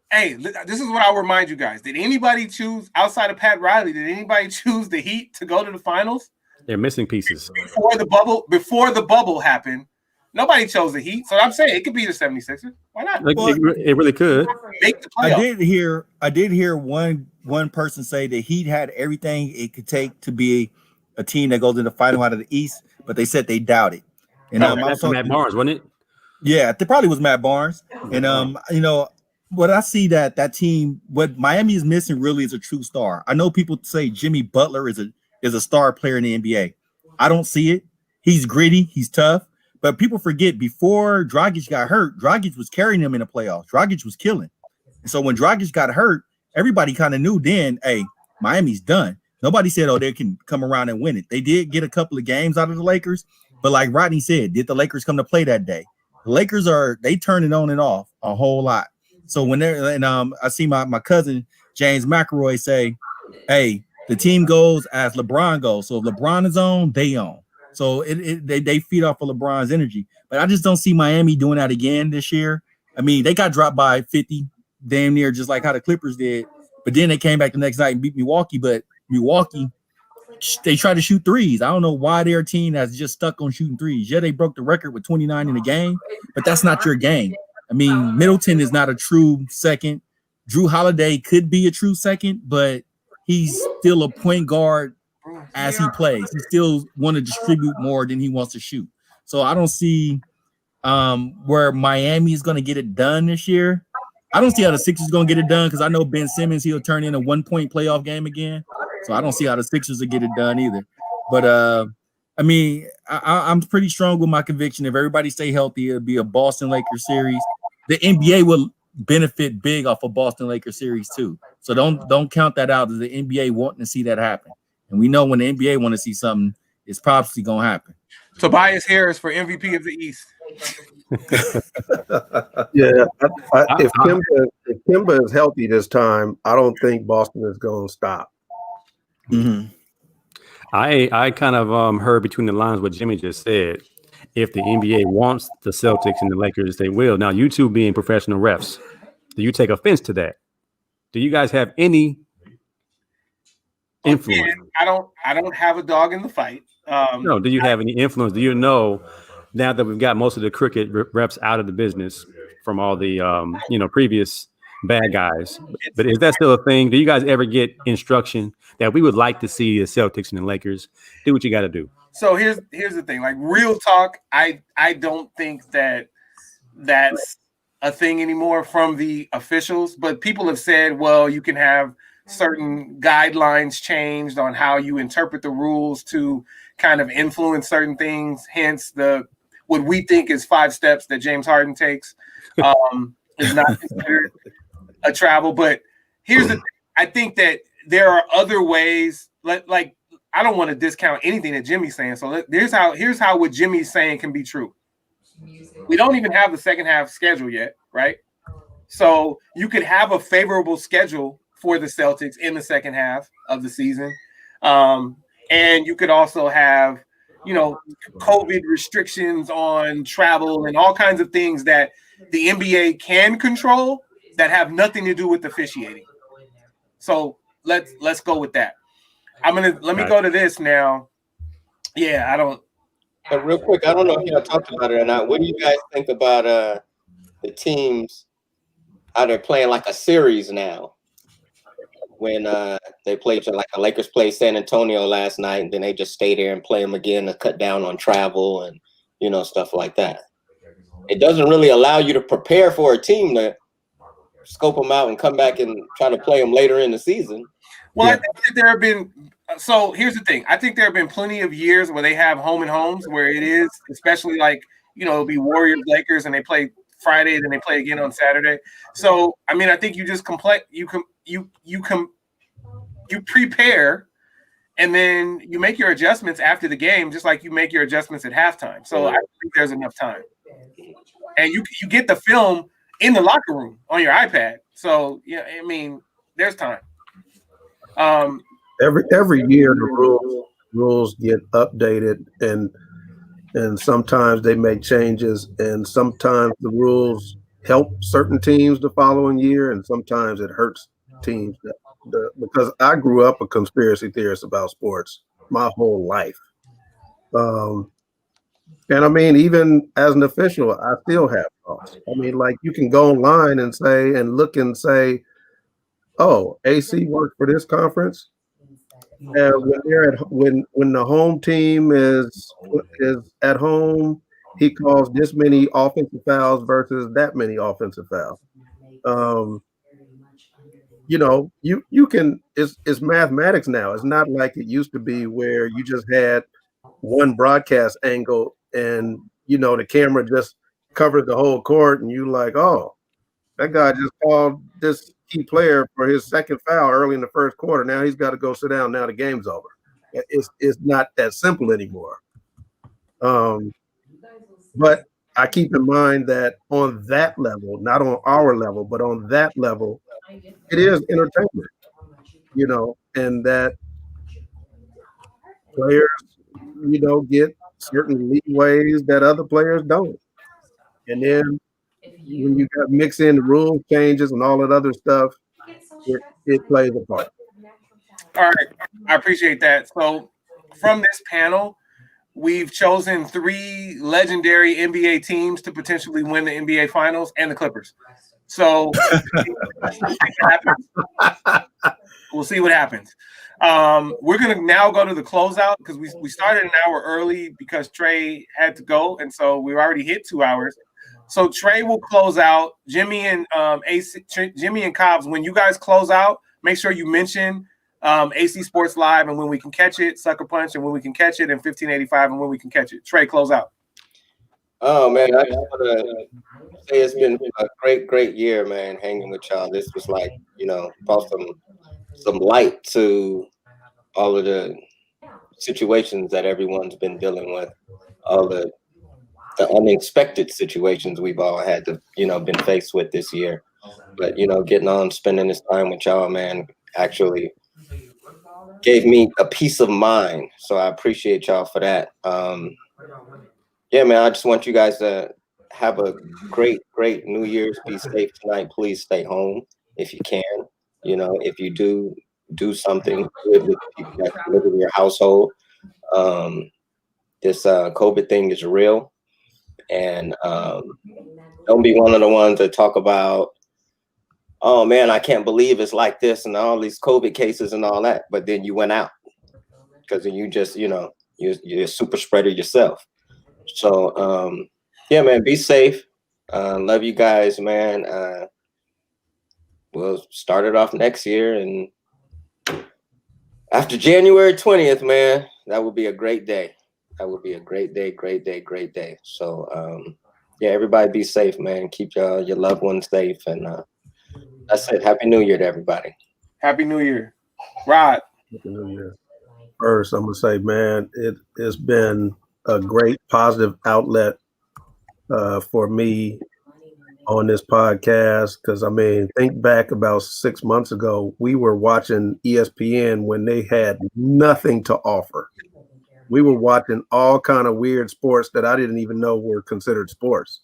Hey, this is what I'll remind you guys. Did anybody choose, outside of Pat Riley, did anybody choose the Heat to go to the finals? They're missing pieces. Before the bubble happened, nobody chose the Heat. So I'm saying it could be the 76ers. Why not? It really could. Make the playoffs. I did hear one person say the Heat had everything it could take to be a team that goes in the final out of the East, but they said they doubt it. And that's Matt Barnes, wasn't it? Yeah, it probably was Matt Barnes. And you know, what I see that team, what Miami is missing really is a true star. I know people say Jimmy Butler is a star player in the NBA. I don't see it. He's gritty, he's tough, but people forget before Dragic got hurt, Dragic was carrying them in the playoffs. Dragic was killing. And so when Dragic got hurt, everybody kind of knew then, hey, Miami's done. Nobody said, oh, they can come around and win it. They did get a couple of games out of the Lakers, but like Rodney said, did the Lakers come to play that day? The Lakers they turn it on and off a whole lot. So when I see my cousin James McElroy say, hey, the team goes as LeBron goes. So if LeBron is on, they on. So they feed off of LeBron's energy. But I just don't see Miami doing that again this year. I mean, they got dropped by 50, damn near just like how the Clippers did. But then they came back the next night and beat Milwaukee. But Milwaukee, they try to shoot threes. I don't know why their team has just stuck on shooting threes. Yeah, they broke the record with 29 in a game, but that's not your game. I mean, Middleton is not a true second. Drew Holiday could be a true second, but he's still a point guard as he plays. He still want to distribute more than he wants to shoot. So I don't see where Miami is going to get it done this year. I don't see how the Sixers going to get it done because I know Ben Simmons, he'll turn in a 1-point playoff game again. So I don't see how the Sixers will get it done either. But, I mean, I'm pretty strong with my conviction. If everybody stay healthy, it'll be a Boston Lakers series. The NBA will benefit big off a Boston Lakers series too. So don't count that out as the NBA wanting to see that happen. And we know when the NBA want to see something, it's probably going to happen. Tobias Harris for MVP of the East. Yeah, if Kemba is healthy this time, I don't think Boston is going to stop. Mm-hmm. I kind of heard between the lines what Jimmy just said. If the NBA wants the Celtics and the Lakers, they will. Now, you two being professional refs, do you take offense to that? Do you guys have any influence? Again, I don't have a dog in the fight. No, do you have any influence? Do you know now that we've got most of the cricket reps out of the business from all the previous bad guys? But is that still a thing? Do you guys ever get instruction that we would like to see the Celtics and the Lakers do what you got to do? So here's the thing, like real talk, I don't think that's a thing anymore from the officials, but people have said, well, you can have certain guidelines changed on how you interpret the rules to kind of influence certain things. Hence what we think is 5 steps that James Harden takes is not considered a travel. But here's the thing. I think that there are other ways, like I don't want to discount anything that Jimmy's saying. So here's how what Jimmy's saying can be true. We don't even have the second half schedule yet, right? So you could have a favorable schedule for the Celtics in the second half of the season. And you could also have, COVID restrictions on travel and all kinds of things that the NBA can control that have nothing to do with officiating. So let's go with that. Let me go to this now. Yeah, I don't. But real quick, I don't know if y'all talked about it or not. What do you guys think about the teams, how they're playing like a series now? When they played, like the Lakers played San Antonio last night, and then they just stay there and play them again to cut down on travel and stuff like that. It doesn't really allow you to prepare for a team to scope them out and come back and try to play them later in the season. Well, I think that there have been. So here's the thing. I think there have been plenty of years where they have home and homes where it is, especially like it'll be Warriors, Lakers, and they play Friday, then they play again on Saturday. So I mean, I think you just you prepare, and then you make your adjustments after the game, just like you make your adjustments at halftime. So I think there's enough time, and you get the film in the locker room on your iPad. So yeah, I mean, there's time. Every year the rules get updated, and sometimes they make changes, and sometimes the rules help certain teams the following year, and sometimes it hurts teams. Because I grew up a conspiracy theorist about sports my whole life. And I mean, even as an official, I still have thoughts. I mean, like you can go online and look and say, oh, AC worked for this conference. When they're when the home team is at home, he calls this many offensive fouls versus that many offensive fouls. You know, you can it's mathematics now. It's not like it used to be where you just had one broadcast angle and the camera just covered the whole court and you like, oh, that guy just called this key player for his second foul early in the first quarter. Now he's got to go sit down. Now the game's over. It's not that simple anymore. But I keep in mind that on that level, not on our level, but on that level, it is entertainment, and that players, get certain leeways that other players don't. And then when you got mix in the rule changes and all that other stuff, it plays a part. All right, I appreciate that. So from this panel, we've chosen 3 legendary NBA teams to potentially win the NBA Finals and the Clippers. So we'll see what happens. We're going to now go to the closeout because we started an hour early because Trey had to go, and so we already hit 2 hours. So Trey will close out. Jimmy and Cobbs, when you guys close out, make sure you mention AC Sports Live and when we can catch it, Sucker Punch, and when we can catch it, and 1585 and when we can catch it. Trey, close out. Oh man, I just want to say it's been a great year, man. Hanging with y'all, this was like brought some light to all of the situations that everyone's been dealing with, all the unexpected situations we've all had to been faced with this year. But getting on, spending this time with y'all, man, actually gave me a peace of mind. So I appreciate y'all for that. Yeah, man, I just want you guys to have a great New Year's. Be safe tonight. Please stay home if you can. If you do something good with the people that live in your household. This COVID thing is real. And don't be one of the ones that talk about, oh man, I can't believe it's like this and all these COVID cases and all that. But then you went out because then you just, you're a super spreader yourself. So, yeah, man, be safe. Love you guys, man. We'll start it off next year. And after January 20th, man, that would be a great day. That would be a great day. So, yeah, everybody be safe, man. Keep your loved ones safe. And that's it. Happy New Year to everybody. Happy New Year. Rod. Happy New Year. First, I'm going to say, man, it's been a great positive outlet for me on this podcast. Because, I mean, think back about 6 months ago, we were watching ESPN when they had nothing to offer. We were watching all kind of weird sports that I didn't even know were considered sports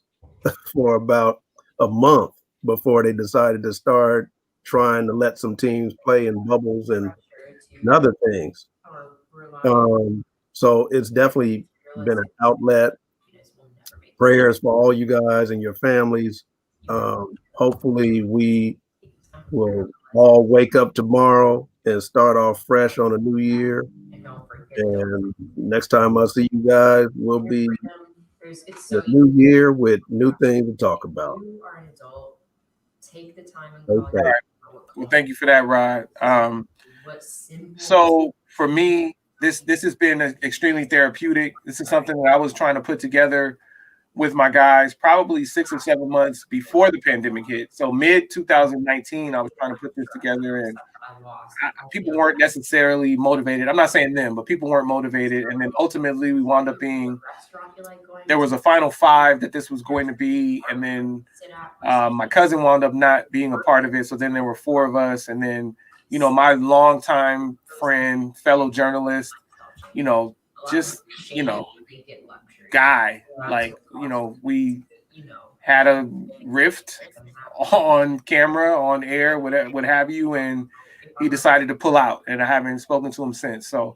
for about a month before they decided to start trying to let some teams play in bubbles and other things. So it's definitely been an outlet. Prayers for all you guys and your families. Hopefully we will all wake up tomorrow and start off fresh on a new year. And next time I see you guys will be the new year with new things to talk about. Okay. Right. Well, thank you for that, Rod. So for me, this has been extremely therapeutic. This is something that I was trying to put together with my guys probably 6 or 7 months before the pandemic hit. So mid 2019, I was trying to put this together, and people weren't necessarily motivated. I'm not saying them, but people weren't motivated. And then ultimately we wound up being, there was a final 5 that this was going to be. And then my cousin wound up not being a part of it. So then there were 4 of us. And then, you know, my longtime friend, fellow journalist, you know, just, you know, guy, like, you know, we had a rift on camera, on air, whatever, what have you, and he decided to pull out, and I haven't spoken to him since. So,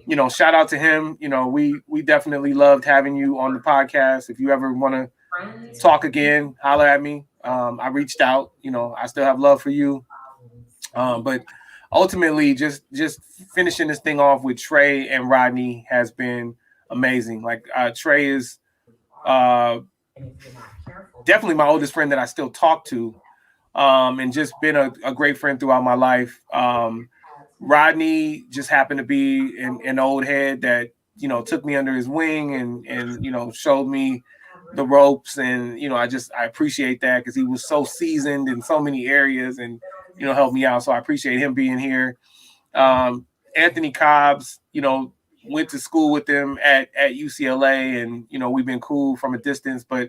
you know, shout out to him. You know, we definitely loved having you on the podcast. If you ever want to talk again, holler at me. I reached out. You know, I still have love for you. But ultimately, just finishing this thing off with Trey and Rodney has been amazing. Like Trey is definitely my oldest friend that I still talk to, and just been a great friend throughout my life. Rodney just happened to be an old head that, you know, took me under his wing and you know, showed me the ropes, and you know, I appreciate that because he was so seasoned in so many areas and, you know, helped me out. So I appreciate him being here. Anthony Cobbs, you know, went to school with them at UCLA, and you know, we've been cool from a distance, but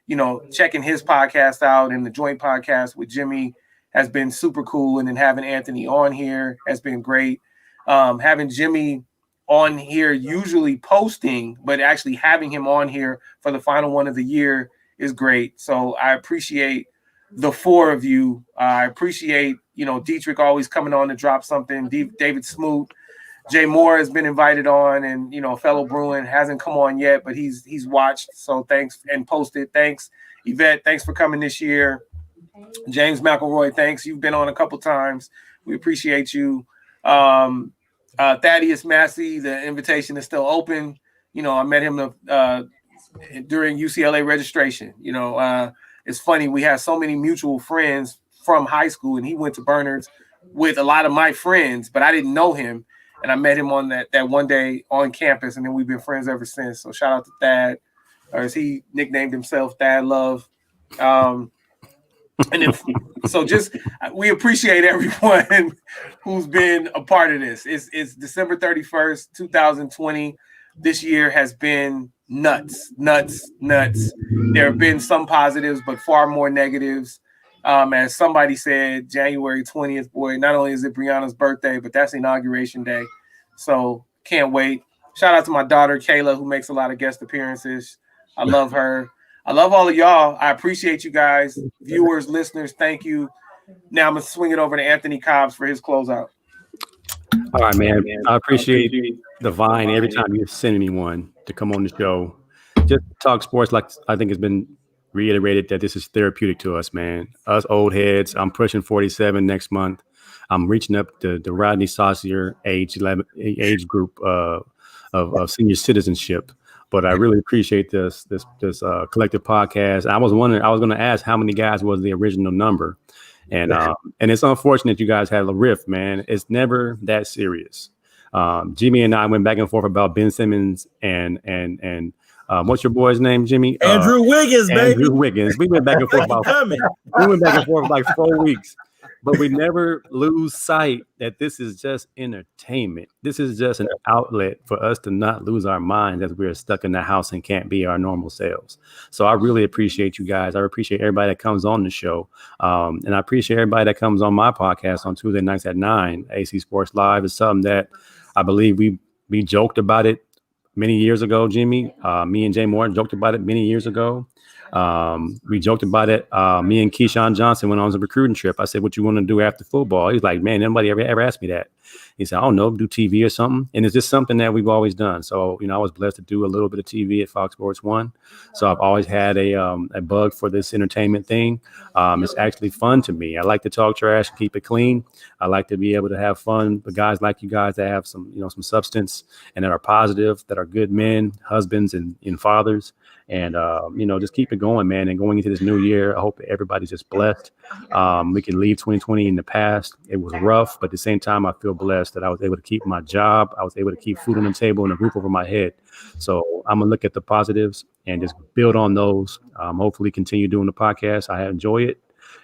you know, checking his podcast out and the joint podcast with Jimmy has been super cool. And then having Anthony on here has been great. Having Jimmy on here, usually posting, but actually having him on here for the final one of the year is great. So I appreciate the 4 of you. I appreciate, you know, Dietrich always coming on to drop something. David Smoot, Jay Moore has been invited on, and you know, fellow Bruin hasn't come on yet, but he's watched. So thanks, and posted. Thanks, Yvette. Thanks for coming this year. James McElroy, thanks. You've been on a couple times. We appreciate you. Thaddeus Massey, the invitation is still open. You know, I met him during UCLA registration. You know, it's funny, we have so many mutual friends from high school, and he went to Bernard's with a lot of my friends, but I didn't know him. And I met him on that one day on campus, and then we've been friends ever since. So shout out to Thad, or as he nicknamed himself, Thad Love. And then, so just, we appreciate everyone who's been a part of this. It's December 31st, 2020. This year has been nuts. There have been some positives, but far more negatives. As somebody said, January 20th, boy, not only is it Brianna's birthday, but that's inauguration day. So can't wait. Shout out to my daughter, Kayla, who makes a lot of guest appearances. I love her. I love all of y'all. I appreciate you guys, viewers, listeners. Thank you. Now I'm going to swing it over to Anthony Cobbs for his closeout. All right, man. I appreciate the Vine every time you're sending me one to come on the show. Just talk sports, like I think it's been reiterated that this is therapeutic to us, man. Us old heads. I'm pushing 47 next month. I'm reaching up to the Rodney Saucier age group of senior citizenship. But I really appreciate this collective podcast. I was wondering, I was going to ask how many guys was the original number, and it's unfortunate you guys had a rift, man. It's never that serious. Jimmy and I went back and forth about Ben Simmons and what's your boy's name, Jimmy? Andrew Wiggins, baby. Andrew Wiggins. We went back and forth like 4 weeks, but we never lose sight that this is just entertainment. This is just an outlet for us to not lose our minds as we're stuck in the house and can't be our normal selves. So I really appreciate you guys. I appreciate everybody that comes on the show. And I appreciate everybody that comes on my podcast on Tuesday nights at 9. AC Sports Live is something that I believe we joked about it many years ago, Jimmy. Me and Jay Moore joked about it many years ago. We joked about it. Me and Keyshawn Johnson went on a recruiting trip. I said, what you want to do after football? He's like, man, nobody ever asked me that. He said, I don't know, do TV or something. And it's just something that we've always done. So, you know, I was blessed to do a little bit of TV at Fox Sports 1. So I've always had a bug for this entertainment thing. It's actually fun to me. I like to talk trash and keep it clean. I like to be able to have fun with guys like you guys that have some substance and that are positive, that are good men, husbands and fathers. And, just keep it going, man. And going into this new year, I hope everybody's just blessed. We can leave 2020 in the past. It was rough, but at the same time, I feel feel blessed that I was able to keep my job. I was able to keep food on the table and a roof over my head. So I'm gonna look at the positives and just build on those. Hopefully continue doing the podcast. I enjoy it.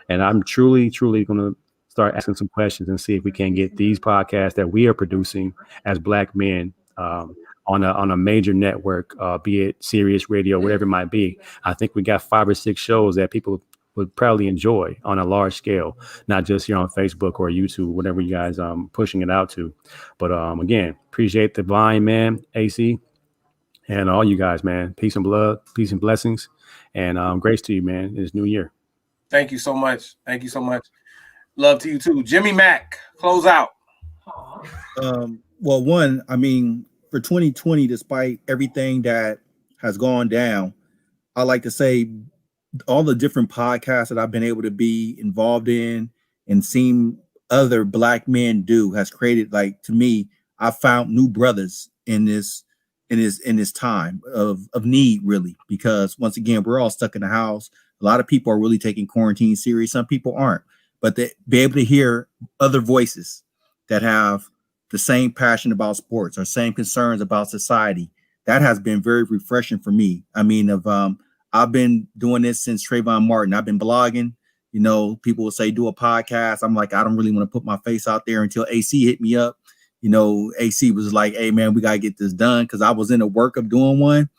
And I'm truly going to start asking some questions and see if we can get these podcasts that we are producing as Black men on a major network, be it Sirius Radio, whatever it might be. I think we got 5 or 6 shows that people would probably enjoy on a large scale, not just here on Facebook or YouTube, whatever you guys pushing it out to. But again, appreciate the Vine, man, AC, and all you guys, man. Peace and blood, peace and blessings, and grace to you, man, in this new year. Thank you so much. Thank you so much. Love to you too. Jimmy Mack, close out. Well, one, I mean, for 2020, despite everything that has gone down, I like to say all the different podcasts that I've been able to be involved in and seen other Black men do has created, like, to me, I found new brothers in this time of need, really, because once again, we're all stuck in the house. A lot of people are really taking quarantine serious. Some people aren't, but they be able to hear other voices that have the same passion about sports or same concerns about society. That has been very refreshing for me. I mean, I've been doing this since TreVon Martin. I've been blogging. You know, people will say do a podcast. I'm like, I don't really want to put my face out there until AC hit me up. You know, AC was like, hey man, we gotta get this done, because I was in the work of doing one.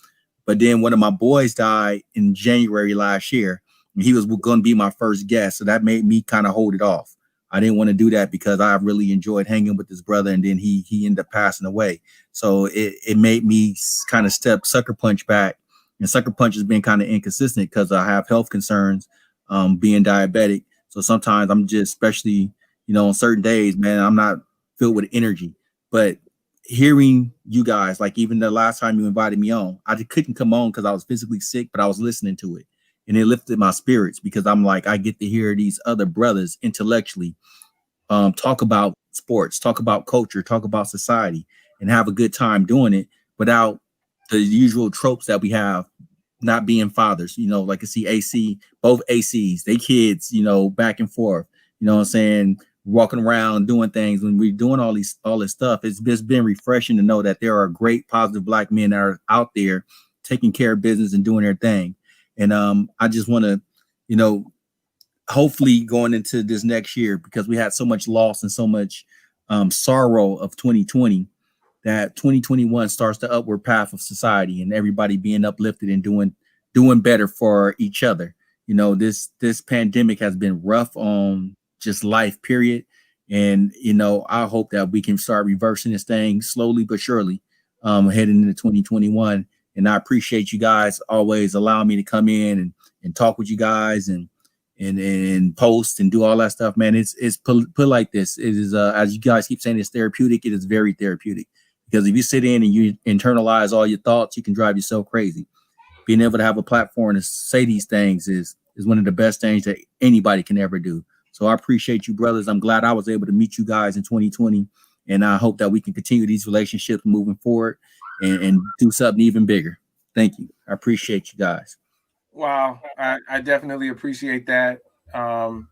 But then one of my boys died in January last year, and he was going to be my first guest. So that made me kind of hold it off. I didn't want to do that because I really enjoyed hanging with his brother, and then he ended up passing away. So it made me kind of step Sucker Punch back, and Sucker Punch has been kind of inconsistent because I have health concerns, being diabetic. So sometimes I'm just, especially, you know, on certain days, man, I'm not filled with energy. But hearing you guys, like even the last time you invited me on, I just couldn't come on because I was physically sick, but I was listening to it, and it lifted my spirits because I'm like, I get to hear these other brothers intellectually talk about sports, talk about culture, talk about society, and have a good time doing it without the usual tropes that we have, not being fathers. You know, like I see AC, both ACs, they kids, you know, back and forth, you know what I'm saying, walking around doing things. When we're doing all this stuff, it's just been refreshing to know that there are great positive Black men that are out there taking care of business and doing their thing. And I just want to, you know, hopefully going into this next year, because we had so much loss and so much sorrow of 2020, that 2021 starts the upward path of society and everybody being uplifted and doing better for each other. You know, this pandemic has been rough on just life, period. And, you know, I hope that we can start reversing this thing slowly but surely heading into 2021. And I appreciate you guys always allowing me to come in and talk with you guys and post and do all that stuff, man. It's put like this. It is, as you guys keep saying, it's therapeutic. It is very therapeutic, because if you sit in and you internalize all your thoughts, you can drive yourself crazy. Being able to have a platform to say these things is one of the best things that anybody can ever do. So I appreciate you, brothers. I'm glad I was able to meet you guys in 2020, and I hope that we can continue these relationships moving forward and do something even bigger. Thank you. I appreciate you guys. Wow, I definitely appreciate that. And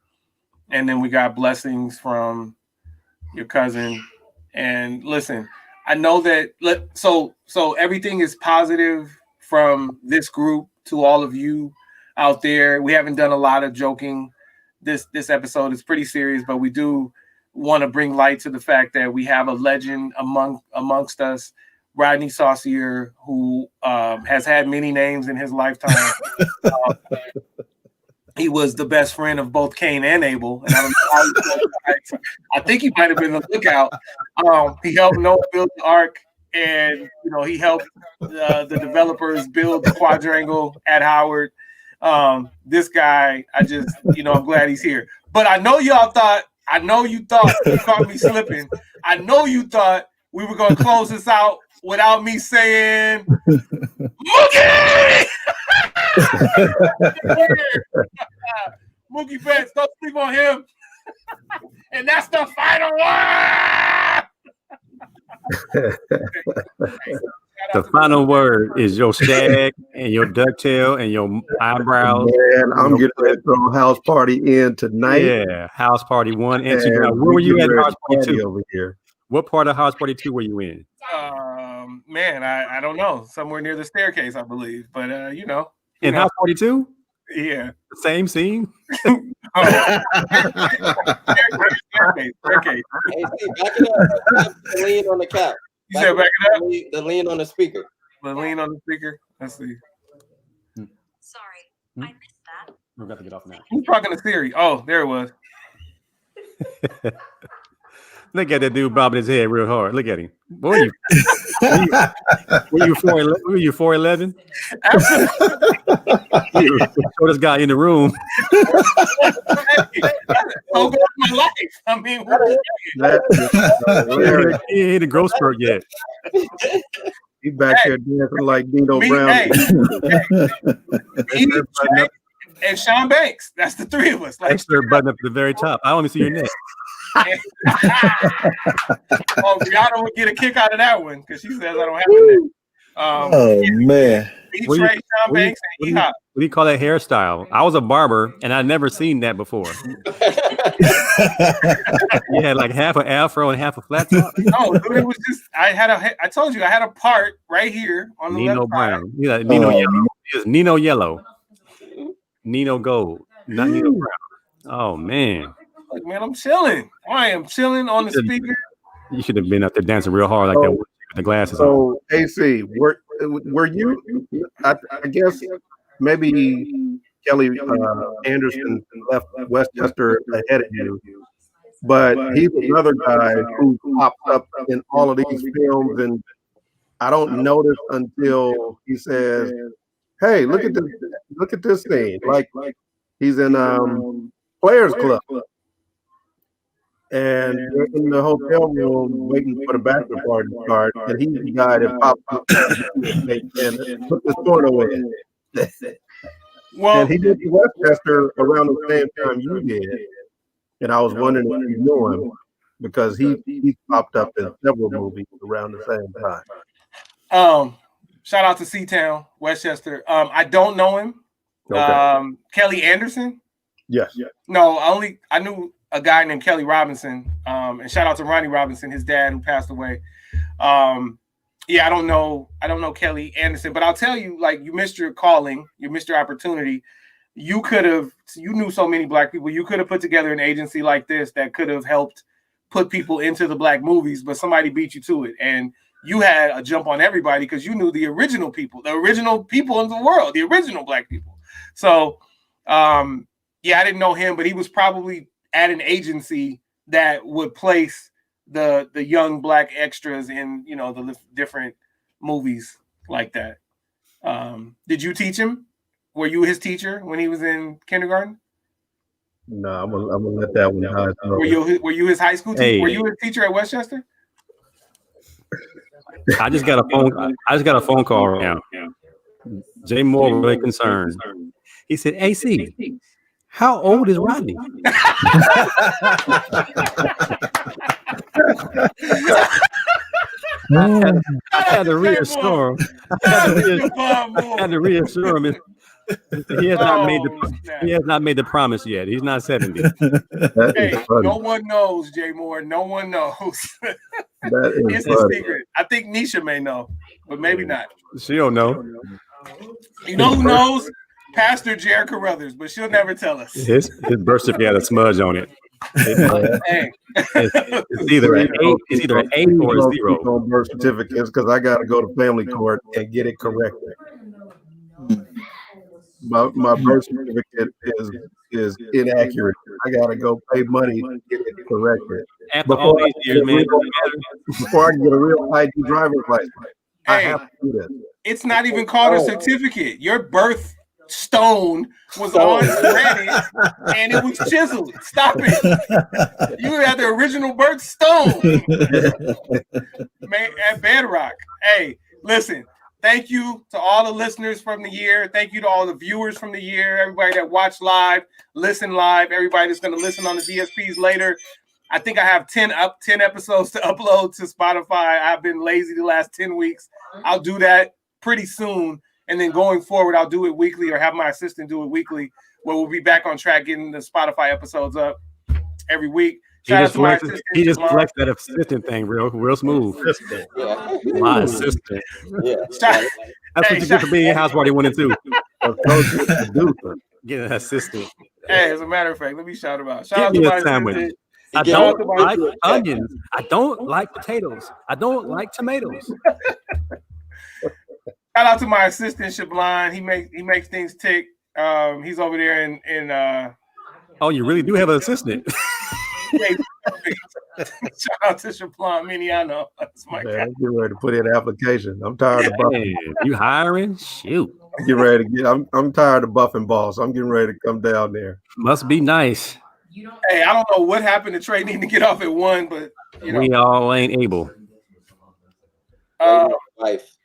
then we got blessings from your cousin. And listen, I know that so everything is positive from this group to all of you out there. We haven't done a lot of joking. This episode is pretty serious, but we do want to bring light to the fact that we have a legend amongst us, Rodney Saucier, who has had many names in his lifetime. He was the best friend of both Cain and Abel, and I think he might have been the lookout. He helped Noah build the ark, and you know, he helped the developers build the quadrangle at Howard. This guy, I'm glad he's here. But I know you thought you caught me slipping. I know you thought we were going to close this out without me saying, Mookie! Mookie Betts, don't sleep on him. And that's the final word. The final word is your shag and your ducktail and your eyebrows. Man, I'm getting ready to throw a house party in tonight. Yeah, house party 1 and 2. And Now, where were you at house party 2? over here? What part of house party 2 were you in? Man, I don't know. Somewhere near the staircase, I believe. But you know. In house party 2? Yeah. The same scene? Staircase. Hey, see, back it up. The lean on the couch. You said back it up? The lean on the speaker. The lean on the speaker. Let's see. Sorry, I missed that. We're about to get off now. Who's talking to Siri? Oh, there it was. Look at that dude bobbing his head real hard. Look at him. Boy, were you 4'11"? You were the shortest guy in the room. So goes my life. I mean, He ain't a growth spurt yet. He back here dancing like Dino Brown. And Sean Banks. That's the three of us. Like, Extra button up at the very top. I only see your neck. Rihanna would get a kick out of that one because she says I don't have a neck. Man. Trey, Sean Banks, and E-Hop. What do you call that hairstyle? I was a barber and I'd never seen that before. You had like half an afro and half a flat top. No, dude, it was just I told you I had a part right here on the Nino left Brown. side. Yeah, Nino Yellow. It was Nino Yellow. Nino Gold. Not Nino Brown. Oh man. Like, man, I'm chilling. I am chilling on the speaker. You should have been out there dancing real hard like that with the glasses on. So AC, were you? I guess maybe Kelly Anderson left Westchester ahead of you, but he's another guy who pops up in all of these films, and I don't notice until he says, "Hey, look at this scene!" Like he's in Players Club. And they're in the hotel room waiting for the bachelor party to start, and he's the guy that popped up and put this porno in. Well, and he did Westchester around the same time you did, and I was wondering if you knew him because he popped up in several movies around the same time. Shout out to C-Town, Westchester. I don't know him. Okay. Kelly Anderson. Yes. No, I knew a guy named Kelly Robinson, and shout out to Rodney Robinson, his dad who passed away. Yeah, I don't know Kelly Anderson, but I'll tell you, like, you missed your calling, you missed your opportunity. You knew so many black people. You could have put together an agency like this that could have helped put people into the black movies, but somebody beat you to it, and you had a jump on everybody because you knew the original people in the world, the original black people. So, yeah, I didn't know him, but he was probably at an agency that would place the young black extras in, the different movies like that. Did you teach him? Were you his teacher when he was in kindergarten? No, I'm gonna let that one hide. Were you his high school teacher? Hey. Were you his teacher at Westchester? I just got a phone call right now. Jay Moore was really concerned. He said, AC, how old is Rodney? I had to reassure him. I had to reassure him. He has not made the promise yet. He's not 70. Hey, no one knows, Jay Moore. No one knows. It's a secret. I think Nisha may know, but maybe not. She don't know. You know who knows? Pastor Jared Carruthers, but she'll never tell us. His birth certificate had a smudge on it. It's either an 8 or a 0 on birth certificates because I got to go to family court and get it corrected. My birth certificate is inaccurate. I got to go pay money to get it corrected. After all these years, man, before I can get a real ID driver's license, I have to do this. It's not even called a certificate. Your birth stone was on granite and it was chiseled. Stop it. You had the original birth stone. Man, at Bedrock. Hey, listen, thank you to all the listeners from the year. Thank you to all the viewers from the year, everybody that watched live, listen live, everybody that's going to listen on the DSPs later. I think I have 10 episodes to upload to Spotify. I've been lazy the last 10 weeks. I'll do that pretty soon. And then going forward, I'll do it weekly or have my assistant do it weekly, where we'll be back on track getting the Spotify episodes up every week. Shout out to my assistant. He just flexed that assistant thing real smooth. Assistant. Yeah. My assistant. Yeah. Shout- That's what you get for being in house party 1 and 2. Producer. Get an assistant. Hey, as a matter of fact, let me shout him out. Shout Give out to me my a sandwich. assistant. I Give don't me- like onions. I don't like potatoes. I don't like tomatoes. Shout out to my assistant Shablan. He makes things tick. He's over there in Oh, you really do have an assistant. shout out to Shablan Miniano. That's my Man, guy. I'm getting ready to put in an application. I'm tired of buffing. Hey, you hiring? Shoot. I'm getting ready to get. I'm tired of buffing balls. I'm getting ready to come down there. Must be nice. Hey, I don't know what happened to Trey needing to get off at 1, but you know. We all ain't able. Life.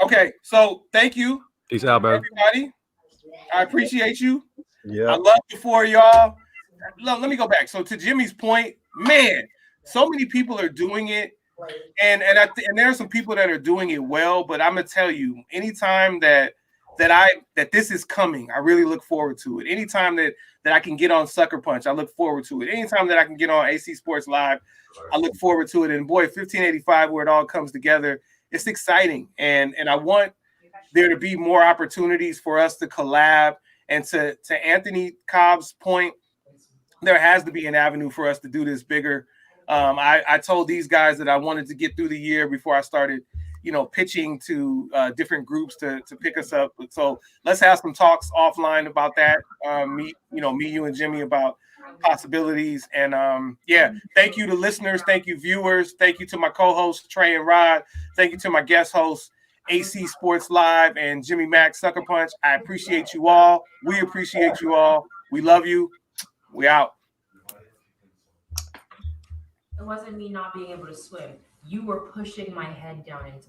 Okay, so thank you, Peace out, bro. everybody. I appreciate you. I Yeah. love you for y'all. Let me go back. So to Jimmy's point, man, so many people are doing it, and there are some people that are doing it well. But I'm gonna tell you, anytime that this is coming, I really look forward to it. Anytime that I can get on Sucker Punch, I look forward to it. Anytime that I can get on AC Sports Live, I look forward to it. And boy, 1585, where it all comes together, it's exciting. And I want there to be more opportunities for us to collab. And to Anthony Cobb's point, there has to be an avenue for us to do this bigger. I told these guys that I wanted to get through the year before I started, pitching to different groups to pick us up. So let's have some talks offline about that. Me, you and Jimmy about possibilities. And thank you to listeners. Thank you, viewers. Thank you to my co-hosts, Trey and Rod. Thank you to my guest hosts, AC Sports Live and Jimmy Mack Sucker Punch. I appreciate you all. We appreciate you all. We love you. We out. It wasn't me not being able to swim. You were pushing my head down into the